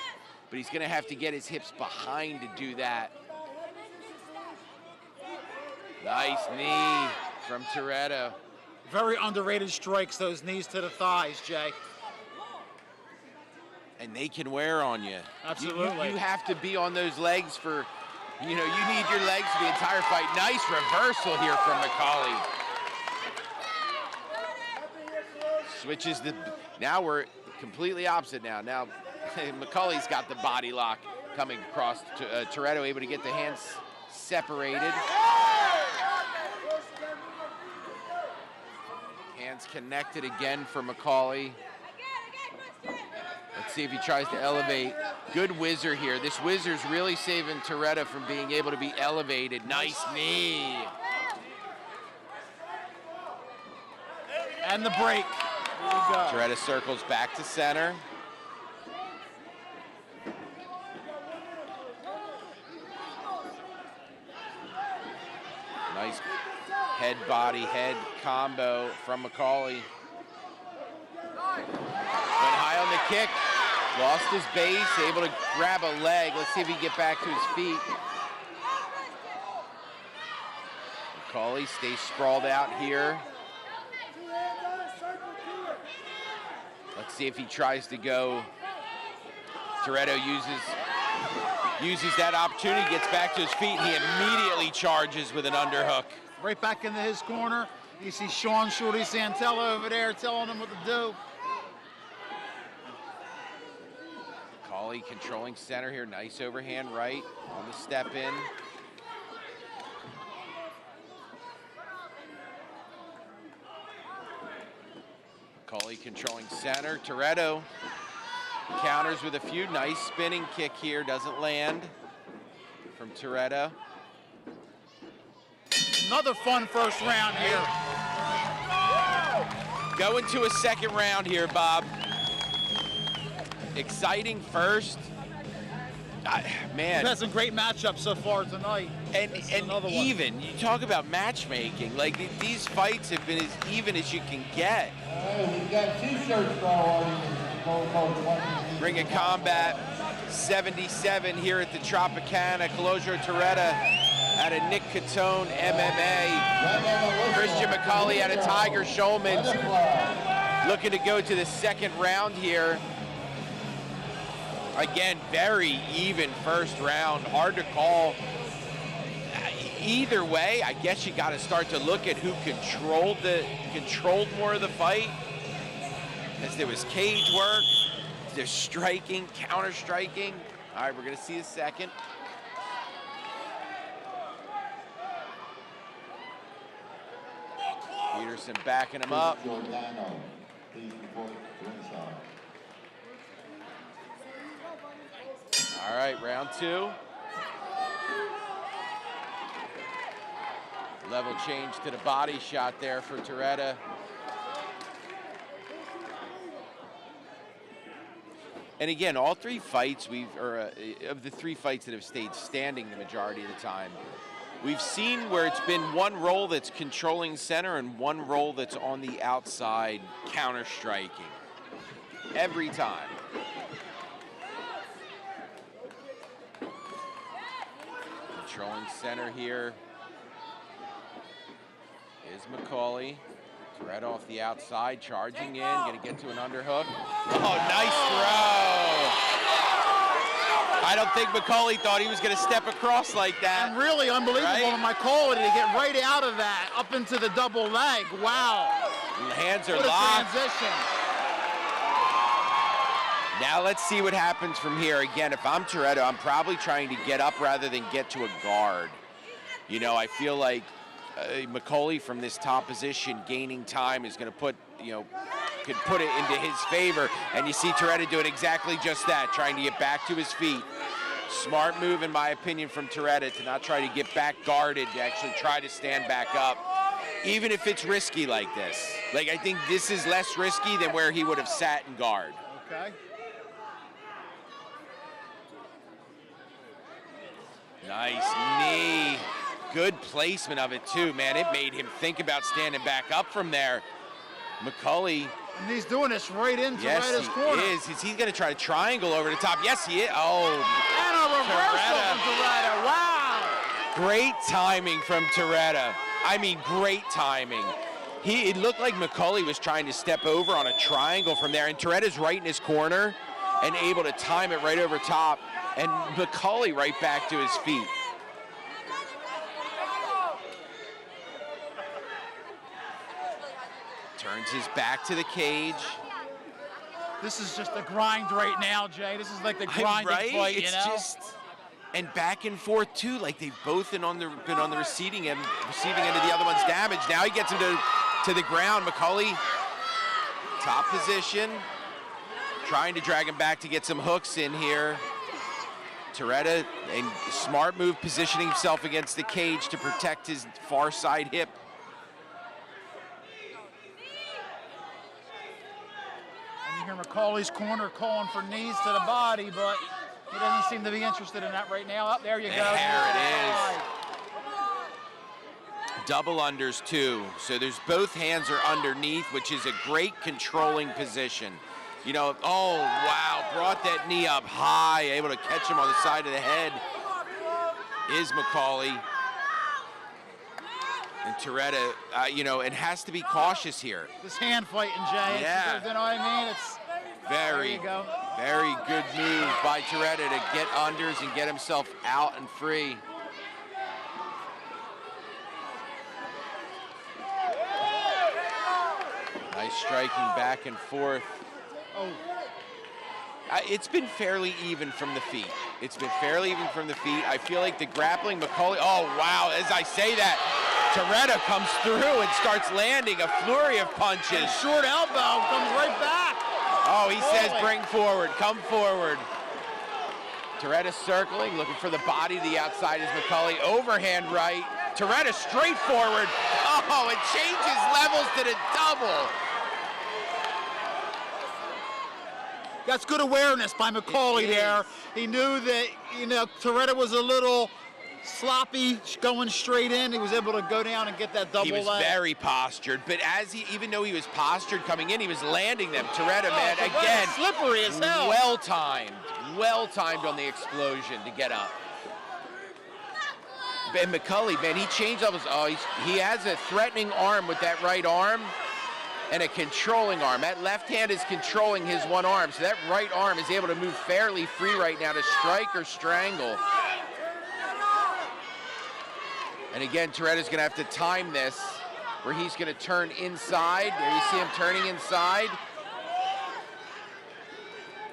but he's gonna have to get his hips behind to do that. Nice knee from Toretta. Very underrated strikes, those knees to the thighs, Jay. And they can wear on you. Absolutely. You have to be on those legs for, you need your legs for the entire fight. Nice reversal here from McCauley. switches now we're completely opposite now. Now McCauley's got the body lock coming across. Toretto able to get the hands separated. Hands connected again for McCauley. Let's see if he tries to elevate. Good whizzer here. This whizzer's really saving Toretto from being able to be elevated. Nice knee. And the break. There you go. Toretto circles back to center. Nice head, body, head combo from McCauley. Went high on the kick, lost his base, able to grab a leg. Let's see if he can get back to his feet. McCauley stays sprawled out here. Let's see if he tries to go. Toretto uses that opportunity, gets back to his feet, and he immediately charges with an underhook. Right back into his corner. You see Sean Shorty Santella over there telling him what to do. McCauley controlling center here. Nice overhand right on the step in. McCauley controlling center. Toretto counters with a few. Nice spinning kick here. Doesn't land from Toretto. Another fun first round here. Going to a second round here, Bob. Exciting first. Man. We've had some great matchups so far tonight. And even, you talk about matchmaking, like these fights have been as even as you can get. We've got t-shirts for our audience. Ring of Combat 77 here at the Tropicana. Closure Toretto out of Nick Catone MMA. Christian McCauley out of Tiger Schulman's. Looking to go to the second round here. Again, very even first round. Hard to call. Either way, I guess you got to start to look at who controlled more of the fight. As there was cage work, there's striking, counter striking. All right, we're going to see a second. Peterson backing him up. All right, round two. Level change to the body shot there for Toretto. And again, all three fights of the three fights that have stayed standing the majority of the time, we've seen where it's been one role that's controlling center and one role that's on the outside counter striking. Every time. Controlling center here is McCauley. Toretto off the outside, charging in, gonna get to an underhook. Oh, nice throw! I don't think McCauley thought he was gonna step across like that. And really unbelievable right? on McCauley to get right out of that, up into the double leg. Wow. The hands are what locked. A transition. Now let's see what happens from here. Again, if I'm Toretto, I'm probably trying to get up rather than get to a guard. You know, I feel like McCauley from this top position gaining time is going to put, could put it into his favor. And you see Toretto doing exactly just that, trying to get back to his feet. Smart move, in my opinion, from Toretto to not try to get back guarded, to actually try to stand back up, even if it's risky like this. Like, I think this is less risky than where he would have sat and guard. Okay. Nice knee. Good placement of it, too, man. It made him think about standing back up from there. McCauley. And he's doing this right into Toretto's corner. Yes, he is. He's going to try to triangle over the top. Yes, he is. Oh. And a reversal from Toretto. Wow. Great timing from Toretto. I mean, great timing. It looked like McCauley was trying to step over on a triangle from there, and Toretto's right in his corner and able to time it right over top. And McCauley right back to his feet. Turns his back to the cage. This is just a grind right now, Jay. This is like the grinding fight, It's you know? just, and back and forth too. Like they've both been on the receiving end of the other one's damage. Now he gets him to the ground. McCauley, top position, trying to drag him back to get some hooks in here. Toretta, a smart move, positioning himself against the cage to protect his far side hip. You hear McCauley's corner calling for knees to the body, but he doesn't seem to be interested in that right now. Up there you go. There it is. Double unders too. So there's both hands are underneath, which is a great controlling position. You know, oh wow, brought that knee up high, able to catch him on the side of the head is McCauley. And Toretta, you know, it has to be cautious here. This hand fighting, Jay. Yeah. You know what I mean? It's very, there you go. very good move by Toretta to get unders and get himself out and free. Nice striking back and forth. Oh. It's been fairly even from the feet. It's been fairly even from the feet. I feel like the grappling, McCauley, oh wow, as I say that, Toretta comes through and starts landing a flurry of punches. A short elbow comes right back. Oh, he says bring forward, come forward. Toretta circling, looking for the body to the outside is McCauley. Overhand right. Toretta straight forward. Oh, it changes levels to the double. That's good awareness by McCauley there. He knew that, you know, Toretta was a little sloppy going straight in. He was able to go down and get that double leg. He was very postured, but even though he was postured coming in, he was landing them. Toretta, man, again, slippery as hell. Well timed on the explosion to get up. And McCauley, man, he changed up his, he has a threatening arm with that right arm and a controlling arm. That left hand is controlling his one arm, so that right arm is able to move fairly free right now to strike or strangle. And again, Toretta's gonna have to time this, where he's gonna turn inside. There you see him turning inside.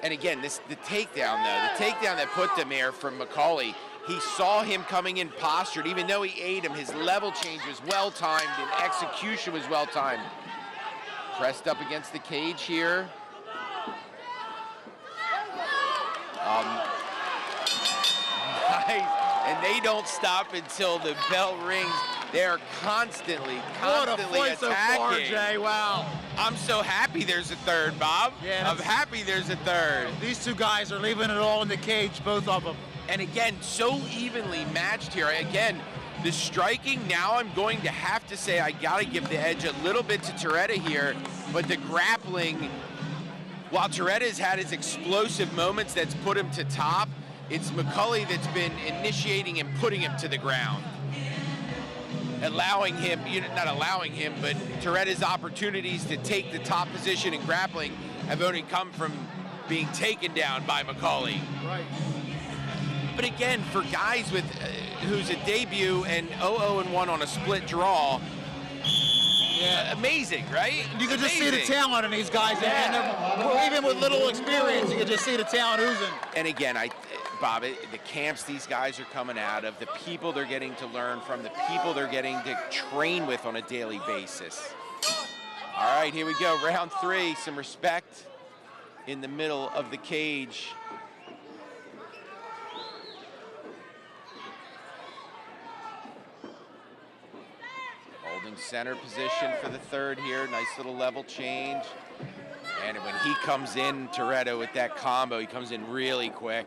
And again, the takedown though, the takedown that put them here from McCauley, he saw him coming in postured. Even though he ate him, his level change was well-timed and execution was well-timed. Pressed up against the cage here. Nice. And they don't stop until the bell rings. They're constantly attacking. So far, Jay. Wow. I'm so happy there's a third, Bob. Yeah, I'm happy there's a third. These two guys are leaving it all in the cage, both of them. And again, so evenly matched here. Again, the striking, now I'm going to have to say I gotta give the edge a little bit to Toretta here, but the grappling, while Toretta's had his explosive moments that's put him to top, it's McCauley that's been initiating and putting him to the ground. Allowing him, not allowing him, but Toretta's opportunities to take the top position in grappling have only come from being taken down by McCauley. Right. But again, for guys with who's a debut and 0-0-1 on a split draw, yeah, amazing, right? You can just see the talent in these guys, and even with little experience, you can just see the talent oozing. And again, Bob, the camps these guys are coming out of, the people they're getting to learn from, the people they're getting to train with on a daily basis. All right, here we go, round 3, some respect in the middle of the cage. Holding center position for the third here, nice little level change. And when he comes in, Toretta, with that combo, he comes in really quick.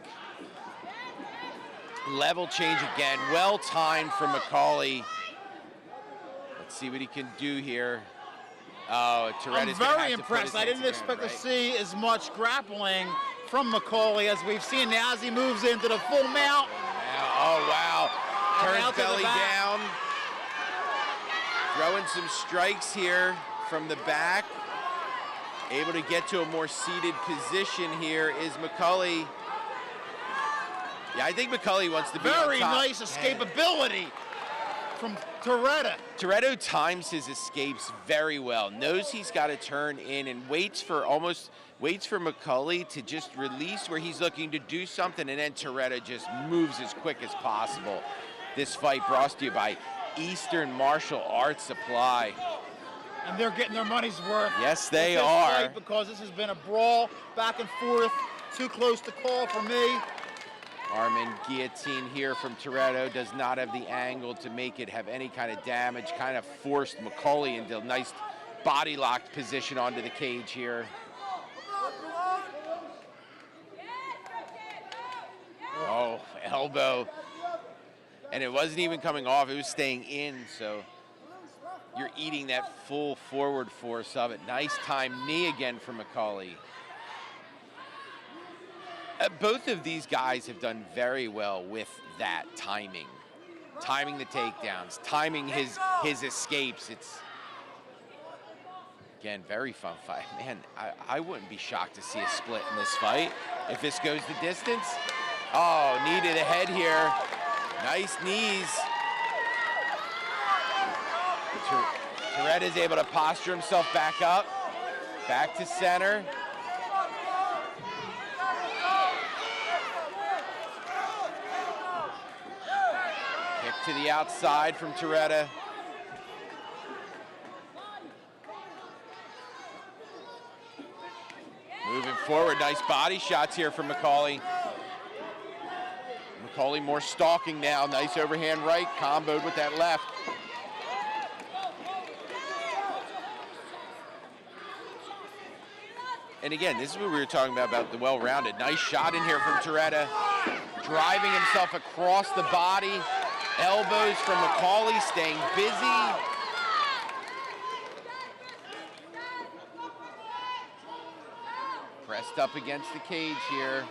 Level change again, well timed from McCauley. Let's see what he can do here. Oh, Toretta's I'm very impressed. I didn't expect to see as much grappling from McCauley as we've seen now as he moves into the full mount. Oh, wow. Turns belly down. Throwing some strikes here from the back. Able to get to a more seated position here is McCauley. Yeah, I think McCauley wants to be very on top. nice escapability. from Toretta. Toretto times his escapes very well, knows he's got to turn in and waits for McCulley to just release where he's looking to do something, and then Toretto just moves as quick as possible. This fight brought to you by Eastern Martial Arts Supply. And they're getting their money's worth. Yes, they with this are. fight, because this has been a brawl back and forth, too close to call for me. Armin guillotine here from Toretto, does not have the angle to make it have any kind of damage, kind of forced McCulley into a nice body locked position onto the cage here. Oh, elbow. And it wasn't even coming off, it was staying in, so you're eating that full forward force of it. Nice time knee again for McCulley. Both of these guys have done very well with that timing. Timing the takedowns, timing his escapes. It's, again, very fun fight. Man, I wouldn't be shocked to see a split in this fight if this goes the distance. Oh, knee to the head here. Nice knees. Toretto is able to posture himself back up, back to center. Kick to the outside from Toretto. Moving forward, nice body shots here from McCulley. McCulley more stalking now. Nice overhand right, comboed with that left. And again, this is what we were talking about the well-rounded. Nice shot in here from Toretto. Driving himself across the body. Elbows from McCulley, staying busy. Pressed up against the cage here.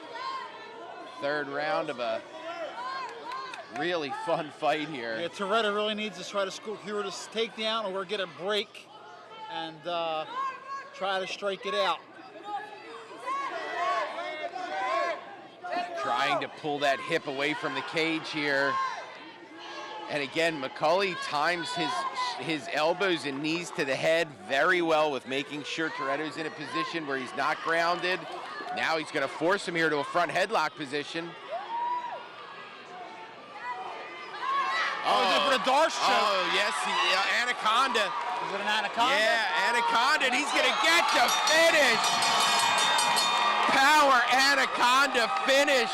Third round of a really fun fight here. Yeah, Toretto really needs to try to secure this takedown or get a break and try to strike it out. Trying to pull that hip away from the cage here. And again, McCulley times his elbows and knees to the head very well with making sure Toretto's in a position where he's not grounded. Now he's going to force him here to a front headlock position. Oh, for the Darce choke. Oh, yes, Anaconda. Is it an Anaconda? Yeah, Anaconda, and he's going to get the finish. Power Anaconda finish.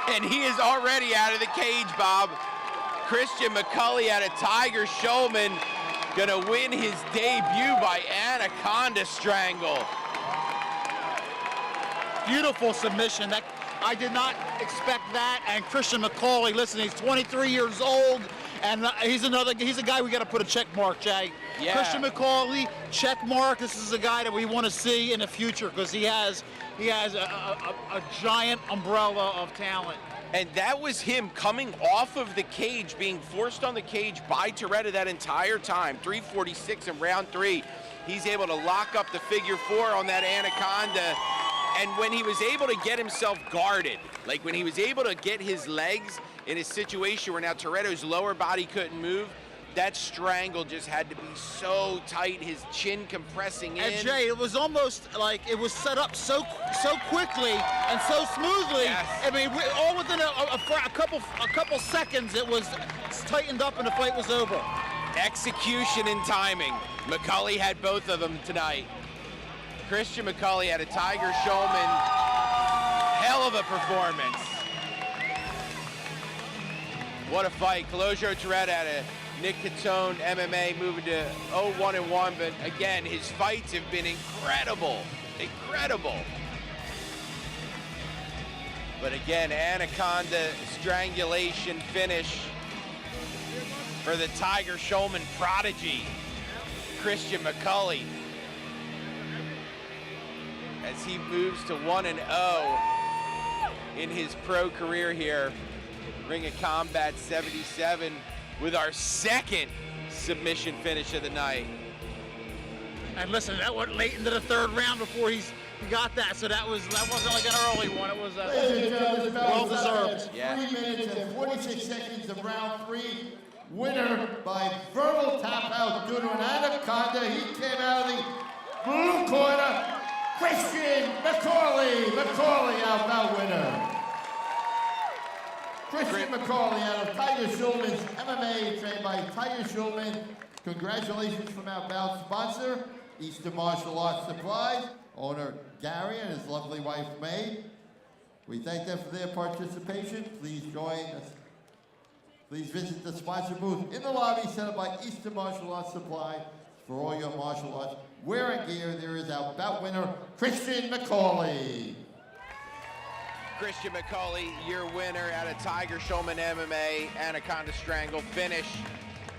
And he is already out of the cage, Bob. Christian McCulley out of Tiger Shulman, gonna win his debut by Anaconda Strangle. Beautiful submission. That I did not expect that. And Christian McCulley, listen, he's 23 years old, and he's a guy we got to put a check mark, Jay. Yeah. Christian McCulley, check mark. This is a guy that we want to see in the future because he has a giant umbrella of talent. And that was him coming off of the cage, being forced on the cage by Toretto that entire time. 3:46 in round 3. He's able to lock up the figure 4 on that Anaconda. And when he was able to get himself guarded, like when he was able to get his legs in a situation where now Toretto's lower body couldn't move, that strangle just had to be so tight, his chin compressing in. And Jay, it was almost like it was set up so quickly and so smoothly. Yes. I mean, all within a couple seconds, it was tightened up and the fight was over. Execution and timing. McCulley had both of them tonight. Christian McCulley had a Tiger Shulman. Hell of a performance. What a fight. Colosio Toretto had a Nick Catone, MMA, moving to 0-1-1, but again, his fights have been incredible. Incredible. But again, Anaconda strangulation finish for the Tiger Shulman prodigy, Christian McCulley, as he moves to 1-0 in his pro career here. Ring of Combat 77 with our second submission finish of the night. And listen, that went late into the third round before he got that, so that wasn't like an early one. It was well deserved. Yeah. 3 minutes and 46 seconds of round 3. Winner by verbal tap out due to an anaconda. He came out of the blue corner. Christian McCauley. McCauley out winner. Christian McCauley out of Tiger Schulman's MMA, trained by Tiger Schulman. Congratulations from our bout sponsor, Eastern Martial Arts Supplies, owner Gary and his lovely wife May. We thank them for their participation. Please join us. Please visit the sponsor booth in the lobby set up by Eastern Martial Arts Supply for all your martial arts wear and gear. There is our bout winner, Christian McCauley. Christian McCauley, your winner out of Tiger Schulman MMA, Anaconda Strangle finish.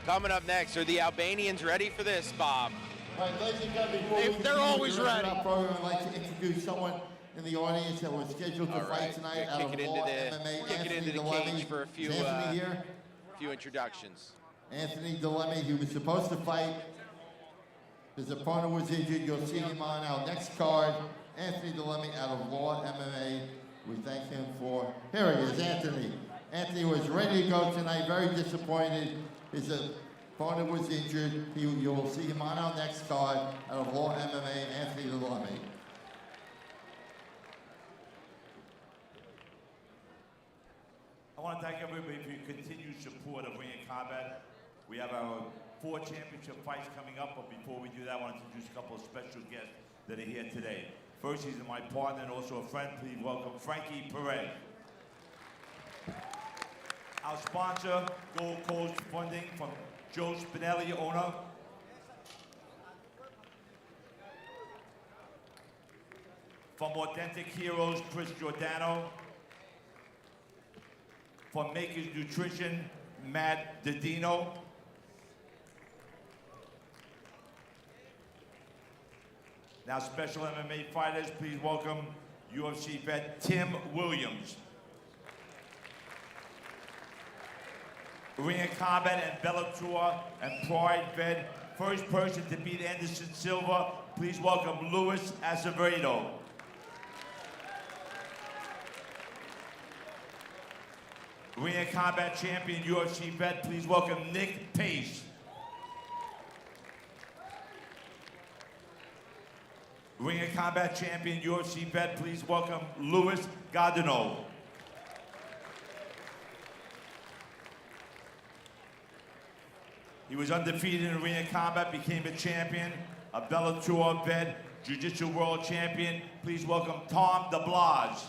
Coming up next, are the Albanians ready for this, Bob? All right, ladies and gentlemen, They're always ready. Our program, I'd like to introduce someone in the audience that was scheduled to fight tonight out of Law MMA. Kick it into the cage for a few, few introductions. Anthony Delemy, he was supposed to fight. His opponent was injured. You'll see him on our next card. Anthony Delemy out of Law MMA. We thank him for, here he is, Anthony. Anthony was ready to go tonight, very disappointed. His opponent was injured. You'll see him on our next card out of Law MMA, Anthony Delemy. I want to thank everybody for your continued support of Ring of Combat. We have our 4 championship fights coming up, but before we do that, I want to introduce a couple of special guests that are here today. First, he's my partner and also a friend. Please welcome Frankie Perez. Our sponsor, Gold Coast Funding, from Joe Spinelli, owner. From Authentic Heroes, Chris Giordano. From Makers Nutrition, Matt Didino. Now, special MMA fighters, please welcome UFC vet Tim Williams. Ring of Combat and Bellator and Pride vet, first person to beat Anderson Silva, please welcome Luis Azevedo. Ring of Combat champion, UFC vet, please welcome Nick Pace. Ring of Combat champion, UFC vet, please welcome Luis Gardino. He was undefeated in Ring of Combat, became a champion, a Bellator vet, Jiu-Jitsu world champion. Please welcome Tom DeBlase.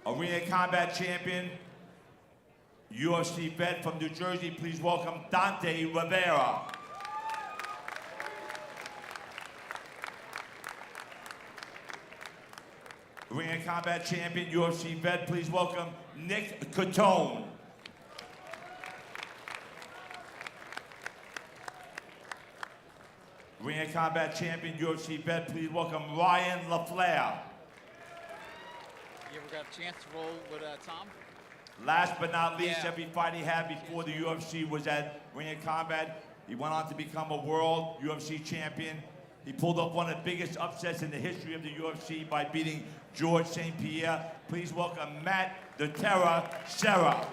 A Ring of Combat champion, UFC vet from New Jersey, please welcome Dante Rivera. Ring of Combat champion, UFC vet, please welcome Nick Catone. Ring of Combat champion, UFC vet, please welcome Ryan LaFleur. You ever got a chance to roll with Tom? Last but not least, every fight he had before the UFC was at Ring of Combat. He went on to become a world UFC champion. He pulled off one of the biggest upsets in the history of the UFC by beating George St. Pierre. Please welcome Matt the Terror Serra.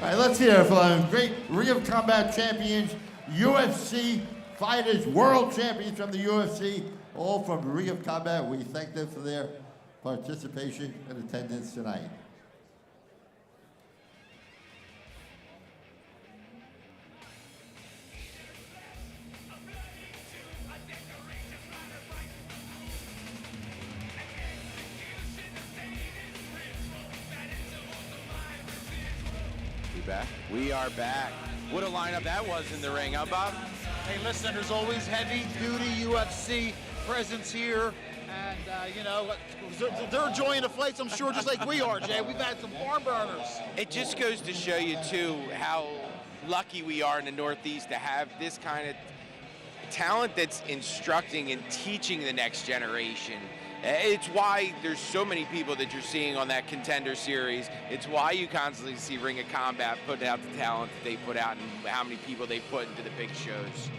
All right, let's hear it for our great Ring of Combat champions, UFC fighters, world champions from the UFC, all from Ring of Combat. We thank them for their participation and attendance tonight. Back. We are back. What a lineup that was in the ring, huh, Bob? Hey, listen, there's always heavy-duty UFC presence here, and, you know, they're enjoying the fights, I'm sure, just like we are, Jay. We've had some barn burners. It just goes to show you, too, how lucky we are in the Northeast to have this kind of talent that's instructing and teaching the next generation. It's why there's so many people that you're seeing on that Contender Series. It's why you constantly see Ring of Combat putting out the talent that they put out and how many people they put into the big shows.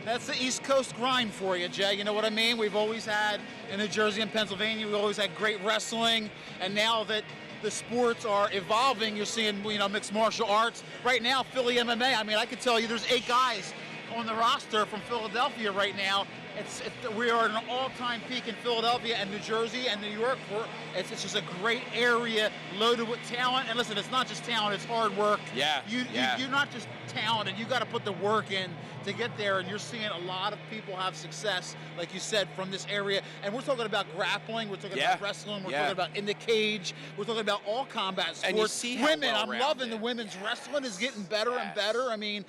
That's the East Coast grind for you, Jay. You know what I mean? We've always had, in New Jersey and Pennsylvania, we've always had great wrestling. And now that the sports are evolving, you're seeing, mixed martial arts. Right now, Philly MMA, I mean, I could tell you there's 8 guys on the roster from Philadelphia right now. We are at an all-time peak in Philadelphia and New Jersey and New York. It's just a great area loaded with talent. And listen, it's not just talent, it's hard work. Yeah. You're not just talented, you got to put the work in to get there, and you're seeing a lot of people have success, like you said, from this area. And we're talking about grappling, we're talking about wrestling, we're talking about in the cage, we're talking about all combat sports. And you see how women, I'm well-rounded. loving the women's wrestling is getting better and better. I mean,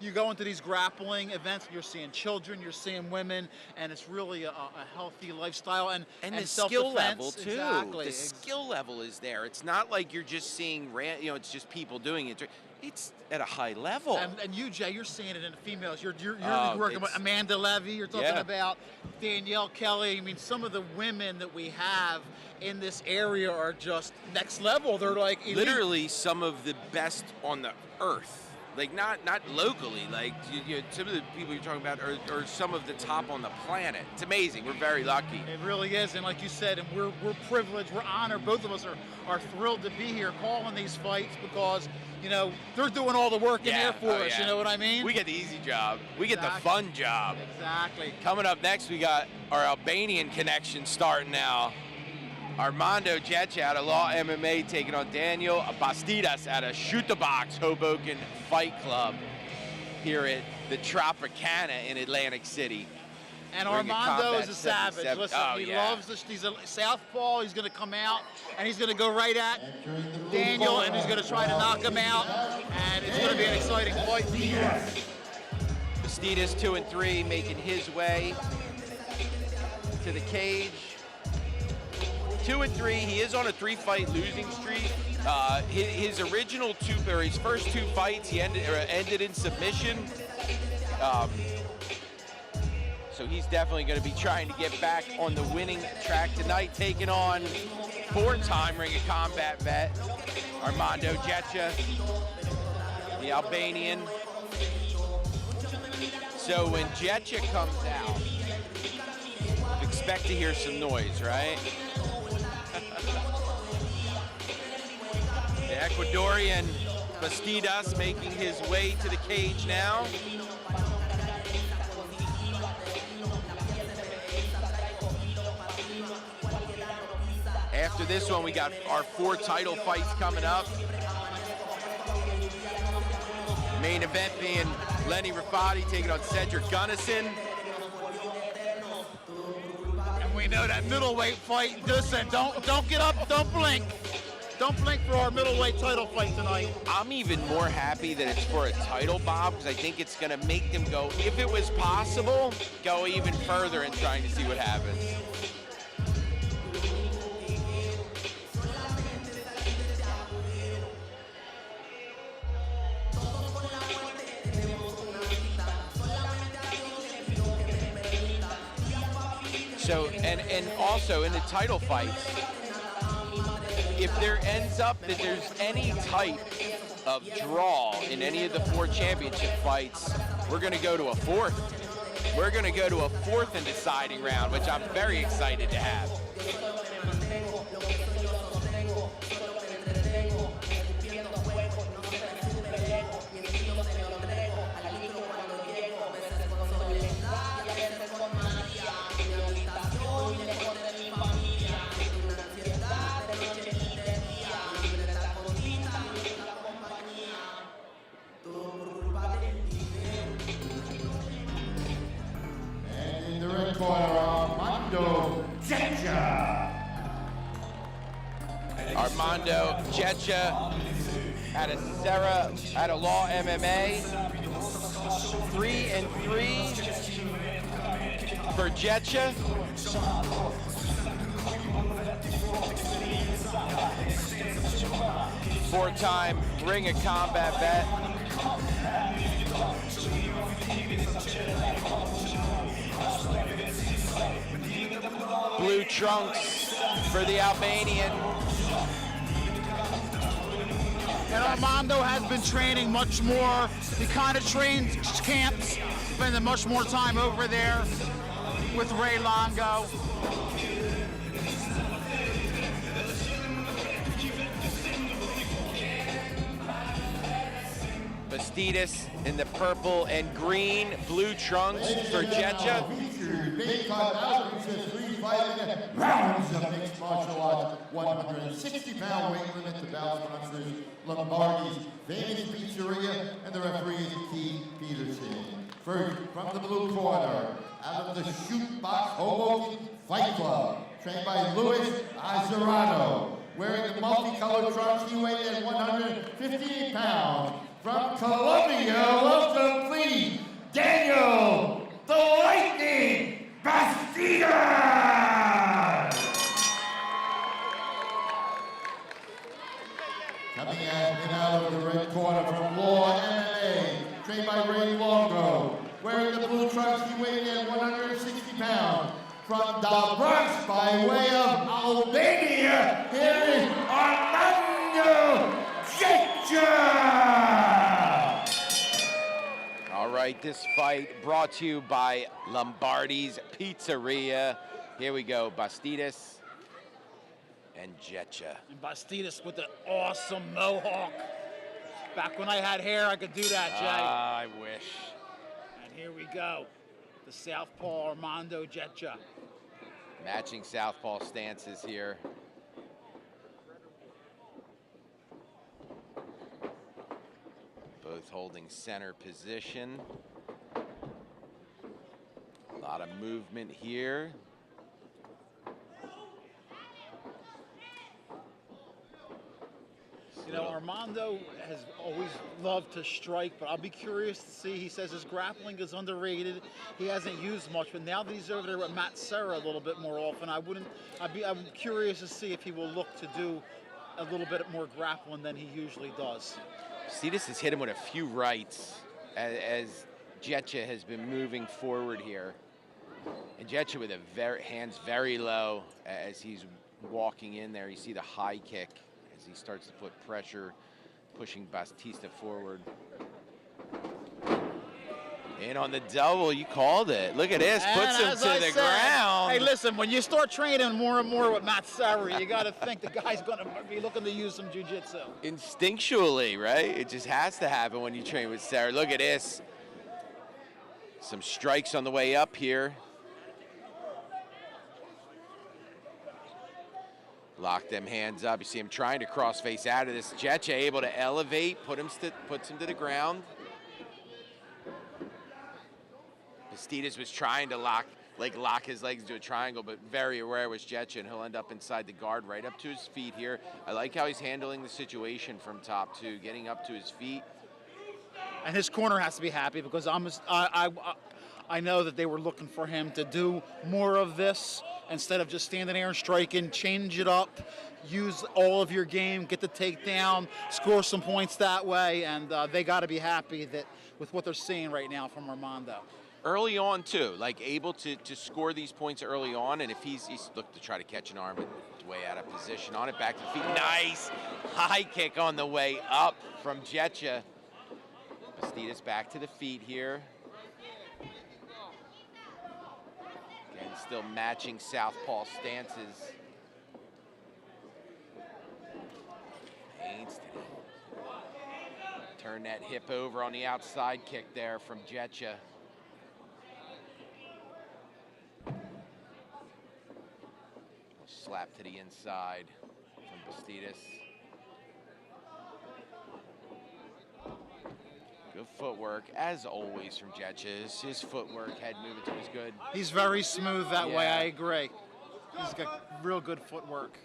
you go into these grappling events, and you're seeing children, you're seeing women, and it's really a healthy lifestyle and the self-defense. skill level too. Exactly. The skill level is there. It's not like you're just seeing, it's just people doing it. It's at a high level. And you, Jay, you're seeing it in the females. You're Oh, working with Amanda Levy. You're talking Yeah. about Danielle Kelly. I mean, some of the women that we have in this area are just next level. They're like elite. Literally some of the best on the earth. Like not locally, like some of the people you're talking about are some of the top on the planet. It's amazing. We're very lucky. It really is, and like you said, and we're privileged, we're honored. Both of us are thrilled to be here calling these fights because they're doing all the work in there for us. Yeah. You know what I mean? We get the easy job. We get the fun job. Exactly. Coming up next, we got our Albanian connection starting now. Armando Jecha out of Law MMA taking on Daniel Bastidas out of Shoot the Box Hoboken Fight Club here at the Tropicana in Atlantic City. And Ring of Armando Combat is a savage. 77. Listen, Oh, he yeah. loves this. He's a southpaw. He's going to come out, and he's going to go right at Daniel, and he's going to try to knock him out. And it's going to be an exciting fight. Bastidas 2-3 making his way to the cage. 2-3. He is on a 3-fight losing streak. His original his first 2 fights, he ended in submission. So he's definitely going to be trying to get back on the winning track tonight, taking on 4-time Ring of Combat vet Armando Jecha, the Albanian. So when Jecha comes out, expect to hear some noise, right? The Ecuadorian Bastidas making his way to the cage now. After this one, we got our 4 title fights coming up. Main event being Lenny Rafati taking on Cedric Gunnison. And we know that middleweight fight. Listen, don't get up, don't blink. Don't blink for our middleweight title fight tonight. I'm even more happy that it's for a title, Bob, because I think it's going to make them go, if it was possible, go even further in trying to see what happens. So, and also in the title fights, if there ends up that there's any type of draw in any of the 4 championship fights, we're going to go to a 4th. We're going to go to a 4th and deciding round, which I'm very excited to have. In the red corner, Armando Jecha. Armando Jecha out of Law MMA. 3-3 for Jecha. Four-time Ring of Combat vet. trunks for the Albanian. And Armando has been training much more. He kind of trains camps, spending much more time over there with Ray Longo. Bastidas in the purple and green, blue trunks for Jetcha. Big time out, says 3 fighting rounds of mixed martial arts, 160-pound weight limit to bout sponsors, Lombardi's Famous Pizzeria, and the referee is Keith Peterson. First, from the blue corner, out of the Shoot Box Hoboken Fight Club, trained by Luis Azarano, wearing the multicolored trunks, he weighed in 115 pounds. From Colombia, welcome please, Daniel the Lightning Bastidas! Coming in out of the red corner from Law MMA, trained by Ray Longo, wearing the blue trunks, he weighed in 160 pounds. From the Bronx, by way of Albania, here is Armando Jetcha! All right, this fight brought to you by Lombardi's Pizzeria. Here we go, Bastidas and Jetcha. And Bastidas with the awesome mohawk. Back when I had hair, I could do that, Jay. I wish. And here we go, the southpaw Armando Jetcha. Matching southpaw stances here. Both holding center position. A lot of movement here. You know, Armando has always loved to strike, but I'll be curious to see. He says his grappling is underrated. He hasn't used much, but now that he's over there with Matt Serra a little bit more often, I'm curious to see if he will look to do a little bit more grappling than he usually does. Bastidas has hit him with a few rights as Jetcha has been moving forward here. And Jetcha with hands very low as he's walking in there. You see the high kick as he starts to put pressure, pushing Bastidas forward. In on the double, you called it. Look at this, puts him to the ground. Hey, listen, when you start training more and more with Matt Serra, you got to think the guy's going to be looking to use some jiu-jitsu. Instinctually, right? It just has to happen when you train with Serra. Look at this. Some strikes on the way up here. Lock them hands up. You see him trying to cross-face out of this. Jetcha able to elevate, puts him to the ground. Bastidas was trying to lock his legs into a triangle, but very aware was Jetcha, and he'll end up inside the guard right up to his feet here. I like how he's handling the situation from top too, getting up to his feet. And his corner has to be happy because I know that they were looking for him to do more of this instead of just standing there and striking. Change it up, use all of your game, get the takedown, score some points that way, and they got to be happy with what they're seeing right now from Armando. Early on too, like able to score these points early on, and if he's looked to try to catch an arm, but way out of position on it, back to the feet. Nice high kick on the way up from Jetcha. Bastidas back to the feet here. Again, still matching southpaw stances. Turn that hip over on the outside kick there from Jetcha. Slap to the inside from Bastidas. Good footwork, as always, from Jetcha. His footwork, head movement was good. He's very smooth that way, I agree. He's got real good footwork.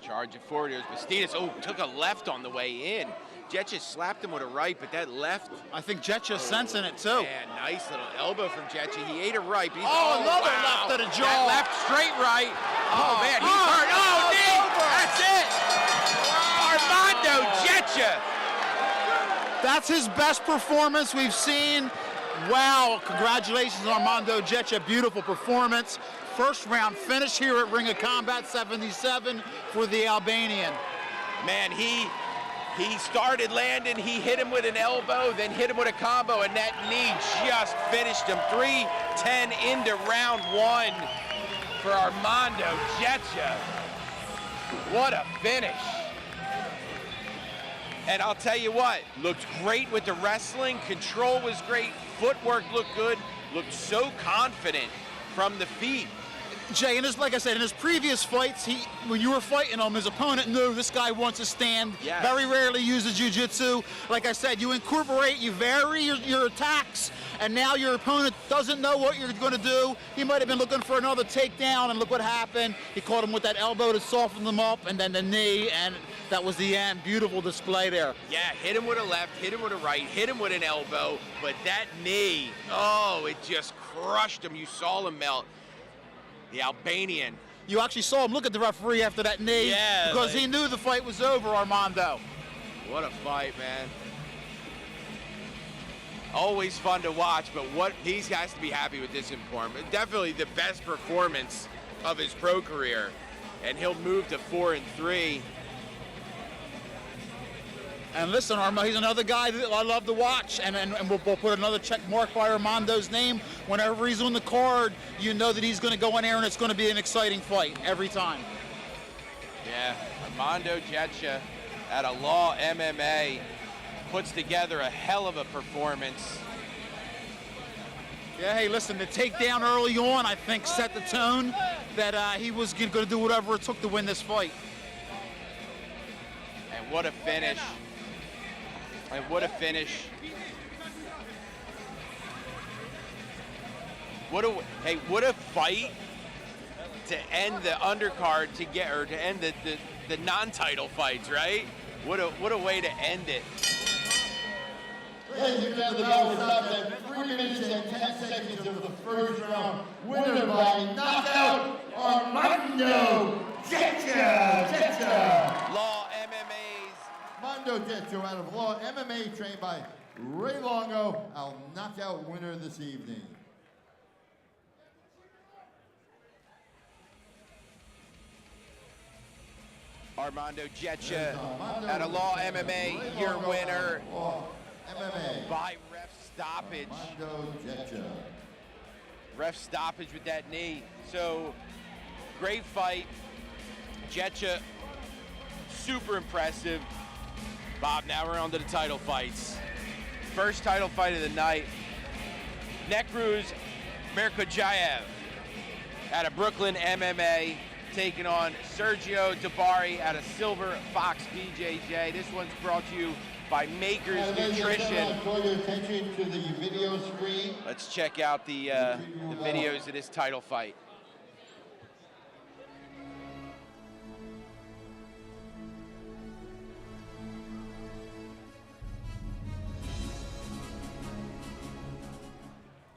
Charge it forward, here's Bastidas. Oh, took a left on the way in. Jetcha slapped him with a right, but that left. I think Jetcha's sensing it too. Yeah, nice little elbow from Jetcha. He ate a right. But another wow. left to the jaw. That left straight right. Oh man, he's hurt. Oh, knee. That's it. Armando Jetcha. That's his best performance we've seen. Wow, congratulations Armando Jetcha, beautiful performance. first round finish here at Ring of Combat 77 for the Albanian. Man, he started landing, he hit him with an elbow, then hit him with a combo, and that knee just finished him. 3-10 into round one for Armando Getcha. What a finish. And I'll tell you what, looked great with the wrestling, control was great, footwork looked good, looked so confident from the feet. Jay, and like I said, in his previous fights, when you were fighting him, his opponent knew this guy wants to stand. Yes. Very rarely uses jiu-jitsu. Like I said, you incorporate, you vary your attacks, and now your opponent doesn't know what you're going to do. He might have been looking for another takedown, and look what happened. He caught him with that elbow to soften them up, and then the knee, and that was the end. Beautiful display there. Yeah, hit him with a left, hit him with a right, hit him with an elbow, but that knee, oh, it just crushed him. You saw him melt. The Albanian. You actually saw him look at the referee after that knee, because he knew the fight was over, Armando. What a fight, man. Always fun to watch, but he has to be happy with this performance. Definitely the best performance of his pro career, and he'll move to 4-3. And listen, Armando, he's another guy that I love to watch, and we'll put another check mark by Armando's name. Whenever he's on the card, you know that he's going to go in there and it's going to be an exciting fight every time. Yeah, Armando Getcha at a Law MMA puts together a hell of a performance. Yeah, hey, listen, the takedown early on, I think, set the tone that he was going to do whatever it took to win this fight. And what a finish. And what a finish. What a fight to end the undercard to end the non-title fights, right? What a way to end it. Ladies and gentlemen, that stopped at 3 minutes and 10 seconds of the first round. Winner by knockout, Armando Getcha. Law MMA's Armando Getcha out of Law MMA, trained by Ray Longo, our knockout winner this evening. Armando Getcha at a Law MMA, your winner by ref stoppage. Armando Getcha. Ref stoppage with that knee. So, great fight. Getcha, super impressive. Bob, now we're on to the title fights. First title fight of the night. Nekruz Merkojayev out of Brooklyn MMA, taking on Sergio Dabari out of Silver Fox BJJ. This one's brought to you by Makers Nutrition. Draw your attention to the video screen. Let's check out the videos of this title fight.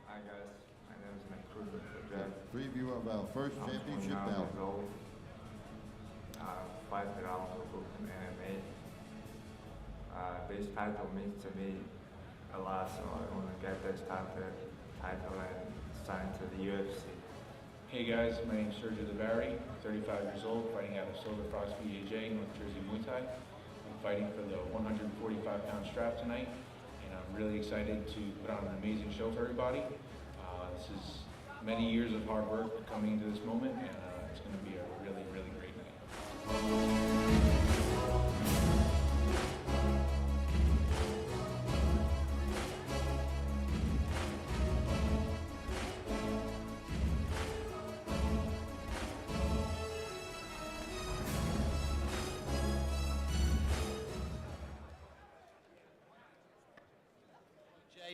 Hi guys, my name is Neglia. Preview of our first championship bout. 5 rounds of Brooklyn MMA. This title means to me a lot, so I want to get this title and sign to the UFC. Hey guys, my name is Sergio Dabari, 35 years old, fighting out of Silver Fox BJJ, North Jersey Muay Thai. I'm fighting for the 145-pound strap tonight, and I'm really excited to put on an amazing show for everybody. This is many years of hard work coming into this moment, and it's going to be a really, really great night.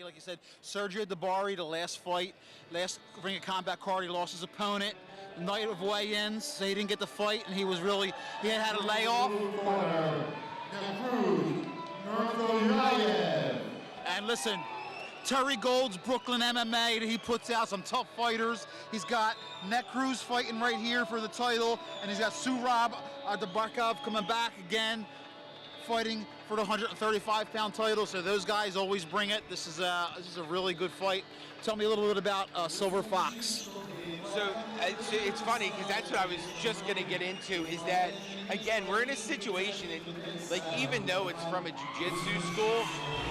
Like you said, Sergio Dabari, the last fight, last Ring of Combat card, he lost his opponent. The night of weigh-ins, so he didn't get the fight, and he had a layoff. And listen, Terry Gold's Brooklyn MMA, he puts out some tough fighters. He's got Nekruz fighting right here for the title, and he's got Surab Dabarkov coming back again, fighting for the 135-pound title. So those guys always bring it. This is a really good fight. Tell me a little bit about Silver Fox. So it's funny because that's what I was just going to get into is that, again, we're in a situation that, like, even though it's from a jiu-jitsu school,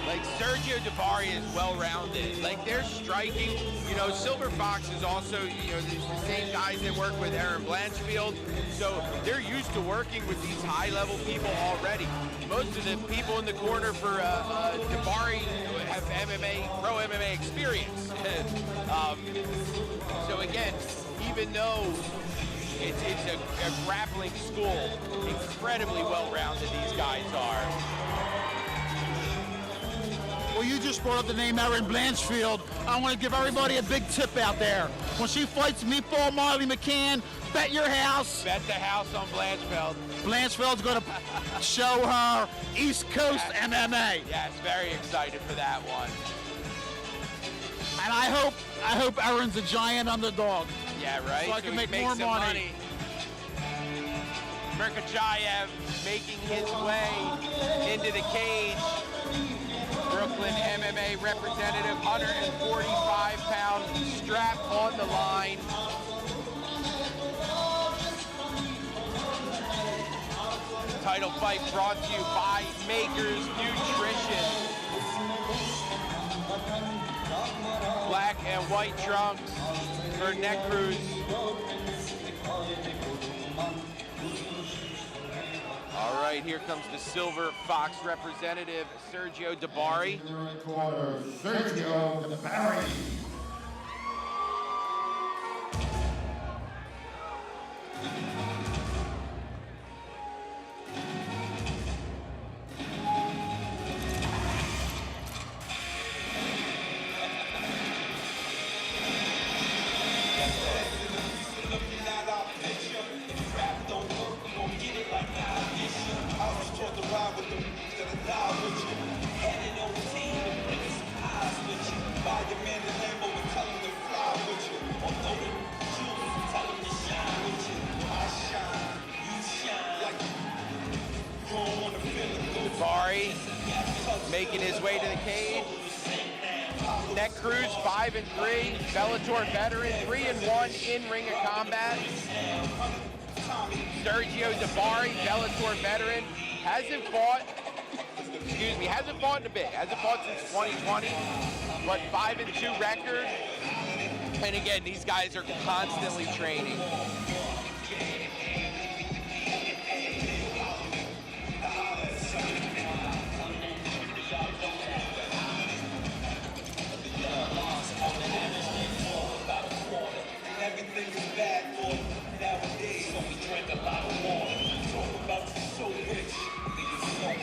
like, Sergio Dabari is well-rounded. Like, they're striking. You know, Silver Fox is also, you know, the same guys that work with Aaron Blanchfield. So they're used to working with these high-level people already. Most of the people in the corner for Dabari have pro MMA experience. So again, even though it's a grappling school, incredibly well-rounded these guys are. Well, you just brought up the name Erin Blanchfield. I want to give everybody a big tip out there. When she fights Meatball Marley McCann, bet your house. Bet the house on Blanchfield. Blanchfield's going to show her East Coast MMA. Yes, very excited for that one. And I hope Erin's a giant underdog. Yeah, right. So I can make more money. Merkachayev making his way into the cage. Brooklyn MMA representative, 145-pound strap on the line. Title fight brought to you by Makers Nutrition. Black and white trunks for Necruz. All right, here comes the Silver Fox representative, Sergio Dabari. Sergio Dabari. Dabari making his way to the cage. Necruz 5-3, Bellator veteran, 3-1 in Ring of Combat. Sergio Dabari, Bellator veteran, hasn't fought in a bit, hasn't fought since 2020, but 5-2 record. And again, these guys are constantly training. Everything is bad for nowadays, so we drink a lot of water. Talk about you so rich, niggas know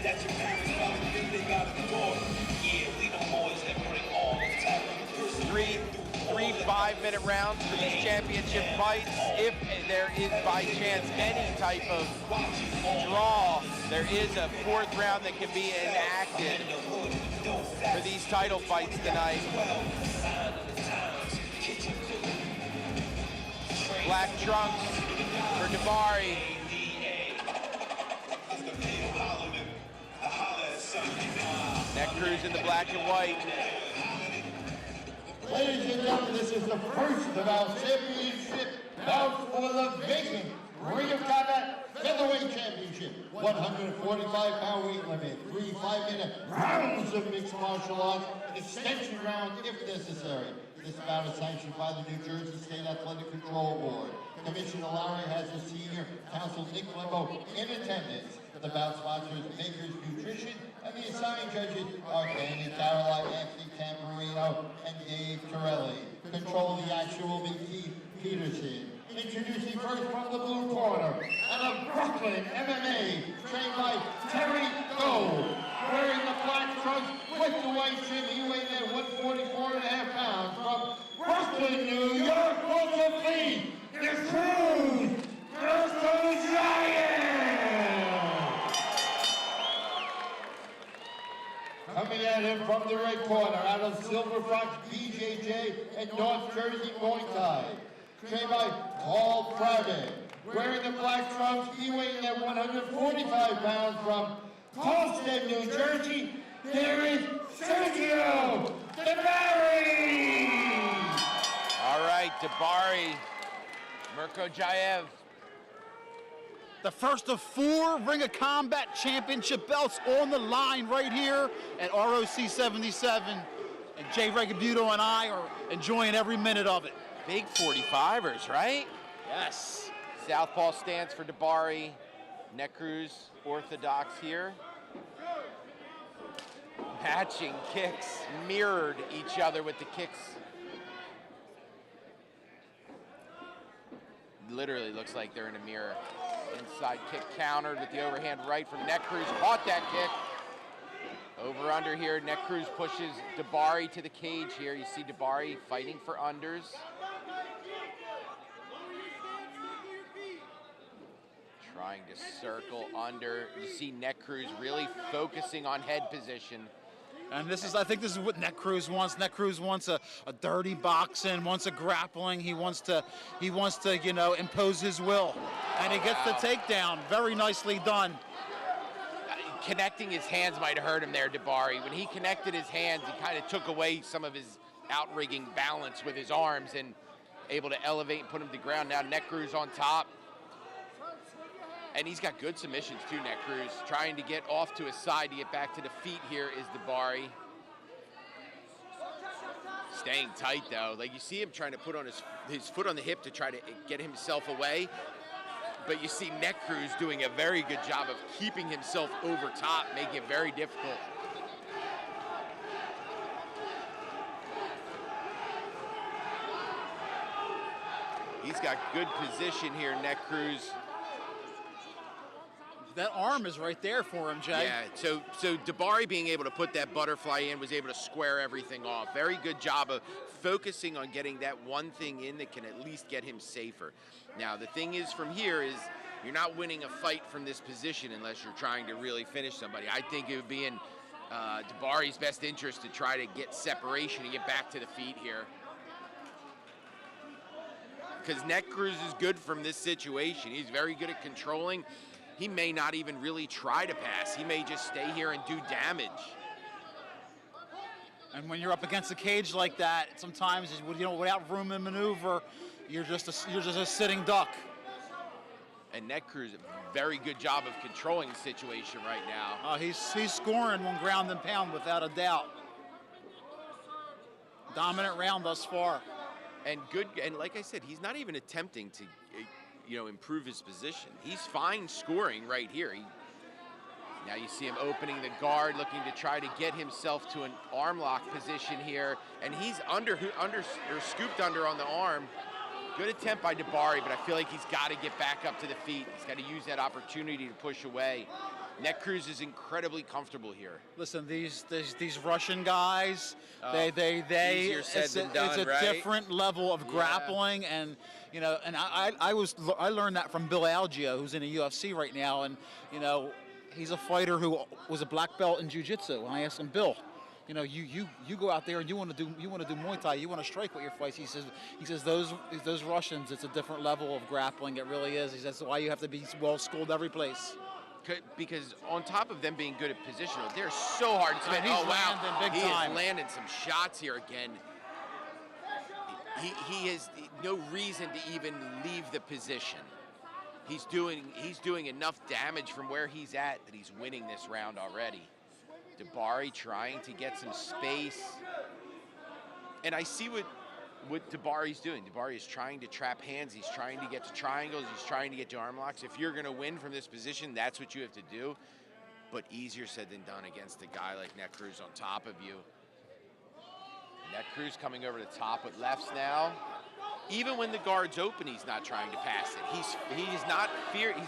that your parents probably think they got a daughter. Yeah, we the boys that bring all the talent. Three 5-minute rounds for these championship fights. If there is by chance any type of draw, there is a 4th round that can be enacted for these title fights tonight. Black trunks for Dabari. Necruz in the black and white. Ladies and gentlemen, this is the first of our championship bouts for the vacant Ring of Combat Featherweight Championship. 145-pound weight limit, 3 5-minute rounds of mixed martial arts, extension round if necessary. This bout is sanctioned by the New Jersey State Athletic Control Board. Commissioner Lowry has the senior counsel Nick Lembo in attendance. The bout sponsors Makers Nutrition, and the assigned judges are Danny Caroline, Anthony Tamburino, and Dave Torelli. Controlling the action will be Keith Peterson. Introducing first from the blue corner, and of Brooklyn MMA, trained by Terry Gold. Wearing the black trunks with the white trim, he weighed in 144.5 pounds. From Brooklyn, New York, Walter Fleet, the Cruz, the Giant! Coming at him from the red corner, out of Silver Fox, BJJ, and North Jersey Muay Thai. Trained by Paul Private. Wearing the black trunks, he weighed at 145 pounds. From Halstead, New Jersey, there is Sergio Dabari! All right, Dabari, Mirko Jayev. The first of 4 Ring of Combat Championship belts on the line right here at ROC 77. And Jay Regabuto and I are enjoying every minute of it. Big 45ers, right? Yes. Southpaw stance for Dabari. Neck cruise orthodox here. Matching kicks, mirrored each other with the kicks. Literally looks like they're in a mirror. Inside kick countered with the overhand right from Neck Cruz. Caught that kick. Over under here. Neck Cruz pushes Dabari to the cage here. You see Dabari fighting for unders. Trying to circle under. You see Neck Cruz really focusing on head position. And I think this is what Neck Cruz wants. Neck Cruz wants a dirty boxing, wants a grappling. He wants to, impose his will. And he gets the takedown. Very nicely done. Connecting his hands might have hurt him there, Dabari. When he connected his hands, he kind of took away some of his outrigging balance with his arms and able to elevate and put him to the ground. Now Neck Cruz on top. And he's got good submissions too, Neck Cruz. Trying to get off to his side to get back to the feet here is Dabari. Staying tight though. Like you see him trying to put on his foot on the hip to try to get himself away. But you see Neck Cruz doing a very good job of keeping himself over top, making it very difficult. He's got good position here, Neck Cruz. That arm is right there for him, Jay. Yeah, so Dabari being able to put that butterfly in was able to square everything off. Very good job of focusing on getting that one thing in that can at least get him safer. Now, the thing is from here is you're not winning a fight from this position unless you're trying to really finish somebody. I think it would be in Dabari's best interest to try to get separation and get back to the feet here. Because Neck Cruz is good from this situation. He's very good at controlling. He may not even really try to pass. He may just stay here and do damage. And when you're up against a cage like that, sometimes without room and maneuver, you're just a sitting duck. And Neck Cruz, a very good job of controlling the situation right now. He's scoring on ground and pound without a doubt. Dominant round thus far. And like I said, he's not even attempting to improve his position. He's fine scoring right here. Now you see him opening the guard, looking to try to get himself to an arm lock position here, and he's scooped under on the arm. Good attempt by Dabari, but I feel like he's got to get back up to the feet. He's got to use that opportunity to push away. Neck Cruz is incredibly comfortable here. Listen, these Russian guys, easier said than done, it's a right? different level of grappling, and I learned that from Bill Algeo, who's in the UFC right now, and he's a fighter who was a black belt in jiu-jitsu. And I asked him, Bill, you go out there and you want to do Muay Thai, you want to strike with your fights. He says those Russians, it's a different level of grappling. It really is. He says why you have to be well schooled every place. Because on top of them being good at positional, they're so hard to spend. Oh wow, he is landing some shots here again. He has no reason to even leave the position. He's doing enough damage from where he's at that he's winning this round already. Dabari trying to get some space. And I see what Dabari's doing. Dabari is trying to trap hands. He's trying to get to triangles. He's trying to get to arm locks. If you're going to win from this position, that's what you have to do. But easier said than done against a guy like Neck Cruz on top of you. Neck Cruz coming over the top with lefts now. Even when the guard's open, he's not trying to pass it. He's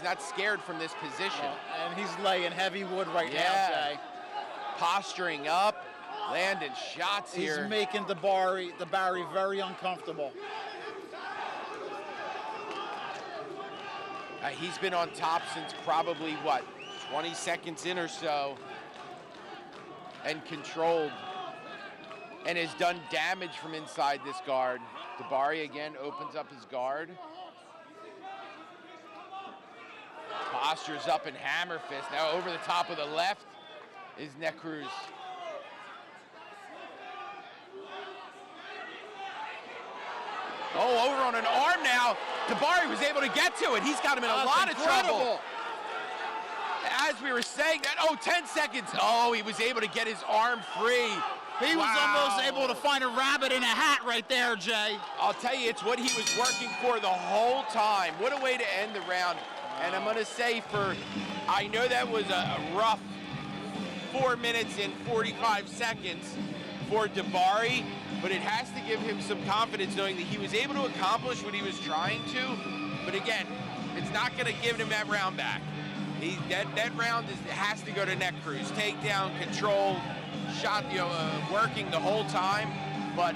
not scared from this position. And he's laying heavy wood right now, Jay. Posturing up, landing shots here. He's making Dabari very uncomfortable. He's been on top since probably, 20 seconds in or so. And controlled. And has done damage from inside this guard. Dabari again opens up his guard. Postures up in hammer fist. Now over the top of the left is Neck Cruz. Oh, on an arm now. Dabari was able to get to it. He's got him in a lot of trouble. As we were saying that, 10 seconds. Oh, he was able to get his arm free. He was almost able to find a rabbit in a hat right there, Jay. I'll tell you, it's what he was working for the whole time. What a way to end the round. And I'm going to say I know that was a rough 4 minutes and 45 seconds for Dabari, but it has to give him some confidence knowing that he was able to accomplish what he was trying to. But again, it's not going to give him that round back. That round has to go to Neck Cruz. Takedown, control, shot, working the whole time. But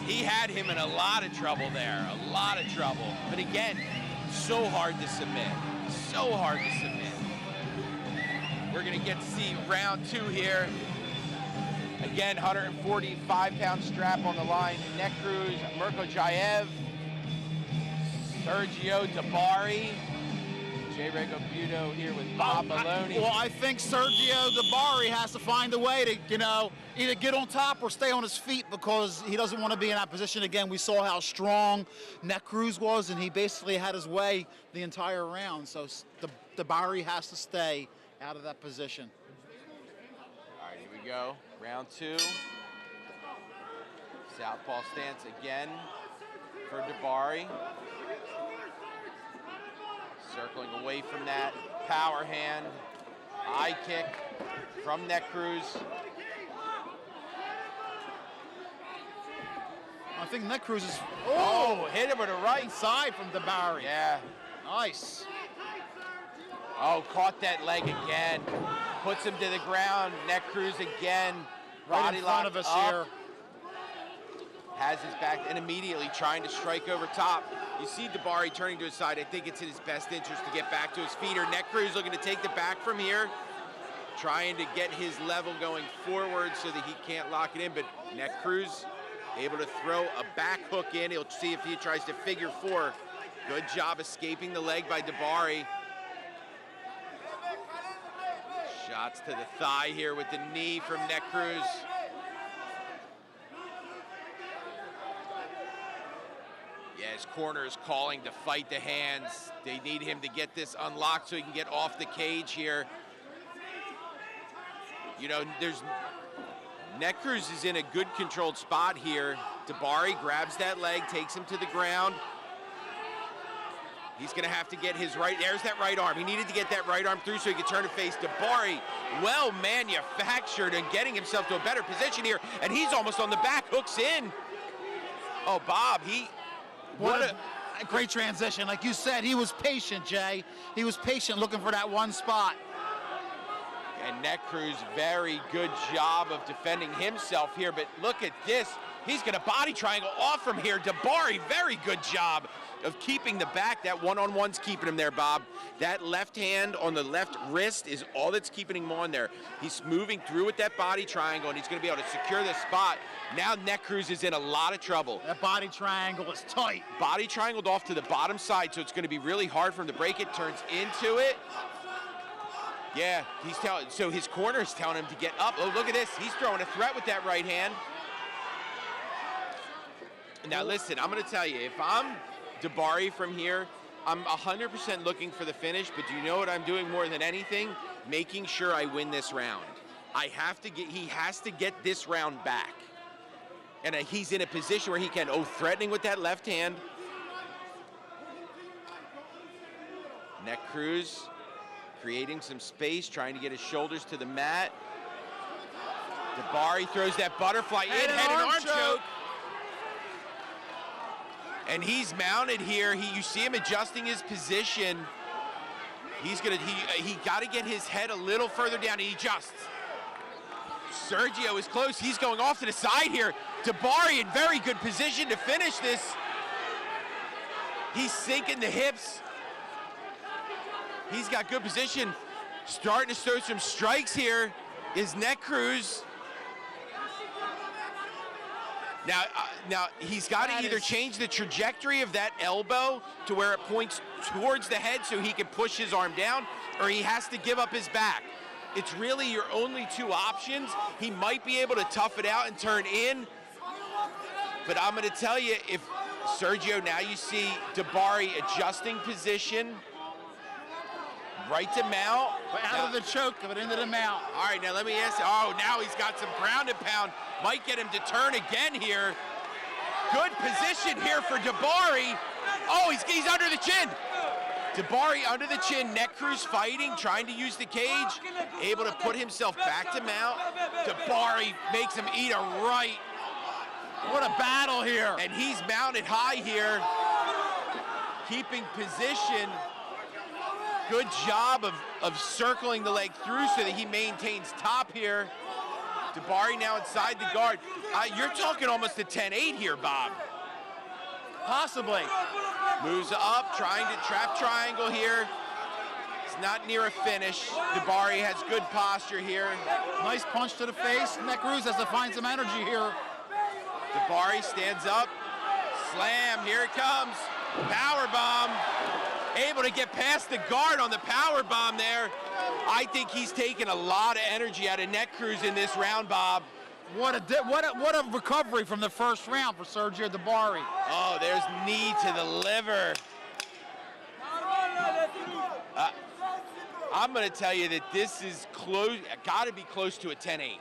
he had him in a lot of trouble there, a lot of trouble. But again, so hard to submit, so hard to submit. We're gonna get to see round 2 here. Again, 145-pound strap on the line. Neck Cruz, Mirko Jayev, Sergio Dabari, Jay Regobuto here with Bob Maloney. Well, I think Sergio Dabari has to find a way to, either get on top or stay on his feet because he doesn't want to be in that position again. We saw how strong Neck Cruz was, and he basically had his way the entire round. So Dabari has to stay out of that position. All right, here we go. Round 2. Southpaw stance again for Dabari. Circling away from that. Power hand. Eye kick from Neck Cruz. I think Neck Cruz is... Hit him with a right side from Dabari. Yeah. Nice. Caught that leg again. Puts him to the ground. Neck Cruz again. Right in front of us here. Has his back and immediately trying to strike over top. You see Dabari turning to his side. I think it's in his best interest to get back to his feet. Or Neck Cruz looking to take the back from here. Trying to get his level going forward so that he can't lock it in. But Neck Cruz able to throw a back hook in. He'll see if he tries to figure 4. Good job escaping the leg by Dabari. Shots to the thigh here with the knee from Neck Cruz. Yeah, his corner is calling to fight the hands. They need him to get this unlocked so he can get off the cage here. Neck Cruz is in a good controlled spot here. Dabari grabs that leg, takes him to the ground. He's gonna have to get his right, there's that right arm. He needed to get that right arm through so he could turn and face Dabari. Well manufactured and getting himself to a better position here. And he's almost on the back, hooks in. Oh, Bob, What a great transition. Like you said, he was patient, Jay. He was patient looking for that one spot. And Neck Cruz, very good job of defending himself here, but look at this. He's gonna body triangle off from here. Dabari, very good job of keeping the back. That one-on-one's keeping him there, Bob. That left hand on the left wrist is all that's keeping him on there. He's moving through with that body triangle, and he's gonna be able to secure this spot. Now Neck Cruz is in a lot of trouble. That body triangle is tight. Body triangled off to the bottom side, so it's gonna be really hard for him to break it. Turns into it. Yeah, so his corner is telling him to get up. Oh, look at this. He's throwing a threat with that right hand. Now listen, I'm gonna tell you, if I'm Dabari from here, I'm 100% looking for the finish, but do you know what I'm doing more than anything? Making sure I win this round. He has to get this round back. And he's in a position where he can, threatening with that left hand. Neck Cruz creating some space, trying to get his shoulders to the mat. Dabari throws that butterfly in, head and arm choke. And he's mounted here. You see him adjusting his position. He got to get his head a little further down, and he adjusts. Sergio is close. He's going off to the side here. Dabari in very good position to finish this. He's sinking the hips. He's got good position. Starting to throw some strikes here is Neck Cruz. Now he's got to either change the trajectory of that elbow to where it points towards the head so he can push his arm down, or he has to give up his back. It's really your only 2 options. He might be able to tough it out and turn in, but I'm going to tell you, if Sergio, now you see Dabari adjusting position. Right to mount. Out of the choke, but into the mount. All right, now let me ask you. Oh, now he's got some ground and pound. Might get him to turn again here. Good position here for Dabari. Oh, he's under the chin. Dabari under the chin, neck cruise fighting, trying to use the cage. Able to put himself back to mount. Dabari makes him eat a right. What a battle here. And he's mounted high here. Keeping position. Good job of circling the leg through so that he maintains top here. Dabari now inside the guard. You're talking almost a 10-8 here, Bob. Possibly. Moves up, trying to trap triangle here. It's not near a finish. Dabari has good posture here. Nice punch to the face. Necruz has to find some energy here. Dabari stands up. Slam, here it comes. Power bomb. Able to get past the guard on the power bomb there. I think he's taken a lot of energy out of Necruz in this round, Bob. What a recovery from the first round for Sergio Dabari. Oh, there's knee to the liver. I'm going to tell you that this is close, got to be close to a 10-8.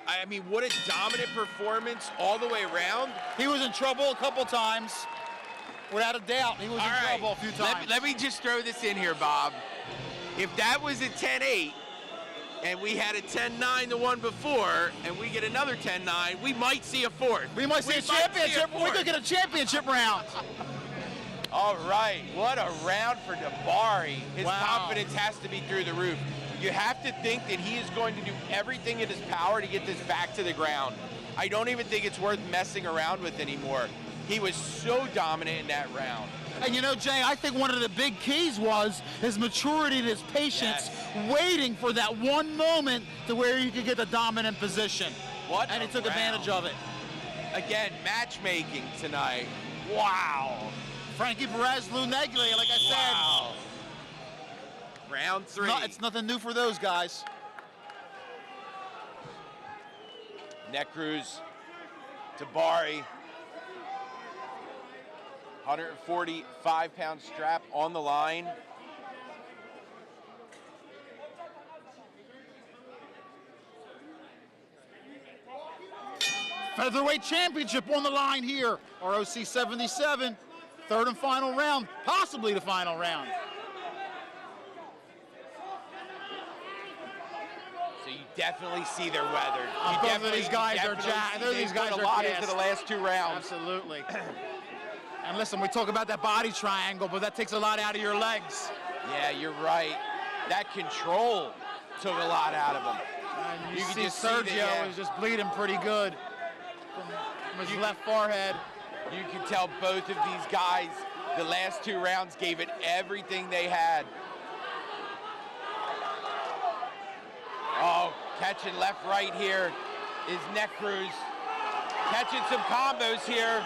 I mean, what a dominant performance all the way around. He was in trouble a couple times. Without a doubt, he was in trouble a few times. Let me just throw this in here, Bob. If that was a 10-8, and we had a 10-9 the one before, and we get another 10-9, we might see a fourth. We might see a championship. We could get a championship round. All right, what a round for Dabari. His confidence has to be through the roof. You have to think that he is going to do everything in his power to get this back to the ground. I don't even think it's worth messing around with anymore. He was so dominant in that round. And you know, Jay, I think one of the big keys was his maturity and his patience, waiting for that one moment to where he could get the dominant position. And he took advantage of it. Again, matchmaking tonight. Wow. Frankie Perez, Lou Neglia, like I said. Wow. Round 3. It's nothing new for those guys. Necruz, Dabari. 145-pound strap on the line. Featherweight championship on the line here. ROC 77, third and final round, possibly the final round. So you definitely see they're weathered. Both of these guys are jacked. These guys put are a lot gassed. into the last 2 rounds. Absolutely. And listen, we talk about that body triangle, but that takes a lot out of your legs. Yeah, you're right. That control took a lot out of him. And you can see just Sergio is just bleeding pretty good from his left forehead. You can tell both of these guys, the last 2 rounds gave it everything they had. Oh, catching left, right here is Necruz. Catching some combos here.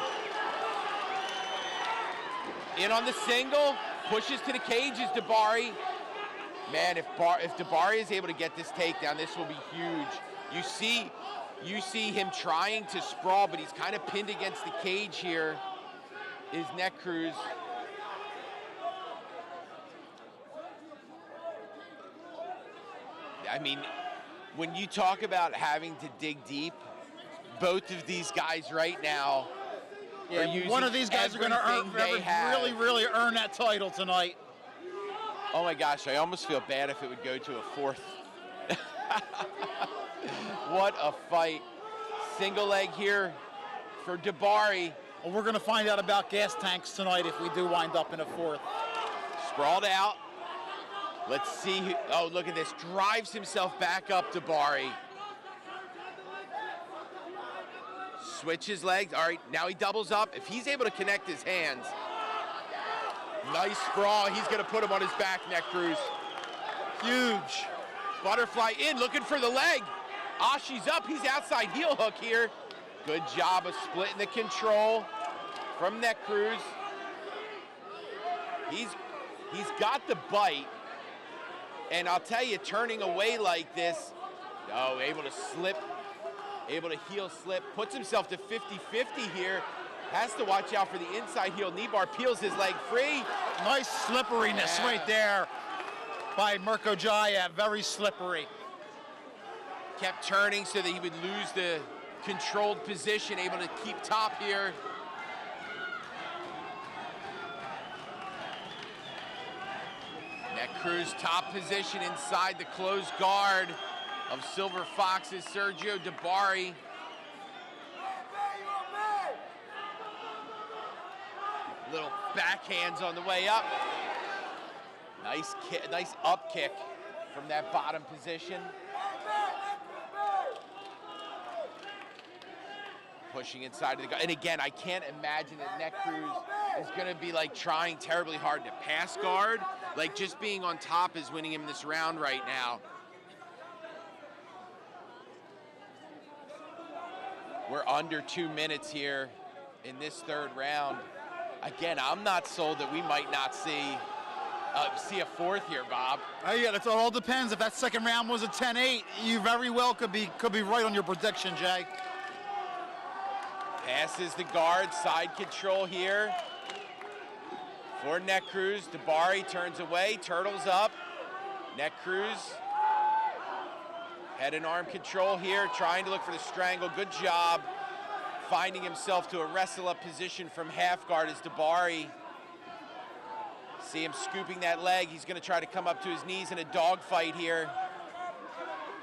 In on the single, pushes to the cage is Dabari. Man, if Dabari is able to get this takedown, this will be huge. You see him trying to sprawl, but he's kind of pinned against the cage here, is Necruz. I mean, when you talk about having to dig deep, both of these guys right now are using one of these guys are going to really earn that title tonight. Oh my gosh, I almost feel bad if it would go to a 4th. What a fight. Single leg here for Dabari. Well, we're going to find out about gas tanks tonight if we do wind up in a 4th. Sprawled out. Let's see. Oh, look at this. Drives himself back up, Dabari. Switches legs. All right, now he doubles up. If he's able to connect his hands. Nice sprawl. He's going to put him on his back, Necruz. Huge. Butterfly in, looking for the leg. Ashi's up. He's outside heel hook here. Good job of splitting the control from Necruz. He's got the bite. And I'll tell you, turning away like this, able to slip, able to heel slip, puts himself to 50-50 here. Has to watch out for the inside heel. Knee bar peels his leg free. Nice slipperiness right there by Mirko Jayev. Very slippery. Kept turning so that he would lose the controlled position, able to keep top here. Neck Cruz top position inside the closed guard of Silver Fox's Sergio Dabari. Little backhands on the way up. Nice kick, nice up kick from that bottom position. Pushing inside of the guard. And again, I can't imagine that Neck Cruz is going to be like trying terribly hard to pass guard. Like just being on top is winning him this round right now. We're under 2 minutes here in this third round. Again, I'm not sold that we might not see a fourth here, Bob. Yeah, it all depends. If that second round was a 10-8, you very well could be right on your prediction, Jay. Passes the guard, side control here for Neck Cruz. Dabari turns away, turtles up. Neck Cruz, head and arm control here, trying to look for the strangle. Good job finding himself to a wrestle-up position from half guard as Dabari. See him scooping that leg. He's going to try to come up to his knees in a dogfight here.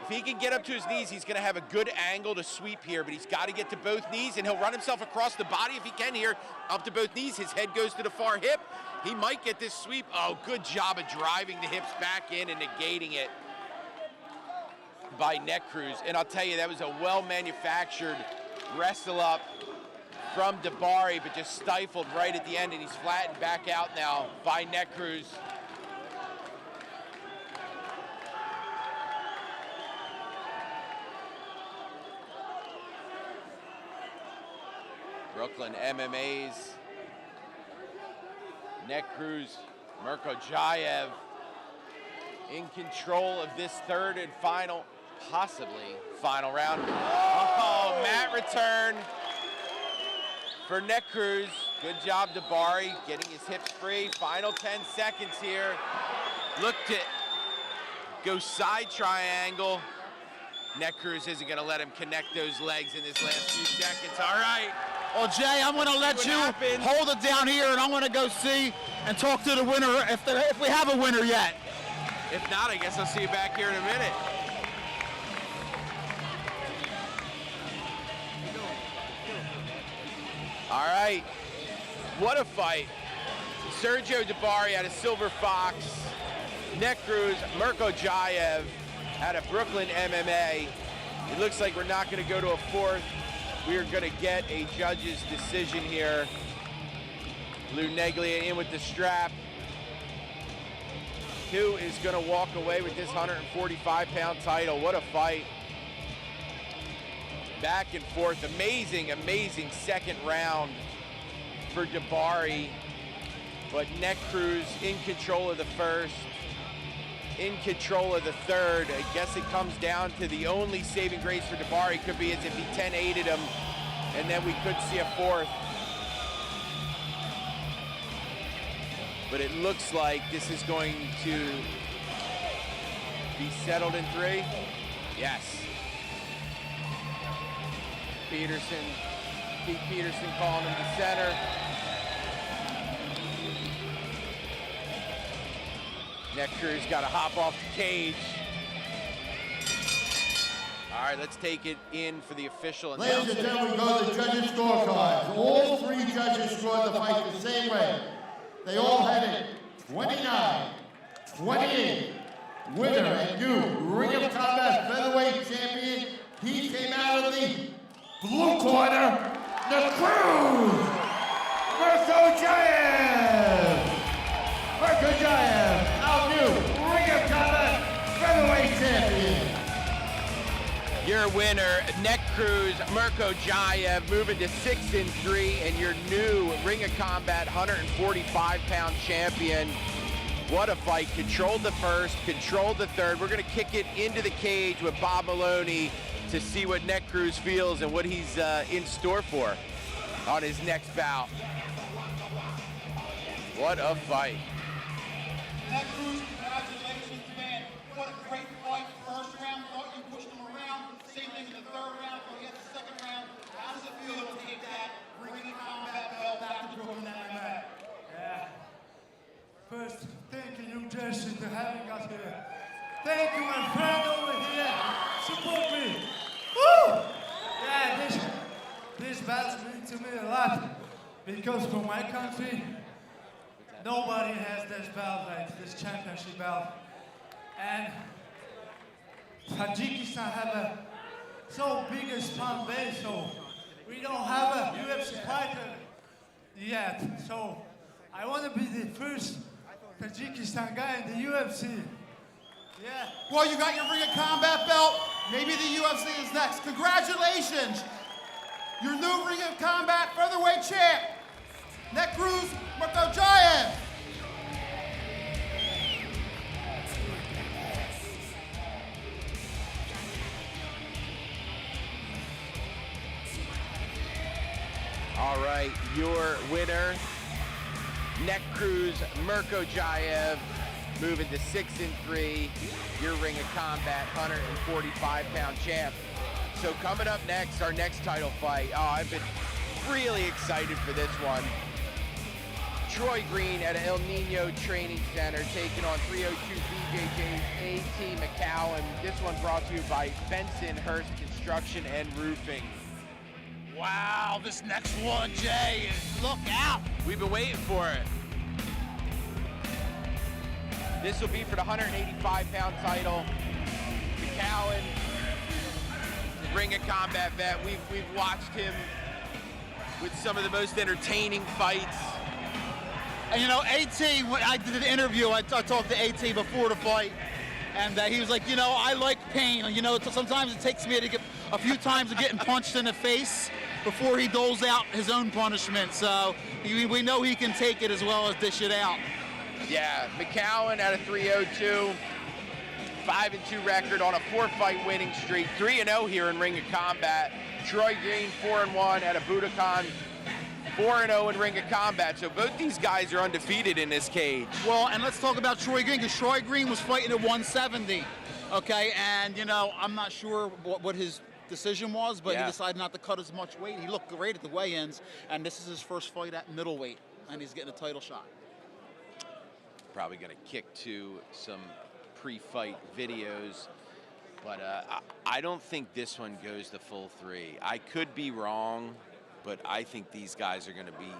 If he can get up to his knees, he's going to have a good angle to sweep here, but he's got to get to both knees, and he'll run himself across the body if he can here, up to both knees. His head goes to the far hip. He might get this sweep. Oh, good job of driving the hips back in and negating it by Neck Cruz. And I'll tell you, that was a well-manufactured wrestle-up from Dabari, but just stifled right at the end, and he's flattened back out now by Neck Cruz. Brooklyn MMA's Neck Cruz, Mirko Jayev in control of this third and final, possibly final round. Oh, mat return for Neck Cruz. Good job, Dabari, getting his hips free. Final 10 seconds here. Looked to go side triangle. Neck Cruz isn't going to let him connect those legs in this last few seconds. All right. Well, Jay, I'm going to let you hold it down here, and I'm going to go see and talk to the winner if we have a winner yet. If not, I guess I'll see you back here in a minute. All right. What a fight. Sergio Dabari out of Silver Fox. Neck Cruz, Mirko Jayev out of Brooklyn MMA. It looks like we're not going to go to a fourth. We are going to get a judge's decision here. Lou Neglia in with the strap. Who is going to walk away with this 145-pound title? What a fight. Back and forth. Amazing, amazing second round for Dabari. But Neck Cruz in control of the first, in control of the third. I guess it comes down to the only saving grace for Dabari could be as if he 10-8'd him, and then we could see a fourth. But it looks like this is going to be settled in 3. Yes. Pete Peterson calling him to center. Neck Cruz got to hop off the cage. All right, let's take it in for the official announcement. Ladies and gentlemen, we go to the judges' scorecards. All 3 judges scored the fight the same way. They all had it 29-28. Winner and new Ring of Combat Featherweight Champion. He came out of the blue corner, Neck Cruz, Mirko Jayev. Mirko Jayev, our new Ring of Combat Featherweight Champion. Your winner, Neck Cruz, Mirko Jayev, moving to 6-3, and your new Ring of Combat 145-pound champion. What a fight. Controlled the first, controlled the third. We're going to kick it into the cage with Bob Maloney to see what Neck Cruz feels and what he's in store for. on his next bout. What a fight. That Cruz, congratulations, man. What a great fight. First round, thought you pushed him around. Same thing in the third round, thought you had the second round. How does it feel to take that Ring of Combat belt back to Brooklyn MMA? Yeah. First, thank you, New Jersey, for having us here. Thank you, my friend over here. Support me. Woo! Yeah, this battle means to me a lot. Because for my country, nobody has this belt, like this championship belt. And Tajikistan have a so big a fan base, so we don't have a UFC fighter yet. So I want to be the first Tajikistan guy in the UFC. Yeah. Well, you got your Ring of Combat belt. Maybe the UFC is next. Congratulations. Your new Ring of Combat featherweight champ, Cruz Murkojayev. All right, your winner, Cruz Murkojayev, moving to 6-3. Your Ring of Combat 145-pound champ. So coming up next, our next title fight. Oh, I've been really excited for this one. Troy Green at El Nino Training Center taking on 302 BJJ's A.T. McCowan. This one brought to you by Benson Hurst Construction and Roofing. Wow, this next one, Jay, look out. We've been waiting for it. This will be for the 185-pound title. McCowan, Ring of Combat vet. We've watched him with some of the most entertaining fights. And you know, AT, when I did an interview, I talked to AT before the fight, and he was like, you know, I like pain. You know, sometimes it takes me to get a few times of getting punched in the face before he doles out his own punishment. So we know he can take it as well as dish it out. Yeah, McCowan at a 302, 5-2 record on a 4-fight winning streak, 3-0 here in Ring of Combat. Troy Green 4-1 at a Budokan, 4-0 in Ring of Combat. So both these guys are undefeated in this cage. Well, and let's talk about Troy Green, because Troy Green was fighting at 170, okay? And, you know, I'm not sure what his decision was, but he decided not to cut as much weight. He looked great at the weigh-ins, and this is his first fight at middleweight, and he's getting a title shot. Probably going to kick to some pre-fight videos, but I don't think this one goes the full 3. I could be wrong, but I think these guys are going to be...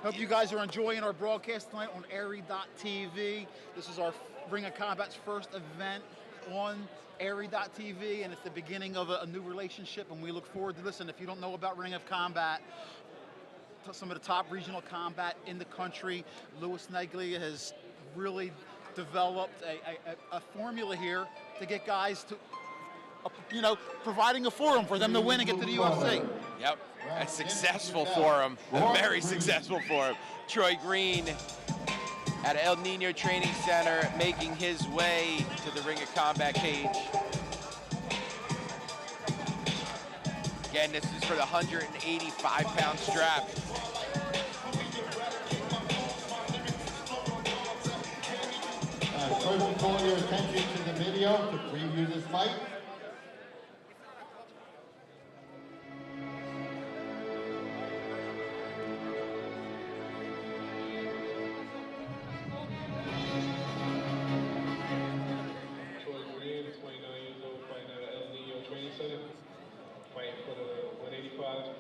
Hope you guys are enjoying our broadcast tonight on Airy.tv. This is our Ring of Combat's first event on Airy.tv, and it's the beginning of a new relationship, and we look forward to, listen, if you don't know about Ring of Combat, some of the top regional combat in the country, Louis Neglia has really developed a formula here to get guys to, you know, providing a forum for them to win and get to the UFC. Yep, a successful forum, a very successful forum. Troy Green at El Nino Training Center making his way to the Ring of Combat cage. Again, this is for the 185-pound strap. First, we call your attention to the video to preview this fight. Troy Green, 29 years old, fighting out of El Nino Training Center, fighting for the 185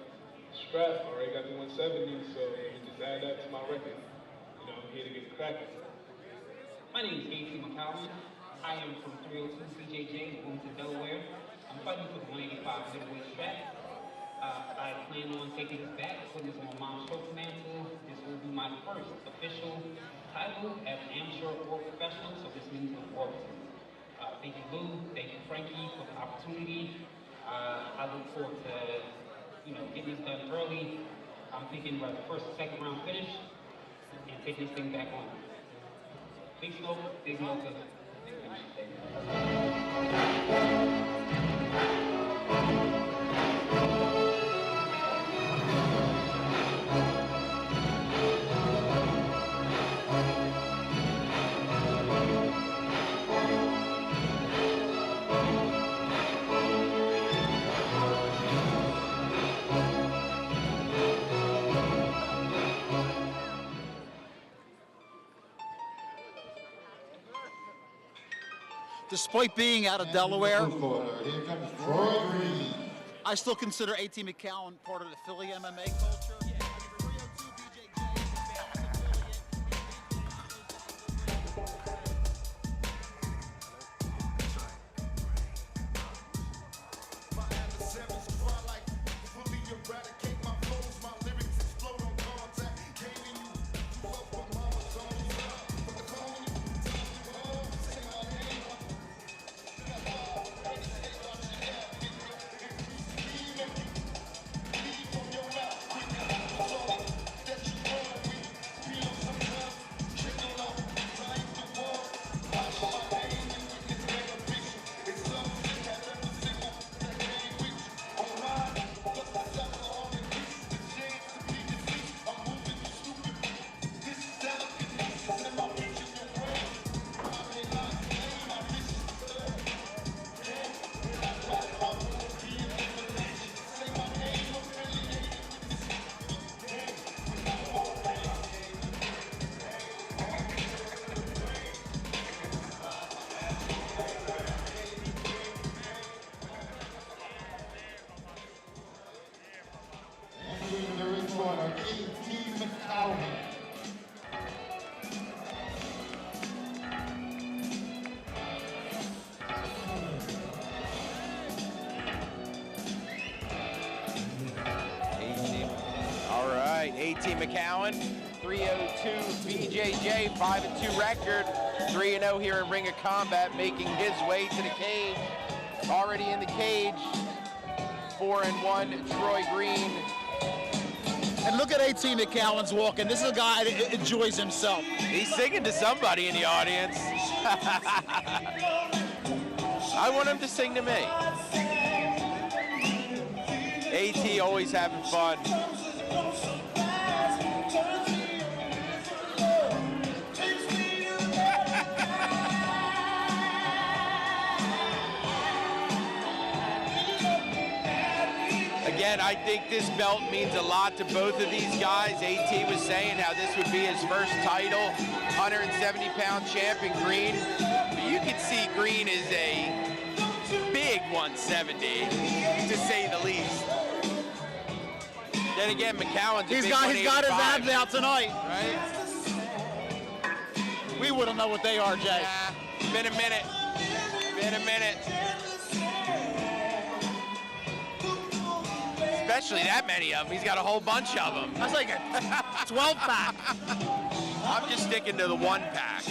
strap. Already got the 170, so let me just add that to my record. You know, I'm here to get cracking. My name is A.T. McCowan. I am from 302 BJJ in Wilmington, Delaware. I'm fighting for the 185 middleweight strap. I plan on taking this back, putting this on my mom's trophy mantle. This will be my first official title as an amateur or professional, so this means the world to me. Thank you, Lou. Thank you, Frankie, for the opportunity. I look forward to, you know, getting this done early. I'm thinking about the first or second round finish and taking this thing back on. Big smoke, big smoke. despite being out of Delaware, Here comes Troy Green. I still consider A.T. McCowan part of the Philly MMA culture. A.T. McCowan, 302 BJJ, 5-2 record, 3-0 here in Ring of Combat, making his way to the cage. Already in the cage, 4-1 Troy Green. And look at A.T. McCowan's walking. This is a guy that enjoys himself. He's singing to somebody in the audience. I want him to sing to me. A.T. always having fun. Again, I think this belt means a lot to both of these guys. A.T. was saying how this would be his first title, 170-pound champion Green. But you can see Green is a big 170, to say the least. Then again, McCowan's a big 185. He's got his abs out tonight. Right? We wouldn't know what they are, Jay. Nah, been a minute. Been a minute. Especially that many of them. He's got a whole bunch of them. That's like a 12-pack. I'm just sticking to the 1-pack.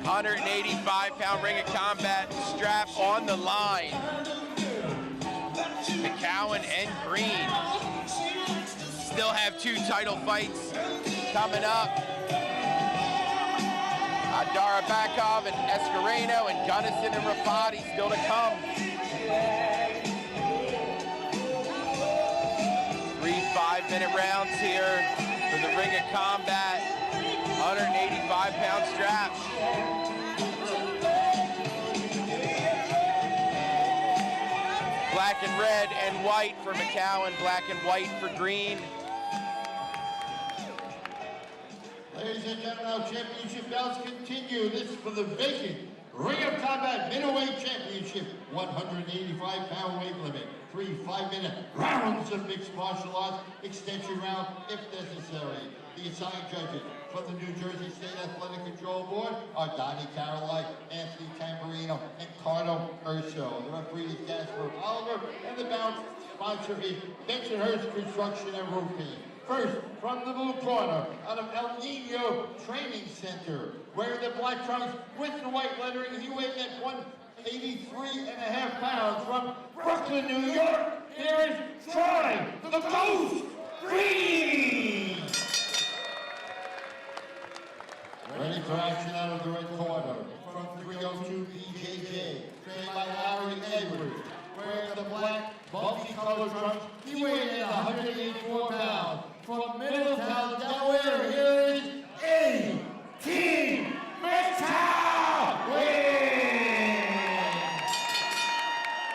£185 Ring of Combat strap on the line. McCowan and Green still have 2 title fights coming up. Darabakov and Escareno and Gunnison and Rafati still to come. 3 5-minute rounds here for the Ring of Combat. 185-pound strap. Black and red and white for McCowan, black and white for Green. Ladies and gentlemen, our championship bouts continue. This is for the vacant Ring of Combat Middleweight Championship, 185-pound weight limit. 3 5-minute rounds of mixed martial arts, extension round if necessary. The assigned judges for the New Jersey State Athletic Control Board are Donnie Caroline, Anthony Tamburino, and Carlo Urso. The referee is Jasper Oliver, and the bout sponsor is Bensonhurst Construction and Roofing. First, from the blue corner, out of El Nino Training Center, wearing the black trunks with the white lettering, he weighs at 183.5 pounds. From Brooklyn, New York, there is Troy, the Ghost Green! Ready for action out of the red corner, from 302 BJJ, trained by Larry Edwards, wearing the black, multicolored trunks, he weighs in 184 pounds. From Middletown, Delaware, here is A.T. McCowan!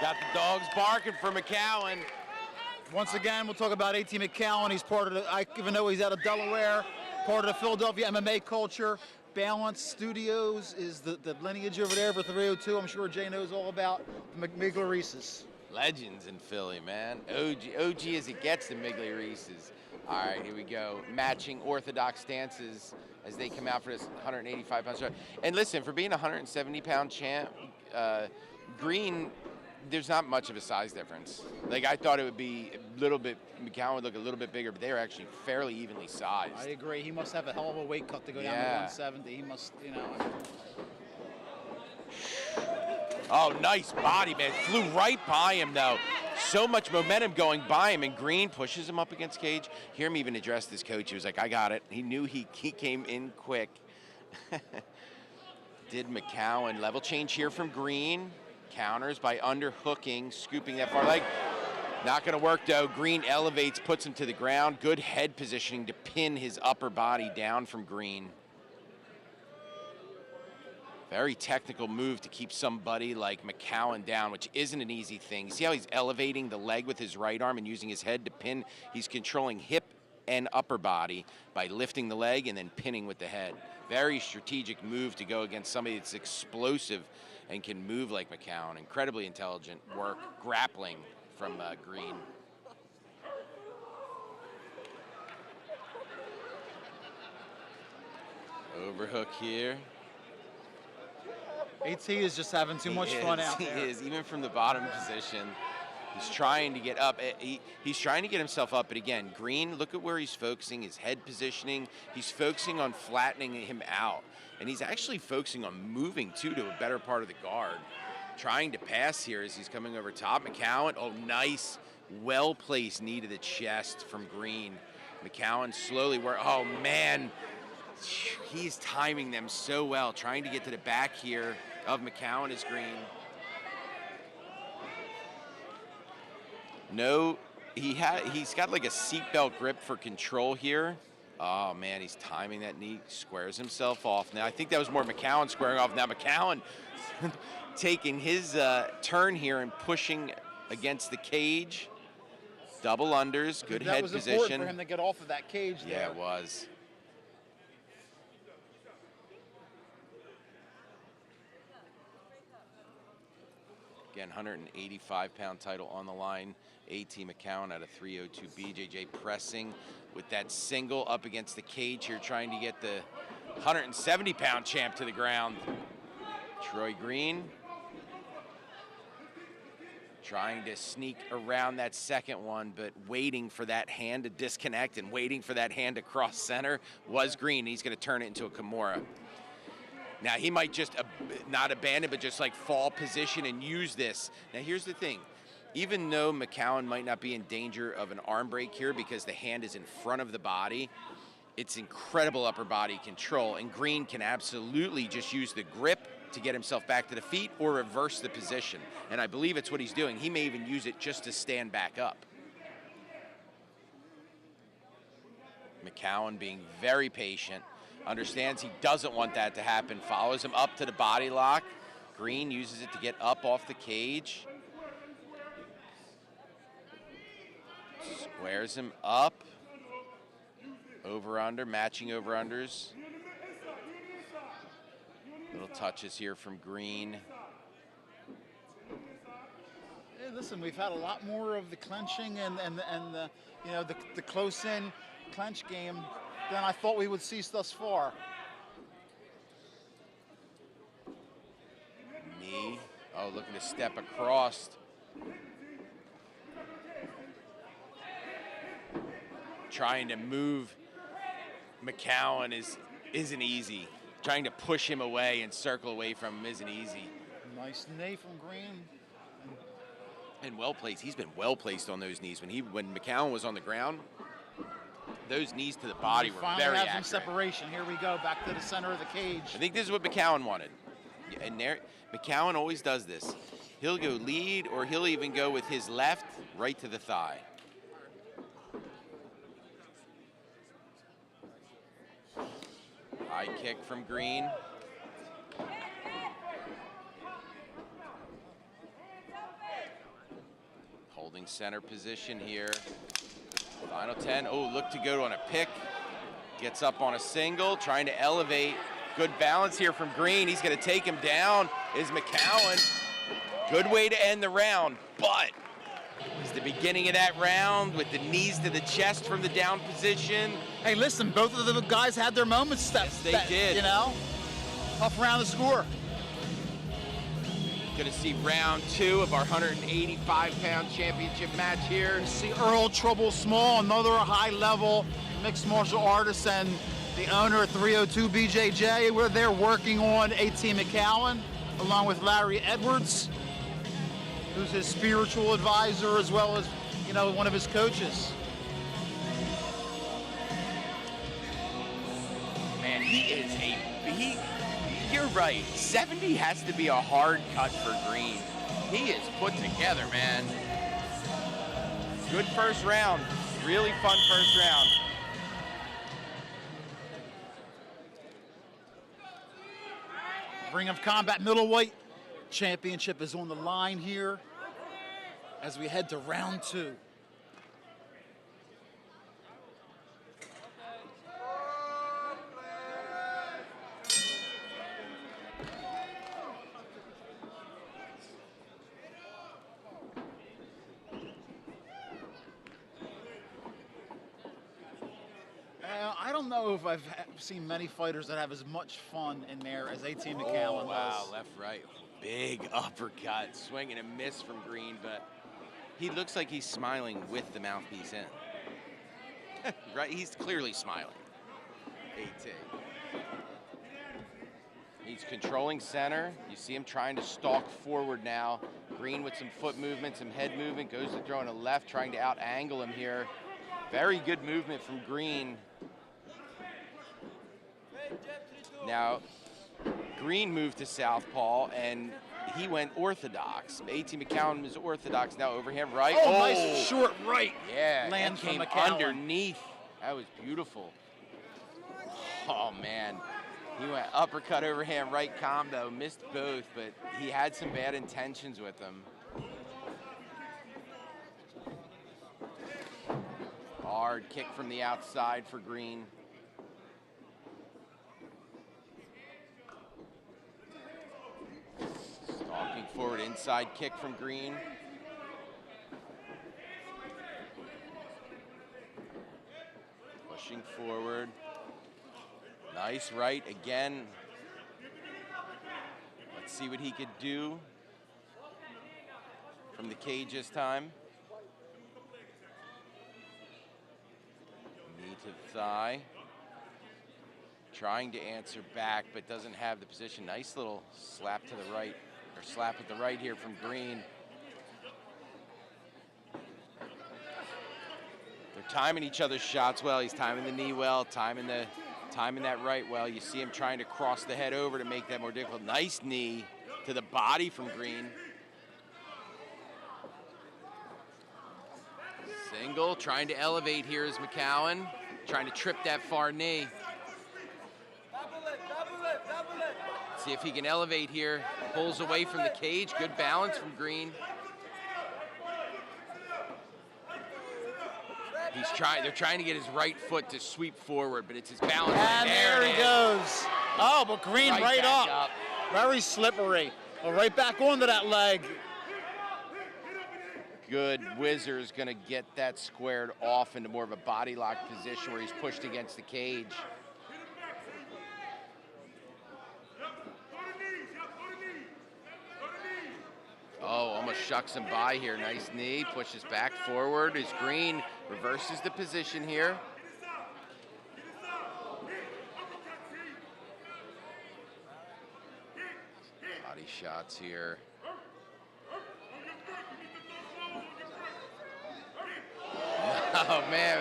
Got the dogs barking for McCowan. Once again, we'll talk about A.T. McCowan. He's part of the, even though he's out of Delaware, part of the Philadelphia MMA culture. Balance Studios is the lineage over there for 302. I'm sure Jay knows all about the Miglioreses. Legends in Philly, man. OG as it gets, the Miglioreses. All right, here we go. Matching orthodox stances as they come out for this 185-pound shot. And listen, for being a 170-pound champ, Green, there's not much of a size difference. Like, I thought it would be a little bit, McCowan would look a little bit bigger, but they're actually fairly evenly sized. I agree. He must have a hell of a weight cut to go down to 170. He must, you know. Oh, nice body, man. Flew right by him, though. So much momentum going by him, and Green pushes him up against cage. Hear him even address his coach. He was like, I got it. He knew he came in quick. Did McCowan. Level change here from Green. Counters by underhooking, scooping that far leg. Not going to work, though. Green elevates, puts him to the ground. Good head positioning to pin his upper body down from Green. Very technical move to keep somebody like McCowan down, which isn't an easy thing. See how he's elevating the leg with his right arm and using his head to pin? He's controlling hip and upper body by lifting the leg and then pinning with the head. Very strategic move to go against somebody that's explosive and can move like McCowan. Incredibly intelligent work, grappling from Green. Overhook here. AT is just having too much fun out there. He is, even from the bottom position. He's trying to get up. He's trying to get himself up, but again, Green, look at where he's focusing, his head positioning. He's focusing on flattening him out, and he's actually focusing on moving, too, to a better part of the guard. Trying to pass here as he's coming over top. McCowan, oh, nice, well-placed knee to the chest from Green. McCowan slowly oh, man. He's timing them so well, trying to get to the back here of McCowan is Green. No, he's got like a seatbelt grip for control here. Oh, man, he's timing that knee, squares himself off. Now, I think that was more McCowan squaring off. Now, McCowan taking his turn here and pushing against the cage. Double unders, good head position. That was important for him to get off of that cage there. Yeah, it was. Again, 185-pound title on the line. A.T. McCowan at a 302. BJJ pressing with that single up against the cage here, trying to get the 170-pound champ to the ground. Troy Green trying to sneak around that second one, but waiting for that hand to disconnect and waiting for that hand to cross center was Green. He's going to turn it into a Kimura. Now, he might just not abandon, but just like fall position and use this. Now, here's the thing. Even though McCowan might not be in danger of an arm break here because the hand is in front of the body, it's incredible upper body control. And Green can absolutely just use the grip to get himself back to the feet or reverse the position. And I believe it's what he's doing. He may even use it just to stand back up. McCowan being very patient. Understands he doesn't want that to happen. Follows him up to the body lock. Green uses it to get up off the cage. Squares him up. Over under, matching over unders. Little touches here from Green. Hey, listen, we've had a lot more of the clenching and the you know the close in clench game than I thought we would see thus far. Knee. Oh, looking to step across. Trying to move McCowan isn't easy. Trying to push him away and circle away from him isn't easy. Nice knee from Green. And well placed. He's been well placed on those knees. When McCowan was on the ground, those knees to the body were very accurate. Some separation. Here we go, back to the center of the cage. I think this is what McCowan wanted. And there, McCowan always does this. He'll go lead, or he'll even go with his left right to the thigh. High kick from Green. Holding center position here. Final 10. Oh, look to go on a pick. Gets up on a single, trying to elevate. Good balance here from Green. He's going to take him down. Is McCowan. Good way to end the round, but it's the beginning of that round with the knees to the chest from the down position. Hey, listen, both of the guys had their moments. Yes, they did. You know, tough round to score. Going to see round 2 of our 185-pound championship match here. See Earl Trouble Small, another high-level mixed martial artist, and the owner of 302 BJJ. We're there working on A.T. McCowan, along with Larry Edwards, who's his spiritual advisor as well as, you know, one of his coaches. Man, you're right. 70 has to be a hard cut for Green. He is put together, man. Good first round. Really fun first round. Ring of Combat Middleweight Championship is on the line here as we head to round 2. I don't know if I've seen many fighters that have as much fun in there as A.T. McCowan does. Wow, left, right. Big uppercut, swing and a miss from Green, but he looks like he's smiling with the mouthpiece in. Right, he's clearly smiling. A.T. He's controlling center. You see him trying to stalk forward now. Green with some foot movement, some head movement, goes to throw in a left, trying to out-angle him here. Very good movement from Green. Now, Green moved to southpaw, and he went orthodox. A.T. McCowan was orthodox. Now overhand right. Oh, nice short right. Yeah, Land came from McCowan. underneath. That was beautiful. Oh, man. He went uppercut, overhand right combo. Missed both, but he had some bad intentions with them. Hard kick from the outside for Green. Stalking forward, inside kick from Green. Pushing forward. Nice right again. Let's see what he could do from the cage this time. Knee to the thigh. Trying to answer back, but doesn't have the position. Nice little slap to the right, or slap at the right here from Green. They're timing each other's shots well. He's timing the knee well, timing that right well. You see him trying to cross the head over to make that more difficult. Nice knee to the body from Green. Single, trying to elevate here is McCowan. Trying to trip that far knee. See if he can elevate here. Pulls away from the cage. Good balance from Green. They're trying to get his right foot to sweep forward, but it's his balance. And there he goes. Oh, but Green right up. Very slippery. Well, right back onto that leg. Good. Whizzer's going to get that squared off into more of a body lock position where he's pushed against the cage. Oh, almost shucks him by here. Nice knee, pushes back forward as Green reverses the position here. Body shots here. Oh, man.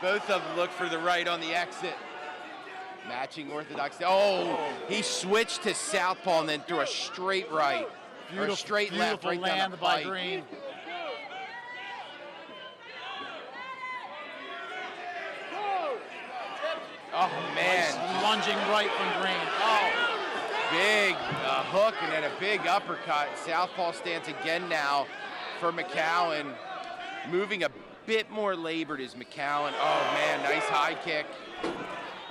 Both of them look for the right on the exit. Matching orthodox. Oh, he switched to southpaw and then threw a straight right. Or straight left right down the by pipe. Green. Oh, man. Nice lunging right from Green. Oh, big hook and then a big uppercut. Southpaw stance again now for McCowan. Moving a bit more labored is McCowan. Oh, man, nice high kick.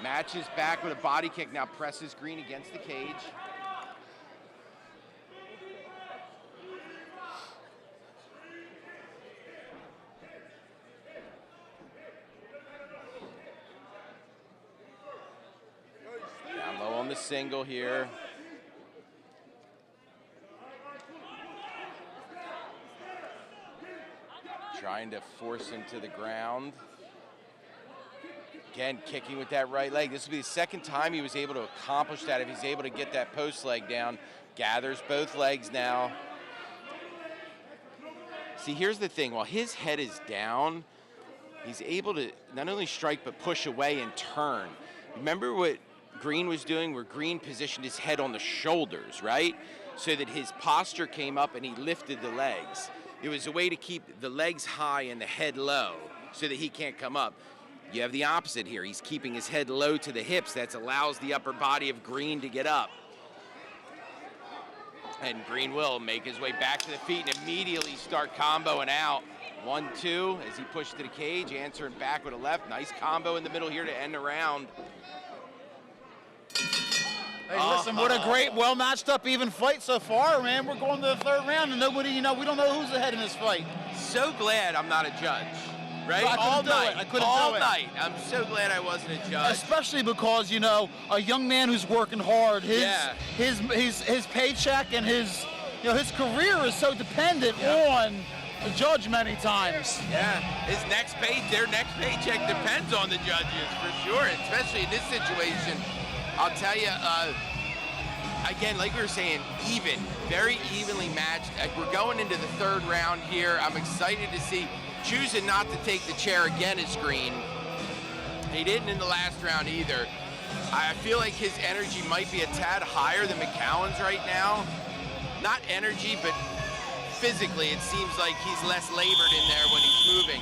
Matches back with a body kick, now presses Green against the cage. Down low on the single here. Trying to force him to the ground. Again, kicking with that right leg. This will be the second time he was able to accomplish that. If he's able to get that post leg down, gathers both legs now. See, here's the thing. While his head is down, he's able to not only strike, but push away and turn. Remember what Green was doing, where Green positioned his head on the shoulders, right? So that his posture came up and he lifted the legs. It was a way to keep the legs high and the head low so that he can't come up. You have the opposite here. He's keeping his head low to the hips. That allows the upper body of Green to get up. And Green will make his way back to the feet and immediately start comboing out. 1-2 as he pushed to the cage, answering back with a left. Nice combo in the middle here to end the round. Hey, listen, what a great, well-matched up, even fight so far, man. We're going to the third round, and nobody, we don't know who's ahead in this fight. So glad I'm not a judge, right? All night. I couldn't do it. Night. I'm so glad I wasn't a judge. Especially because, a young man who's working hard, his paycheck and his career is so dependent on the judge many times. Yeah, their next paycheck depends on the judges, for sure, especially in this situation. I'll tell you, again, like we were saying, very evenly matched. We're going into the third round here. I'm excited to see, choosing not to take the chair again is Green. He didn't in the last round either. I feel like his energy might be a tad higher than McCowan's right now. Not energy, but physically, it seems like he's less labored in there when he's moving.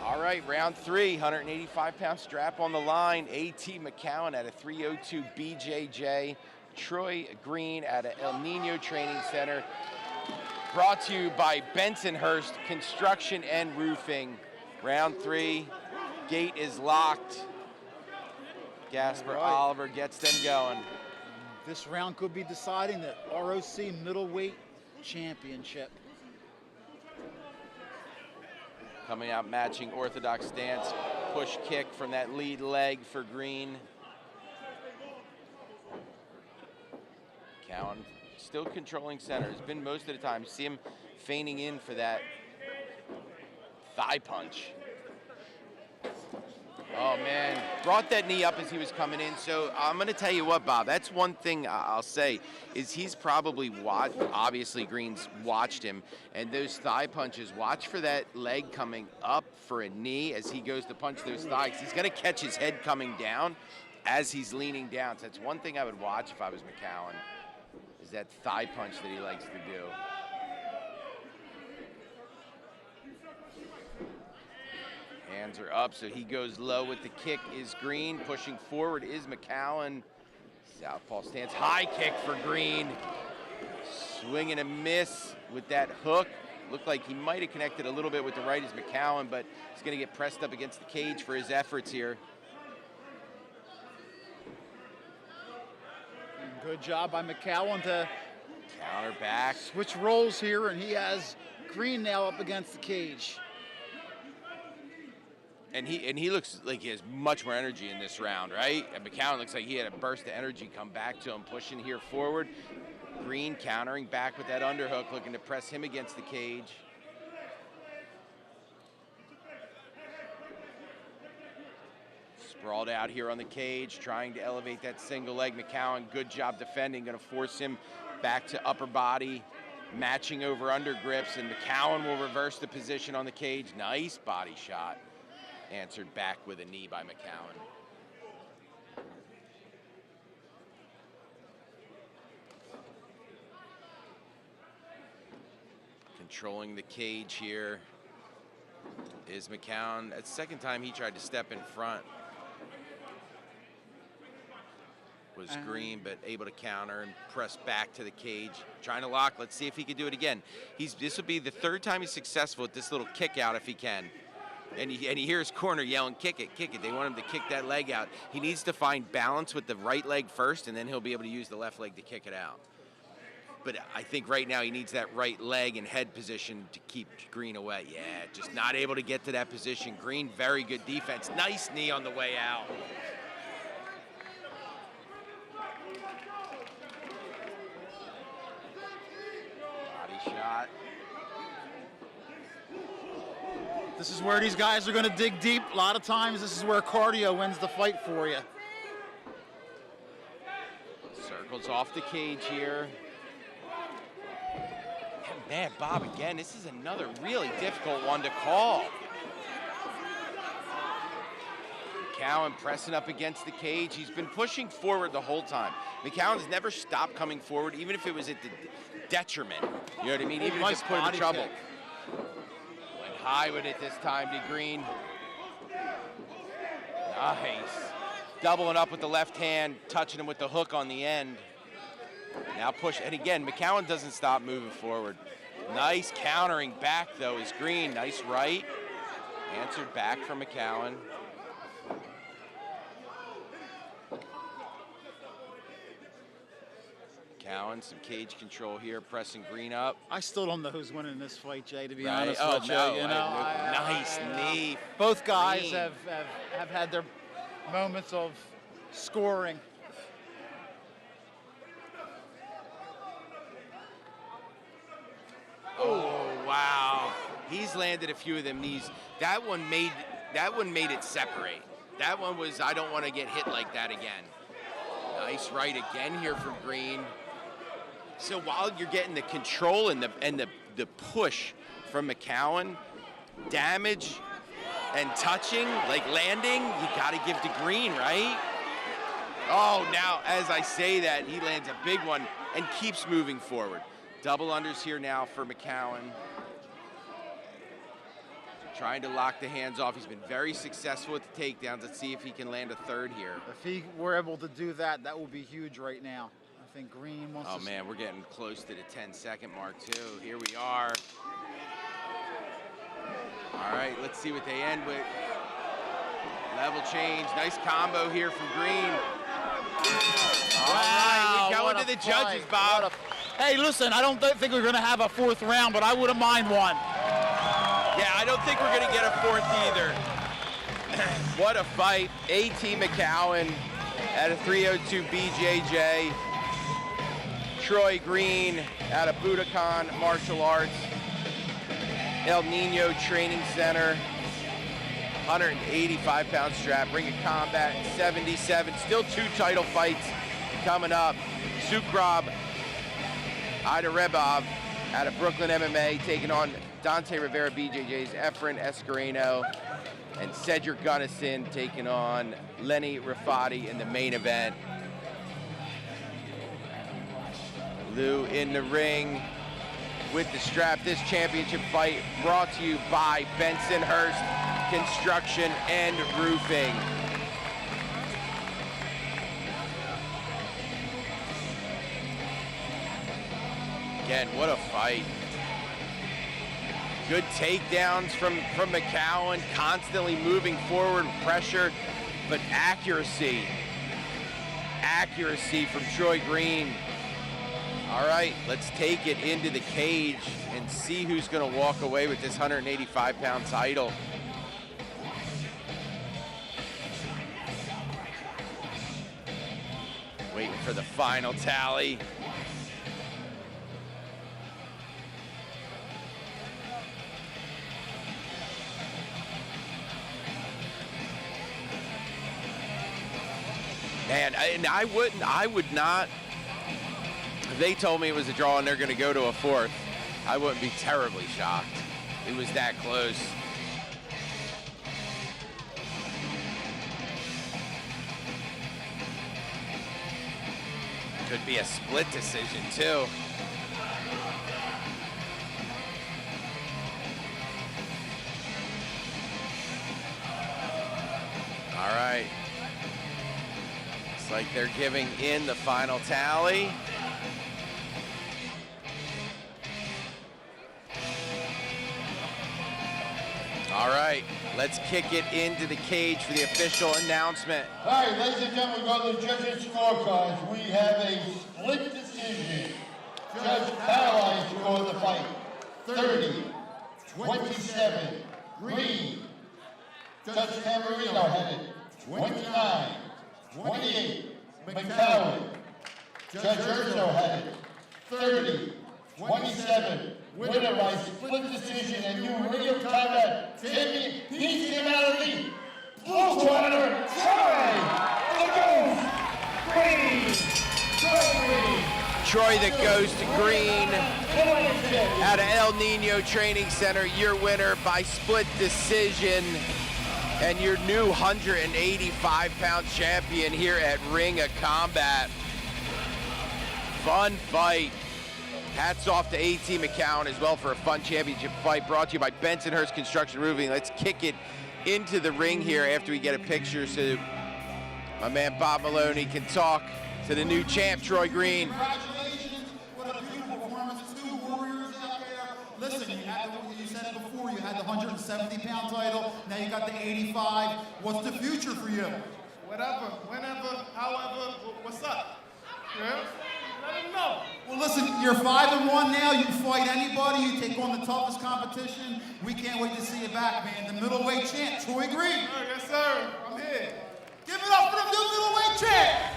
All right, round 3, 185-pound strap on the line. A.T. McCowan at a 302 BJJ. Troy Green at a El Nino Training Center. Brought to you by Bensonhurst Construction and Roofing. Round 3, gate is locked. Gasper Oliver gets them going. This round could be deciding the ROC Middleweight Championship. Coming out matching orthodox stance, push kick from that lead leg for Green. Cowan still controlling center. Has been most of the time. You see him feigning in for that thigh punch. Oh, man. Brought that knee up as he was coming in. So I'm going to tell you what, Bob, that's one thing I'll say, is he's probably watched, obviously Green's watched him, and those thigh punches, watch for that leg coming up for a knee as he goes to punch those thighs. He's going to catch his head coming down as he's leaning down. So that's one thing I would watch if I was McCowan, is that thigh punch that he likes to do. Hands are up, so he goes low with the kick is Green. Pushing forward is McCowan. Southpaw stance, high kick for Green. Swing and a miss with that hook. Looked like he might have connected a little bit with the right as McCowan, but he's going to get pressed up against the cage for his efforts here. Good job by McCowan to counter back. Switch roles here, and he has Green now up against the cage. And he looks like he has much more energy in this round, right? And McCowan looks like he had a burst of energy come back to him, pushing here forward. Green countering back with that underhook, looking to press him against the cage. Sprawled out here on the cage, trying to elevate that single leg. McCowan, good job defending, going to force him back to upper body, matching over under grips, and McCowan will reverse the position on the cage. Nice body shot. Answered back with a knee by McCowan. Controlling the cage here is McCowan. That's the second time he tried to step in front. Was Green, but able to counter and press back to the cage. Trying to lock. Let's see if he can do it again. This will be the third time he's successful at this little kick out if he can. And he hears corner yelling, kick it, kick it. They want him to kick that leg out. He needs to find balance with the right leg first, and then he'll be able to use the left leg to kick it out. But I think right now he needs that right leg and head position to keep Green away. Yeah, just not able to get to that position. Green, very good defense. Nice knee on the way out. Body shot. This is where these guys are going to dig deep. A lot of times this is where cardio wins the fight for you. Circles off the cage here. Man, Bob, again, this is another really difficult one to call. McCowan pressing up against the cage. He's been pushing forward the whole time. McCowan's never stopped coming forward, even if it was at the detriment. You know what I mean? Even if it put him in trouble. Went high with it this time to Green. Nice. Doubling up with the left hand, touching him with the hook on the end. Now push, and again, McCowan doesn't stop moving forward. Nice countering back, though, is Green. Nice right. Answered back from McCowan. McCowan, some cage control here, pressing Green up. I still don't know who's winning this fight, Jay, to be Right. honest Oh, with you. no, You know, nice knee. Both guys Green. have had their moments of scoring. Oh, wow. He's landed a few of them knees. That one made it separate. That one was, I don't want to get hit like that again. Nice right again here from Green. So while you're getting the control and the push from McCowan, damage and touching, like landing, you got to give to Green, right? Oh, now as I say that, he lands a big one and keeps moving forward. Double unders here now for McCowan. Trying to lock the hands off. He's been very successful with the takedowns. Let's see if he can land a third here. If he were able to do that, that would be huge right now. I think Green wants to... Oh, man, we're getting close to the 10-second mark, too. Here we are. All right, let's see what they end with. Level change. Nice combo here from Green. All right, we go into the judges, Bob. Hey, listen, I don't think we're going to have a fourth round, but I wouldn't mind one. Yeah, I don't think we're going to get a fourth either. What a fight. A.T. McCowan at a 302 BJJ. Troy Green out of Budokan Martial Arts. El Nino Training Center. 185-pound strap. Ring of Combat 77. Still 2 title fights coming up. Sukrab Idarebov out of Brooklyn MMA taking on Dante Rivera BJJ's Efren Escareno, and Cedric Gunnison taking on Lenny Rafati in the main event. Lou in the ring with the strap. This championship fight brought to you by Bensonhurst Construction and Roofing. Again, what a fight. Good takedowns from McCowan, constantly moving forward, pressure, but accuracy. Accuracy from Troy Green. All right, let's take it into the cage and see who's going to walk away with this 185-pound title. Waiting for the final tally. Man, and I would not, if they told me it was a draw and they're going to go to a fourth, I wouldn't be terribly shocked. It was that close. Could be a split decision, too. All right. Looks like they're giving in the final tally. All right, let's kick it into the cage for the official announcement. All right, ladies and gentlemen, we go to the judges' scorecards. We have a split decision. Judge Caroline scored the fight 30-27, green. Judge Camarino had it 29-28, McCowan. Judge Urso had it 30-27, winner by split decision, and new Radio Combat champion, he came out of the blue corner, Troy the Ghost Green. Troy the Ghost Green out of El Nino Training Center, your winner by split decision and your new 185-pound champion here at Ring of Combat. Fun fight. Hats off to A.T. McCowan as well for a fun championship fight brought to you by Bensonhurst Construction Roofing. Let's kick it into the ring here after we get a picture so my man Bob Maloney can talk to the new champ, Troy Green. Congratulations. What a beautiful performance. Two warriors out there. Listen, you said it before, you had the 170-pound title. Now you got the 85. What's the future for you? Whatever, whenever, however, what's up? Yeah? Let them know. Well, listen, you're 5-1 now. You can fight anybody. You take on the toughest competition. We can't wait to see you back, man. The middleweight champ, Troy Green. Yes, sir. I'm here. Give it up for the new middleweight champ.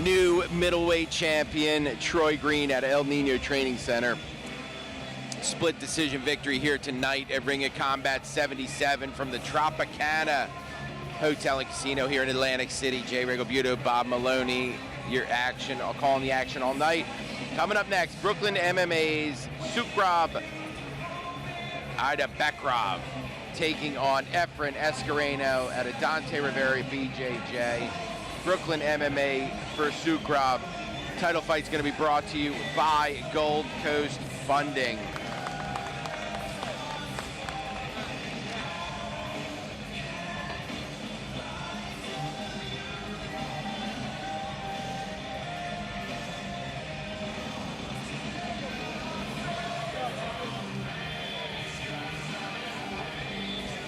New middleweight champion, Troy Green at El Nino Training Center. Split decision victory here tonight at Ring of Combat 77 from the Tropicana Hotel and Casino here in Atlantic City. Jay Regalbuto, Bob Maloney, your action, I'll call the action all night. Coming up next, Brooklyn MMA's Sukrab Ida Bekrov taking on Efren Escareno at a Dante Rivera BJJ. Brooklyn MMA for Sukrab. Title fight's going to be brought to you by Gold Coast Funding.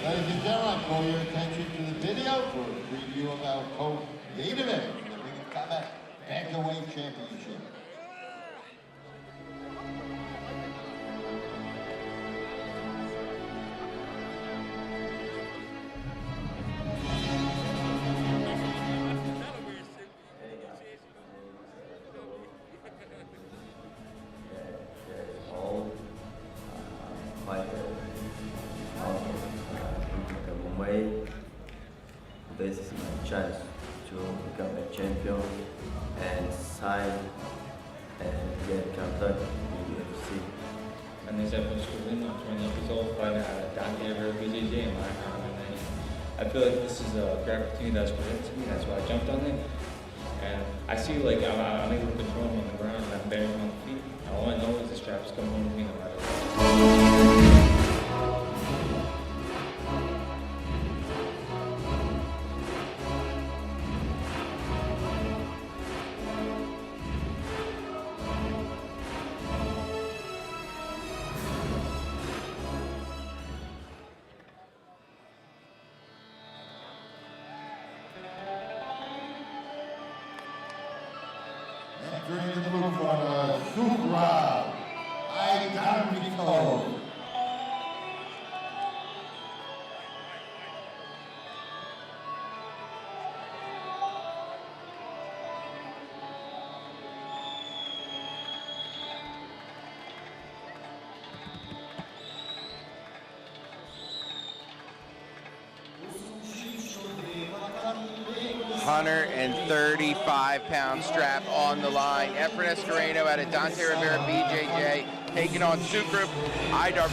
Ladies and gentlemen, I call your attention to the video for a preview of our co-main event in the Ring of Combat Bantamweight Championship. This is my chance to become a champion and sign and get contact with UFC. My name is Efren Escareno. I'm 20 years old, fighting out of Dante Rivera BJJ in my and I feel like this is a great opportunity that's presented to me. That's why I jumped on it. And I see like I'm able to control him on the ground and I'm bearing him on the feet. All I know is the strap is coming home with me no matter what. Entering the blue corner, Sukrab Ida. £135 strap on the line. Efren Escareno out of Dante Rivera BJJ taking on Sukrab Ida.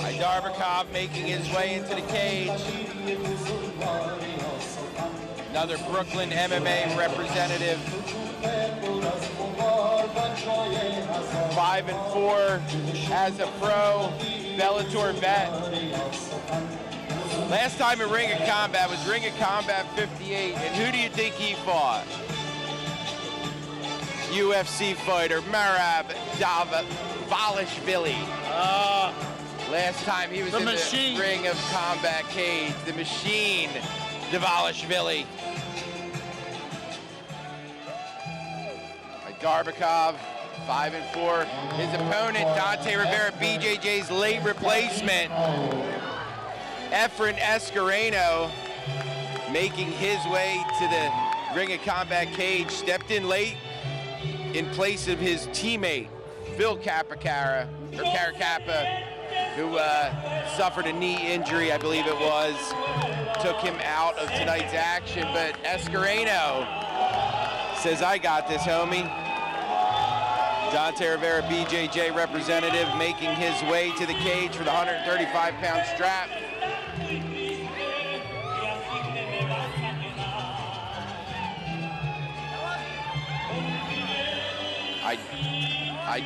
Aidarbekov making his way into the cage. Another Brooklyn MMA representative. 5-4 as a pro Bellator vet. Last time in Ring of Combat was Ring of Combat 58, and who do you think he fought? UFC fighter Merab Dvalishvili. Last time he was in the Ring of Combat cage, the machine Dvalishvili. Darbakov, 5-4. His opponent, Dante Rivera, BJJ's late replacement, Efren Escareno, making his way to the Ring of Combat cage, stepped in late in place of his teammate, Phil Caracappa, who suffered a knee injury, I believe it was, took him out of tonight's action, but Escareno says, I got this, homie. Dante Rivera, BJJ representative, making his way to the cage for the 135-pound strap.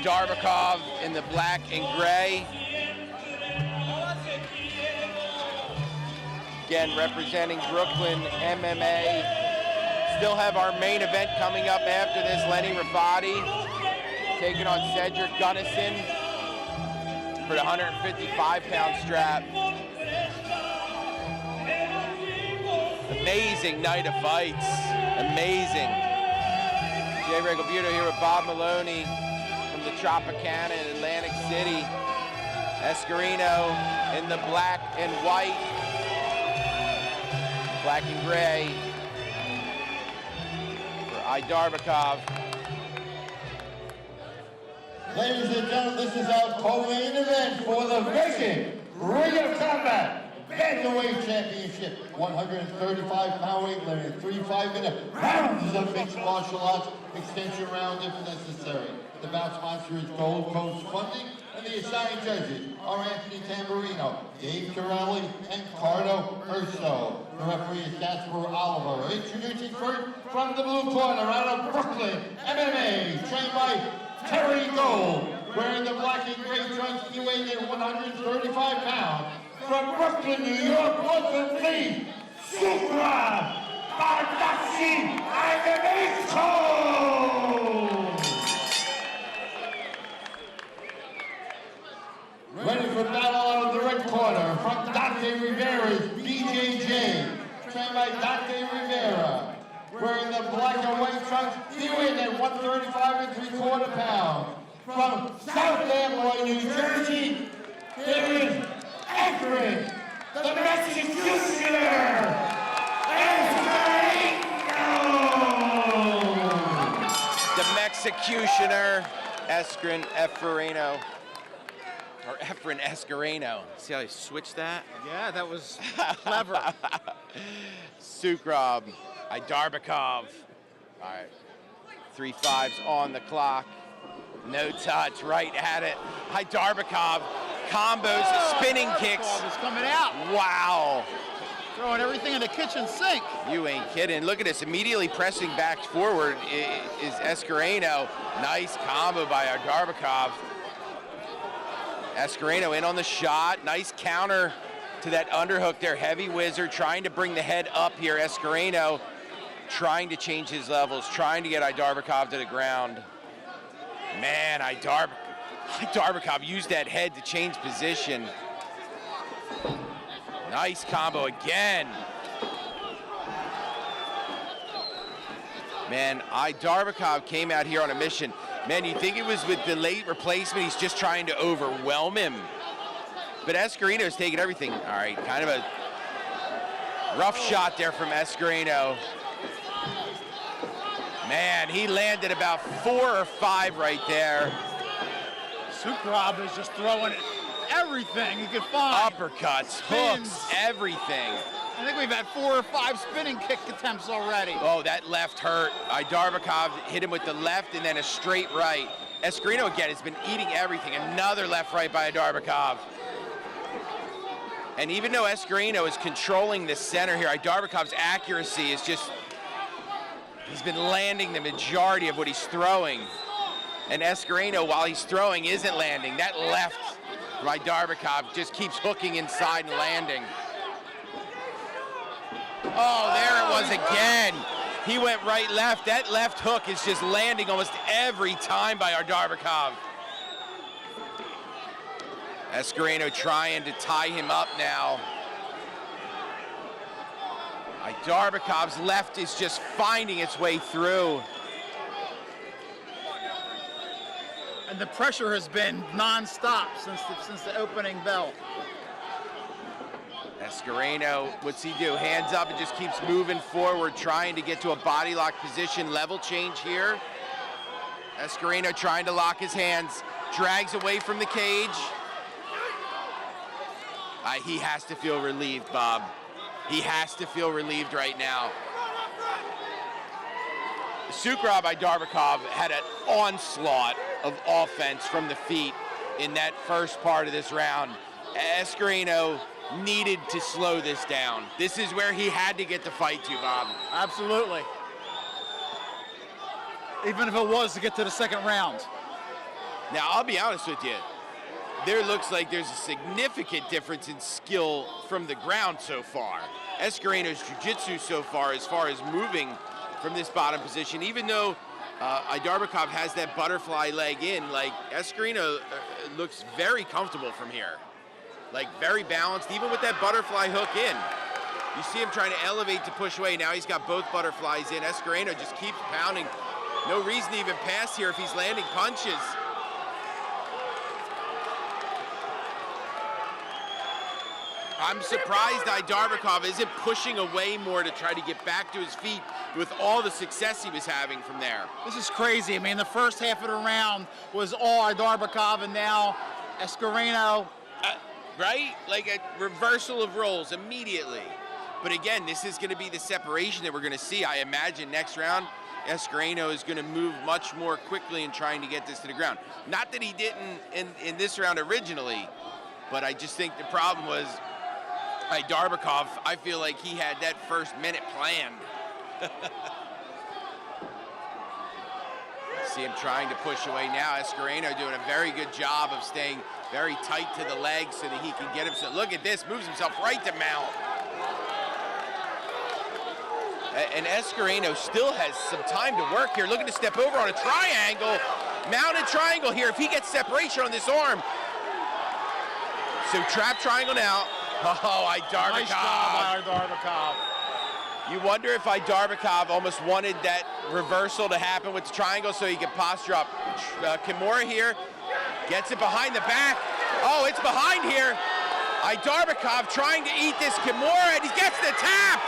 Darbakov in the black and gray. Again, representing Brooklyn MMA. Still have our main event coming up after this. Lenny Rabati taking on Cedric Gunnison for the 155-pound strap. Amazing night of fights. Amazing. Jay Regalbuto here with Bob Maloney from the Tropicana in Atlantic City. Escareno in the black and white. Black and gray for Darbakov. Ladies and gentlemen, this is our co-main event for the vacant Ring of Combat Bantamweight Championship. 135-pound weight limit, 3 5-minute rounds of mixed martial arts, extension round if necessary. The bout sponsor is Gold Coast Funding, and the assigned judges are Anthony Tamburino, Dave Corelli, and Cardo Urso. The referee is Jasper Oliver. Introducing first from the blue corner out of Brooklyn, MMA, trained by Terry Gold, wearing the black and gray trunks, he weighs in 135 pounds. From Brooklyn, New York, Brooklyn, please, Supra Bardashi Agamico! Ready for battle out of the red corner, from Dante Rivera's BJJ, trained by Dante Rivera. Wearing the black and white trunks, he weighs at 135 pounds. From South Amboy, New Jersey, there is Efren, the Executioner, The Executioner, Efren See how I switched that? Yeah, that was clever. Sukrab, Darbakov. All right, 3 5s on the clock. No touch, right at it. Darbakov, combos, spinning kicks. Is coming out. Wow. Throwing everything in the kitchen sink. You ain't kidding. Look at this, immediately pressing back forward is Escareno. Nice combo by Darbakov. Escareno in on the shot. Nice counter to that underhook there. Heavy wizard trying to bring the head up here. Escareno trying to change his levels, trying to get Darbakov to the ground. Man, Darbakov used that head to change position. Nice combo again. Man, Darbakov came out here on a mission. Man, you think it was with the late replacement, he's just trying to overwhelm him. But Escareno's taking everything. All right, kind of a rough shot there from Escareno. Man, he landed about 4 or 5 right there. Sukrab is just throwing everything he could find. Uppercuts, Spins. hooks, everything. I think we've had 4 or 5 spinning kick attempts already. Oh, that left hurt. Darbakov hit him with the left and then a straight right. Escareno, again, has been eating everything. Another left right by Darbakov. And even though Escareno is controlling the center here, Darbakov's accuracy is just, he's been landing the majority of what he's throwing. And Escareno, while he's throwing, isn't landing. That left by Darbakov just keeps hooking inside and landing. Oh, there it was again. He went right left. That left hook is just landing almost every time by Darbakov. Escareno trying to tie him up now. Darbakov's left is just finding its way through. And the pressure has been non-stop since the opening bell. Escareno, what's he do? Hands up and just keeps moving forward, trying to get to a body lock position. Level change here. Escareno trying to lock his hands, drags away from the cage. He has to feel relieved, Bob. He has to feel relieved right now. Sukrab by Darbakov had an onslaught of offense from the feet in that first part of this round. Escareno needed to slow this down. This is where he had to get the fight to, Bob. Absolutely. Even if it was to get to the second round. Now, I'll be honest with you. There looks like there's a significant difference in skill from the ground so far. Escareno's jiu-jitsu so far as moving from this bottom position, even though Darbakov has that butterfly leg in, like Escareno looks very comfortable from here. Like very balanced, even with that butterfly hook in. You see him trying to elevate to push away. Now he's got both butterflies in. Escareno just keeps pounding. No reason to even pass here if he's landing punches. I'm surprised Darbakov isn't pushing away more to try to get back to his feet with all the success he was having from there. This is crazy. I mean, the first half of the round was all Darbakov, and now Escareno. Right? Like a reversal of roles immediately. But again, this is going to be the separation that we're going to see. I imagine next round, Escareno is going to move much more quickly in trying to get this to the ground. Not that he didn't in this round originally, but I just think the problem was Darbakov, I feel like he had that first minute planned. See him trying to push away now. Escareno doing a very good job of staying very tight to the legs so that he can get himself. Look at this, moves himself right to mount. And Escareno still has some time to work here, looking to step over on a triangle. Mounted triangle here, if he gets separation on this arm. So trap triangle now. Oh, Darbakov. Nice job by Darbakov. You wonder if Darbakov almost wanted that reversal to happen with the triangle so he could posture up. Kimura here gets it behind the back. Oh, it's behind here. Darbakov trying to eat this Kimura, and he gets the tap.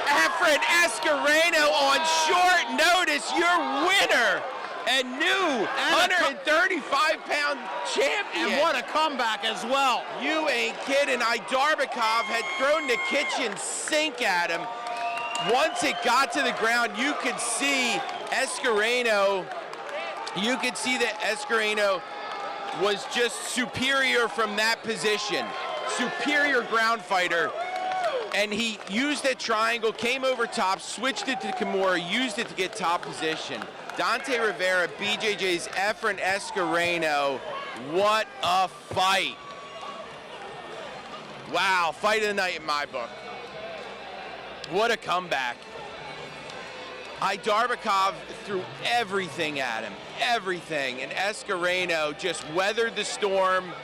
Efren Escareno on short notice, your winner and new 135-pound champion. And what a comeback as well. You ain't kidding. Darbakov had thrown the kitchen sink at him. Once it got to the ground, you could see Escareno. You could see that Escareno was just superior from that position. Superior ground fighter. And he used that triangle, came over top, switched it to Kimura, used it to get top position. Dante Rivera, BJJ's Efren Escareno. What a fight. Wow, fight of the night in my book. What a comeback. Darbakov threw everything at him, everything. And Escareno just weathered the storm,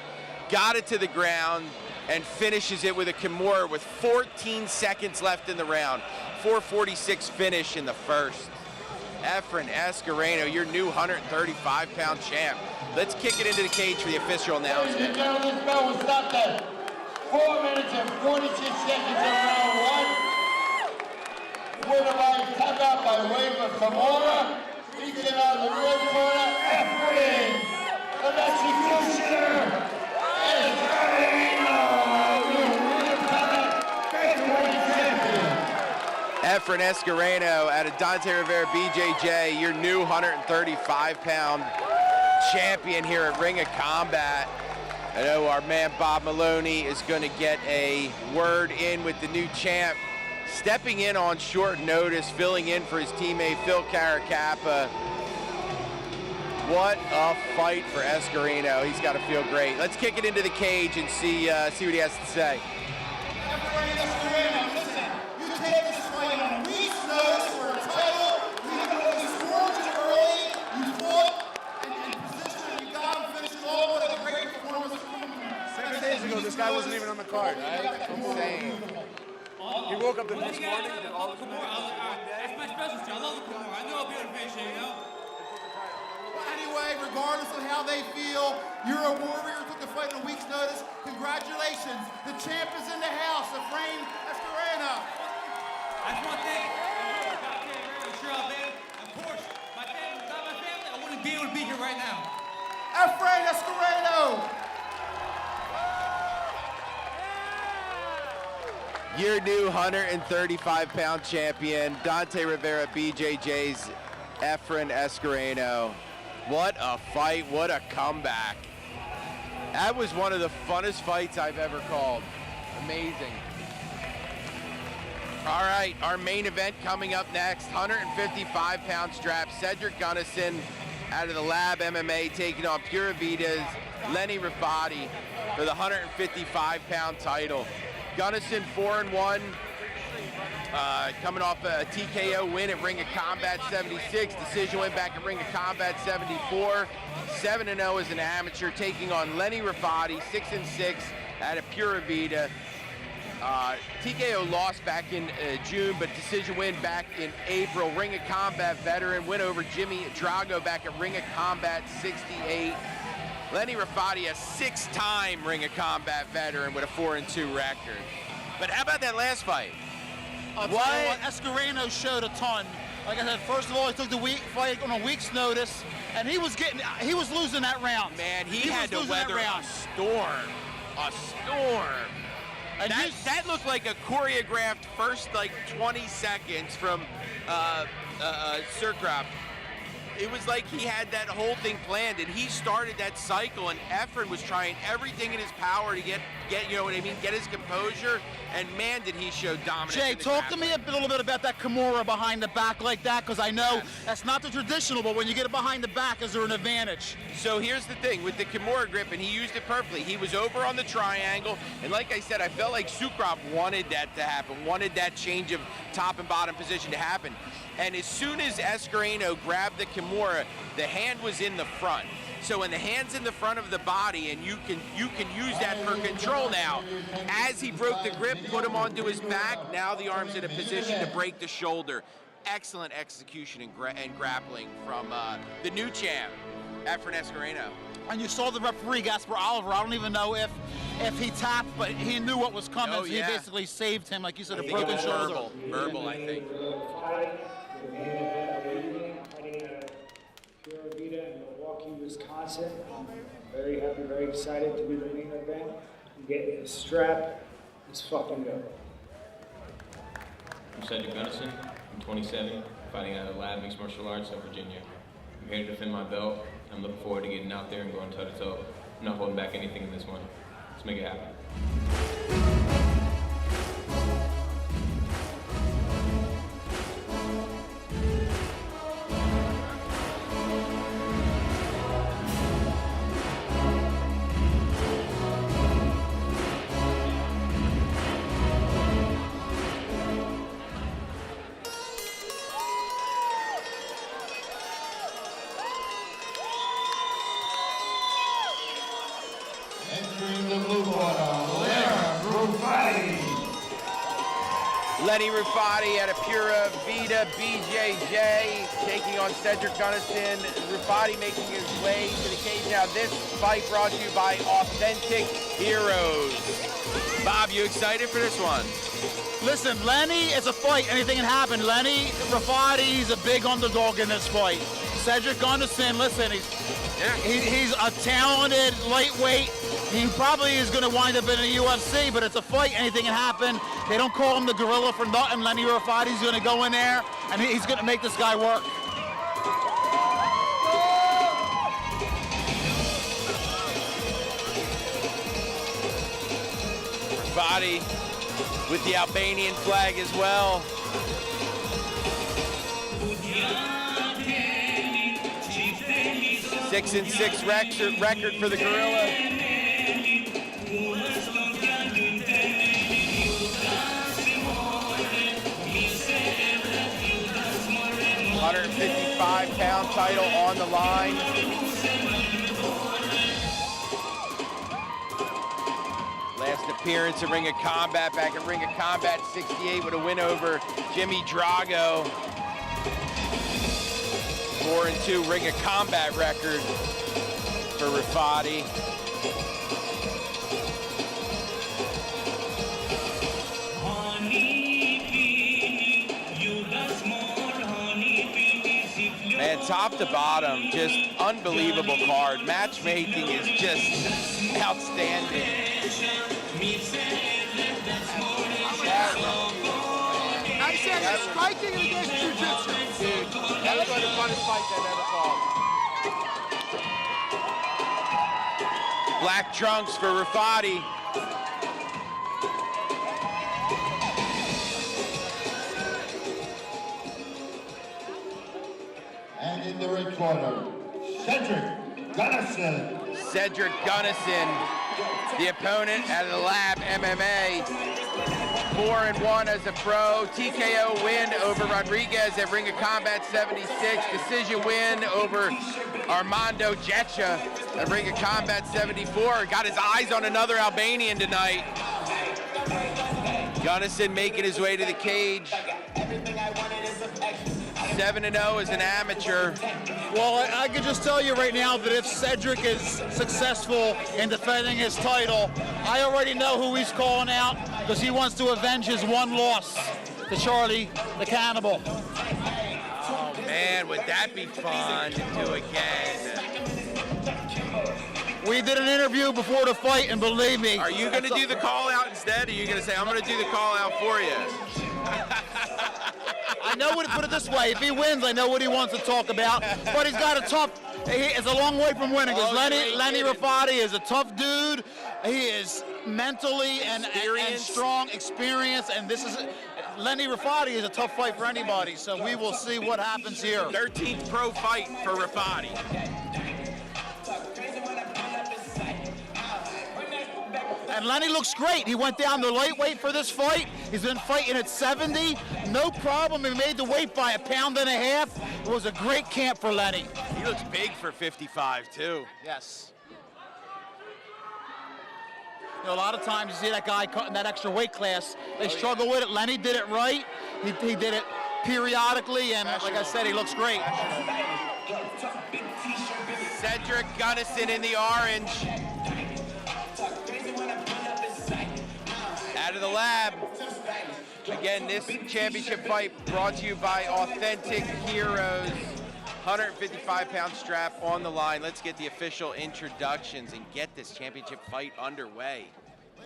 got it to the ground, and finishes it with a Kimura with 14 seconds left in the round. 4:46 finish in the first. Efren Escareno, your new 135-pound champ. Let's kick it into the cage for the official announcement. Ladies and gentlemen, this bell will stop at 4 minutes and 46 seconds in round one. Winner by tap out by way of Kimura. Featuring on the red corner, Efren, the executioner, Escareno. Efren Escareno out of Dante Rivera BJJ, your new 135-pound champion here at Ring of Combat. I know our man Bob Maloney is going to get a word in with the new champ. Stepping in on short notice, filling in for his teammate Phil Caracappa. What a fight for Escarino. He's got to feel great. Let's kick it into the cage and see what he has to say. Listen, you take this fight on a week's notice for a title. You scored it early. You fought in position and you got him finishing all. What a great performance. 7 days ago, this guy wasn't even on the card, right? Insane. He woke up the next morning and all of a sudden. That's my specialty. I love the Kimura. I know I'll be able to finish it, you know? Well, anyway, regardless of how they feel, you're a warrior, took the fight on a week's notice. Congratulations. The champ is in the house, Efrain Escarino. I just want to thank sure I'll be, of course, my family, without my family, I wouldn't be able to be here right now. Efrain Escarino. Your new 135-pound champion, Dante Rivera, BJJ's Efrain Escarino. What a fight, what a comeback. That was one of the funnest fights I've ever called. Amazing. All right, our main event coming up next, 155-pound strap, Cedric Gunnison out of the Lab MMA taking on Pura Vida's Lenny Rifati for the 155-pound title. Gunnison 4-1, coming off a TKO win at Ring of Combat 76, decision win back at Ring of Combat 74, 7-0 as an amateur, taking on Lenny Rifati, 6-6 out of Pura Vida. TKO lost back in June, but decision win back in April. Ring of Combat veteran, win over Jimmy Drago back at Ring of Combat 68. Lenny Rifati, a 6-time Ring of Combat veteran with a 4-2 record. But how about that last fight? I'll tell you what, Escarino showed a ton. Like I said, first of all, he took the fight on a week's notice, and he was losing that round. Man, he had to weather a storm. A storm. And that looked like a choreographed first, 20 seconds from Surkrop. It was like he had that whole thing planned, and he started that cycle, and Efrain was trying everything in his power to get you know what I mean, get his composure, and man, did he show dominance. Jay, talk to me a little bit about that Kimura behind the back like that, because I know that's not the traditional, but when you get it behind the back, is there an advantage? So here's the thing, with the Kimura grip, and he used it perfectly. He was over on the triangle, and like I said, I felt like Sukrop wanted that to happen, wanted that change of top and bottom position to happen. And as soon as Escarino grabbed the Kimura, the hand was in the front. So when the hand's in the front of the body, and you can use that for control now. As he broke the grip, put him onto his back, now the arm's in a position to break the shoulder. Excellent execution and grappling from the new champ, Efrain Escarino. And you saw the referee, Gaspar Oliver. I don't even know if he tapped, but he knew what was coming, so he basically saved him, like you said, a broken shoulder. Verbal, I think. Fighting out of Pura Vida in Milwaukee, Wisconsin. I'm very happy, very excited to be the main event. I'm getting the strap. Let's fucking go. I'm Cedric Gunnison. I'm 27, fighting out of Lab Mixed Martial Arts of Virginia. I'm here to defend my belt. I'm looking forward to getting out there and going toe-to-toe. I'm not holding back anything in this one. Let's make it happen. Lenny Rifati out of Pura Vida, BJJ, taking on Cedric Gunnison. Rifati making his way to the cage. Now this fight brought to you by Authentic Heroes. Bob, you excited for this one? Listen, Lenny, it's a fight. Anything can happen. Lenny Rifati, he's a big underdog in this fight. Cedric Gunnison, listen, he's a talented lightweight. He probably is going to wind up in the UFC, but it's a fight. Anything can happen. They don't call him the gorilla for nothing. Lenny Rifati's going to go in there, and he's going to make this guy work. Rifati with the Albanian flag as well. 6-6 record for the Gorilla. 155-pound title on the line. Last appearance at Ring of Combat, back at Ring of Combat 68 with a win over Jimmy Drago. 4-2 Ring of Combat record for Rafati. Man, top to bottom, just unbelievable card. Matchmaking is just outstanding. I said it's striking and against jiu-jitsu. Dude, that was one of the funnest fights I've ever fought. Black trunks for Rafati. And in the red corner, Cedric Gunnison. Cedric Gunnison, the opponent out of the Lab MMA. 4-1 as a pro. TKO win over Rodriguez at Ring of Combat 76. Decision win over Armando Jecha at Ring of Combat 74. Got his eyes on another Albanian tonight. Gunnison making his way to the cage. 7-0 as an amateur. Well, I can just tell you right now that if Cedric is successful in defending his title, I already know who he's calling out because he wants to avenge his one loss to Charlie the Cannibal. Oh man, would that be fun to do again? We did an interview before the fight, and believe me. Are you going to do the call out instead? Or are you going to say, I'm going to do the call out for you? I know what, put it this way, if he wins, I know what he wants to talk about, but he's got a tough, it's a long way from winning, because Lenny Rafati is a tough dude. He is mentally and strong, experienced, and this is, Lenny Rafati is a tough fight for anybody, so we will see what happens here. 13th pro fight for Rafati. And Lenny looks great. He went down to lightweight for this fight. He's been fighting at 70. No problem. He made the weight by 1.5 pounds. It was a great camp for Lenny. He looks big for 55, too. Yes. You know, a lot of times you see that guy cutting that extra weight class. They struggle with it. Lenny did it right. He did it periodically, and like I said, he looks great. Cedric Gunnison in the orange. Out of the Lab. Again, this championship fight brought to you by Authentic Heroes. 155-pound strap on the line. Let's get the official introductions and get this championship fight underway.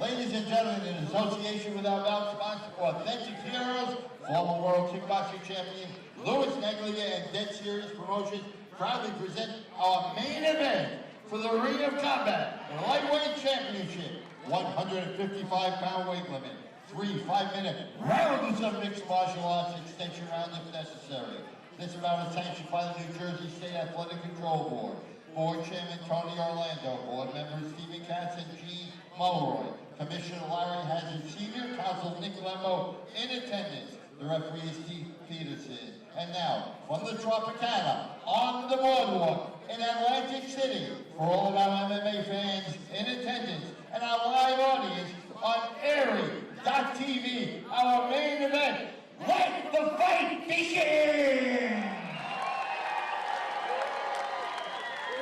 Ladies and gentlemen, in association with our bout sponsor, Authentic Heroes, former world kickboxing champion Louis Neglia and Dead Series Promotions proudly present our main event for the Ring of Combat Lightweight Championship. 155-pound weight limit, 3 5-minute rounds of mixed martial arts, extension rounds if necessary. This round is sanctioned by the New Jersey State Athletic Control Board. Board Chairman Tony Orlando, Board members Stephen Katz and Gene Mulroy. Commissioner Larry Hazard Sr., Counsel Nick Lembo in attendance. The referee is Keith Peterson. And now, from the Tropicana, on the boardwalk in Atlantic City, for all of our MMA fans in attendance, and our live audience on Airy.tv, our main event. Let the fight begin!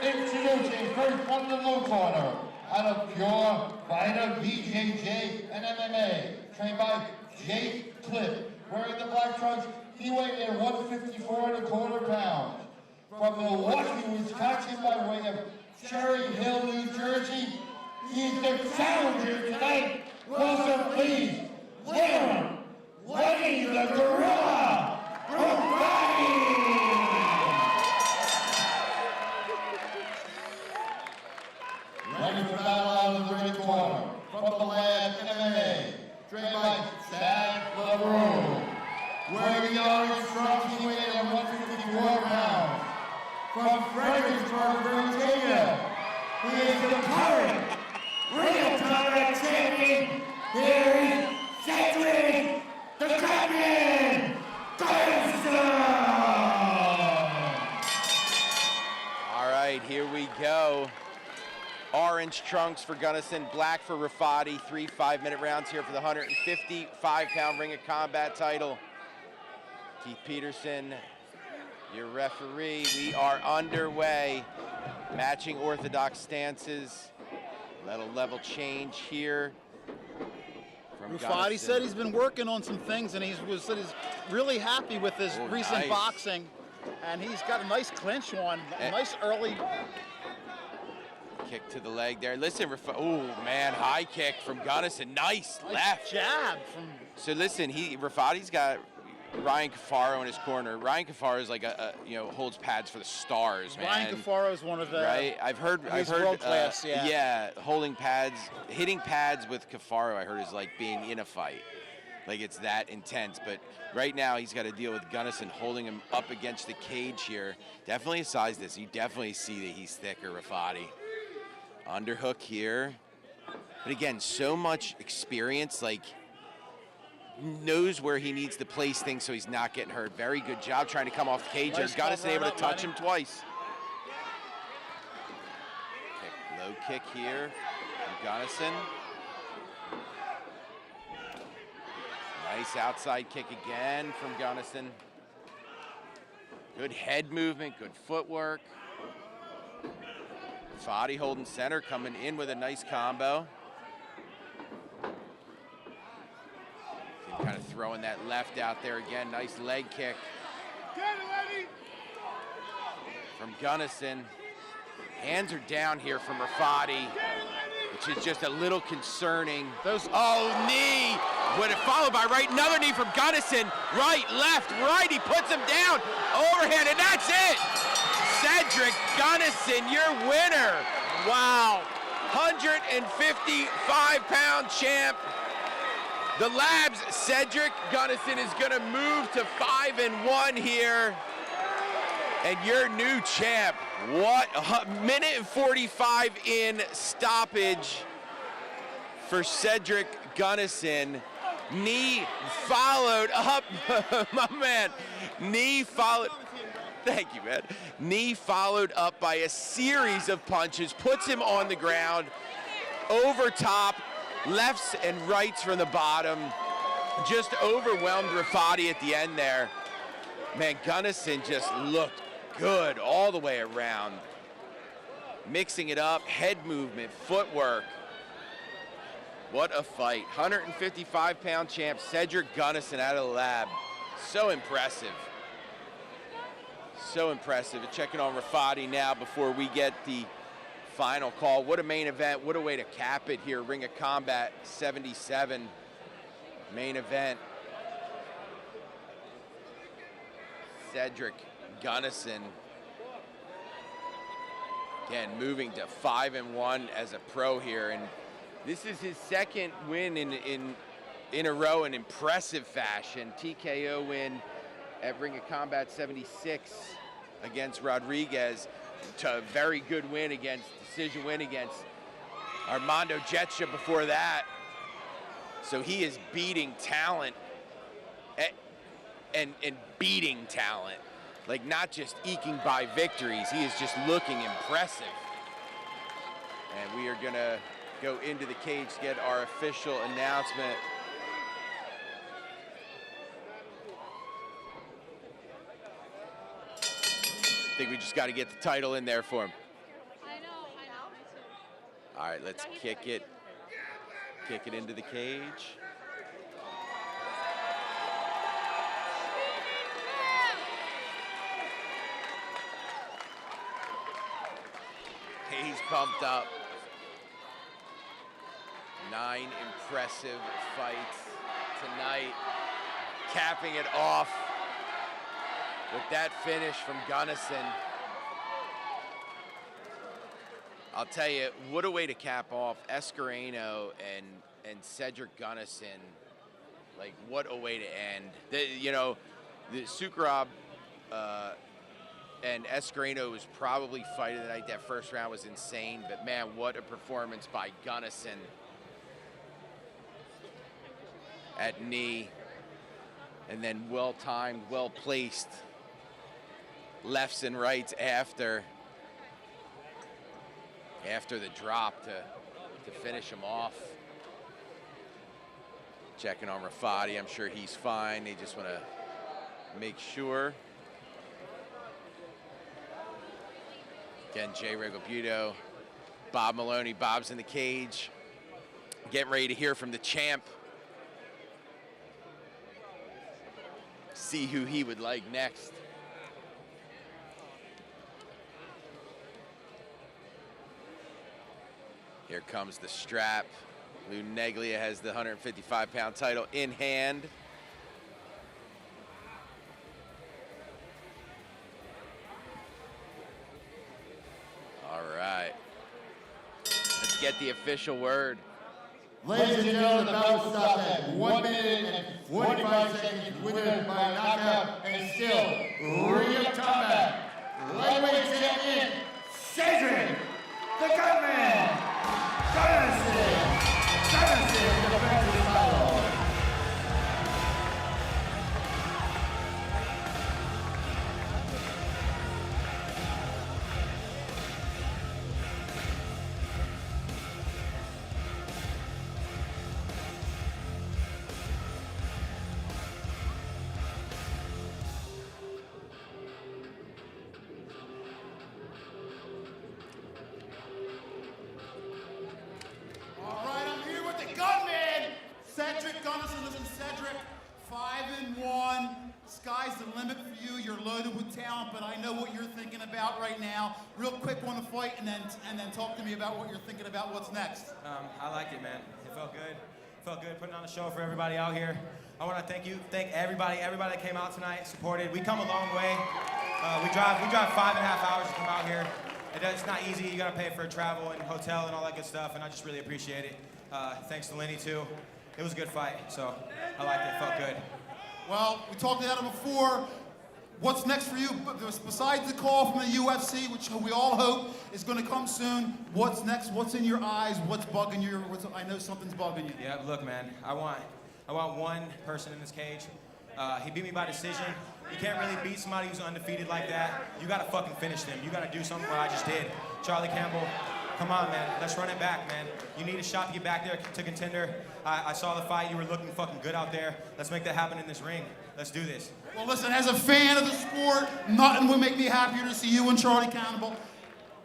Introducing first from the blue corner, out of Pure Fighter BJJ and MMA, trained by Jake Cliff. Wearing the black trunks, he weighed in 154.25 pounds. From Milwaukee, Wisconsin, by way of Cherry Hill, New Jersey, he's the challenger tonight. Welcome, please, Lenny the Gorilla Rafati! Ready for battle out of the red corner, from the Lab MMA, trained by Chad LaRue. Wearing the orange trunks, he weighed in 154 pounds. From Fredericksburg, Virginia, the current Ring of Combat champion, here is Cedric the Champion Gunnison! All right, here we go. Orange trunks for Gunnison, black for Rafati. 3 5-minute rounds here for the 155-pound Ring of Combat title. Keith Peterson, your referee. We are underway. Matching orthodox stances. Little level change here. Rufati said he's been working on some things, and said he's really happy with his recent nice. boxing. And he's got a nice clinch on, a nice early kick to the leg there. Listen, oh man, high kick from Gunnison. Nice left jab from. So listen, Rafati's got Ryan Cafaro in his corner. Ryan Cafaro is like holds pads for the stars, man. Ryan Cafaro is one of the right. I've heard world class. Holding pads, hitting pads with Cafaro. I heard is like being in a fight. Like it's that intense, but right now he's got to deal with Gunnison holding him up against the cage here. Definitely a size this. You definitely see that he's thicker, Rafati. Underhook here. But again, so much experience, like knows where he needs to place things so he's not getting hurt. Very good job trying to come off the cage. Nice Gunnison able to touch money. him twice. Low kick here from Gunnison. Nice outside kick again from Gunnison. Good head movement, good footwork. Fadi holding center, coming in with a nice combo. Kind of throwing that left out there again. Nice leg kick from Gunnison. Hands are down here from Rafati, which is just a little concerning. Knee! Followed by right, another knee from Gunnison. Right, left, right, he puts him down. Overhand, and that's it! Cedric Gunnison, your winner. Wow, 155-pound champ. The Labs, Cedric Gunnison is gonna move to 5-1 here. And your new champ. What, a minute and 45 in stoppage for Cedric Gunnison. Knee followed up, my man. Knee followed, thank you, man. Knee followed up by a series of punches, puts him on the ground, over top, lefts and rights from the bottom. Just overwhelmed Rafati at the end there. Man, Gunnison just looked good all the way around. Mixing it up, head movement, footwork. What a fight. 155-pound champ Cedric Gunnison out of the Lab. So impressive. So impressive. Checking on Rafati now before we get the final call. What a main event. What a way to cap it here. Ring of Combat 77 main event. Cedric Gunnison. Again, moving to 5-1 as a pro here. And this is his second win in a row in impressive fashion. TKO win at Ring of Combat 76 against Rodriguez. To a very good win decision win against Armando Jetcha before that. So he is beating talent and beating talent. Like not just eking by victories, he is just looking impressive. And we are gonna go into the cage to get our official announcement. I think we just got to get the title in there for him. I know, me too. All right, let's kick it into the cage. He's pumped up. 9 impressive fights tonight. Capping it off with that finish from Gunnison. I'll tell you, what a way to cap off Escareno and Cedric Gunnison. Like, what a way to end. The Sukarab And Escarino was probably fighting the night. That first round was insane, but man, what a performance by Gunnison at knee. And then well-timed, well-placed lefts and rights after the drop to finish him off. Checking on Rafati, I'm sure he's fine. They just want to make sure. Again, Jay Regalbuto, Bob Maloney. Bob's in the cage. Getting ready to hear from the champ. See who he would like next. Here comes the strap. Lou Neglia has the 155-pound title in hand. All right. Let's get the official word. Ladies and gentlemen, the bout will stop at 1 minute and 45 seconds, winner by knockout and still ring of combat. Lightweight champion, Cedric, the Gunman, Gunnison defends his title. Cedric Gunnison, listen, Cedric, 5-1. Sky's the limit for you. You're loaded with talent, but I know what you're thinking about right now. Real quick, want to fight, and then talk to me about what you're thinking about. What's next? I liked it, man. It felt good. Felt good putting on a show for everybody out here. I want to thank everybody that came out tonight, supported. We come a long way. We drive 5.5 hours to come out here. It's not easy. You got to pay for travel and hotel and all that good stuff, and I just really appreciate it. Thanks to Lenny too. It was a good fight, so I liked it. Felt good. Well, we talked about it before. What's next for you? Besides the call from the UFC, which we all hope is going to come soon, what's next? What's in your eyes? What's bugging you? I know something's bugging you. Yeah, look, man. I want one person in this cage. He beat me by decision. You can't really beat somebody who's undefeated like that. You got to fucking finish them. You got to do something what I just did. Charlie Campbell. Come on, man. Let's run it back, man. You need a shot to get back there to contender. I saw the fight. You were looking fucking good out there. Let's make that happen in this ring. Let's do this. Well, listen, as a fan of the sport, nothing would make me happier to see you and Charlie Campbell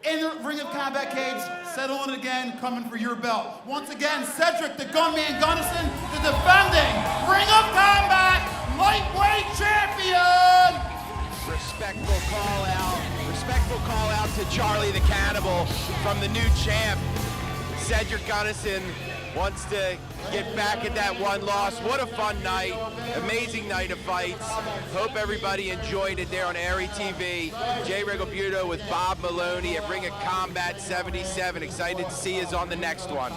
in the Ring of Combat cage, settling it again, coming for your belt. Once again, Cedric the Gunman Gunnison, the defending Ring of Combat lightweight champion. Respectful call out to Charlie the Cannibal from the new champ. Cedric Gunnison wants to get back at that one loss. What a fun night. Amazing night of fights. Hope everybody enjoyed it there on Airy TV. Jay Regalbuto with Bob Maloney at Ring of Combat 77. Excited to see us on the next one.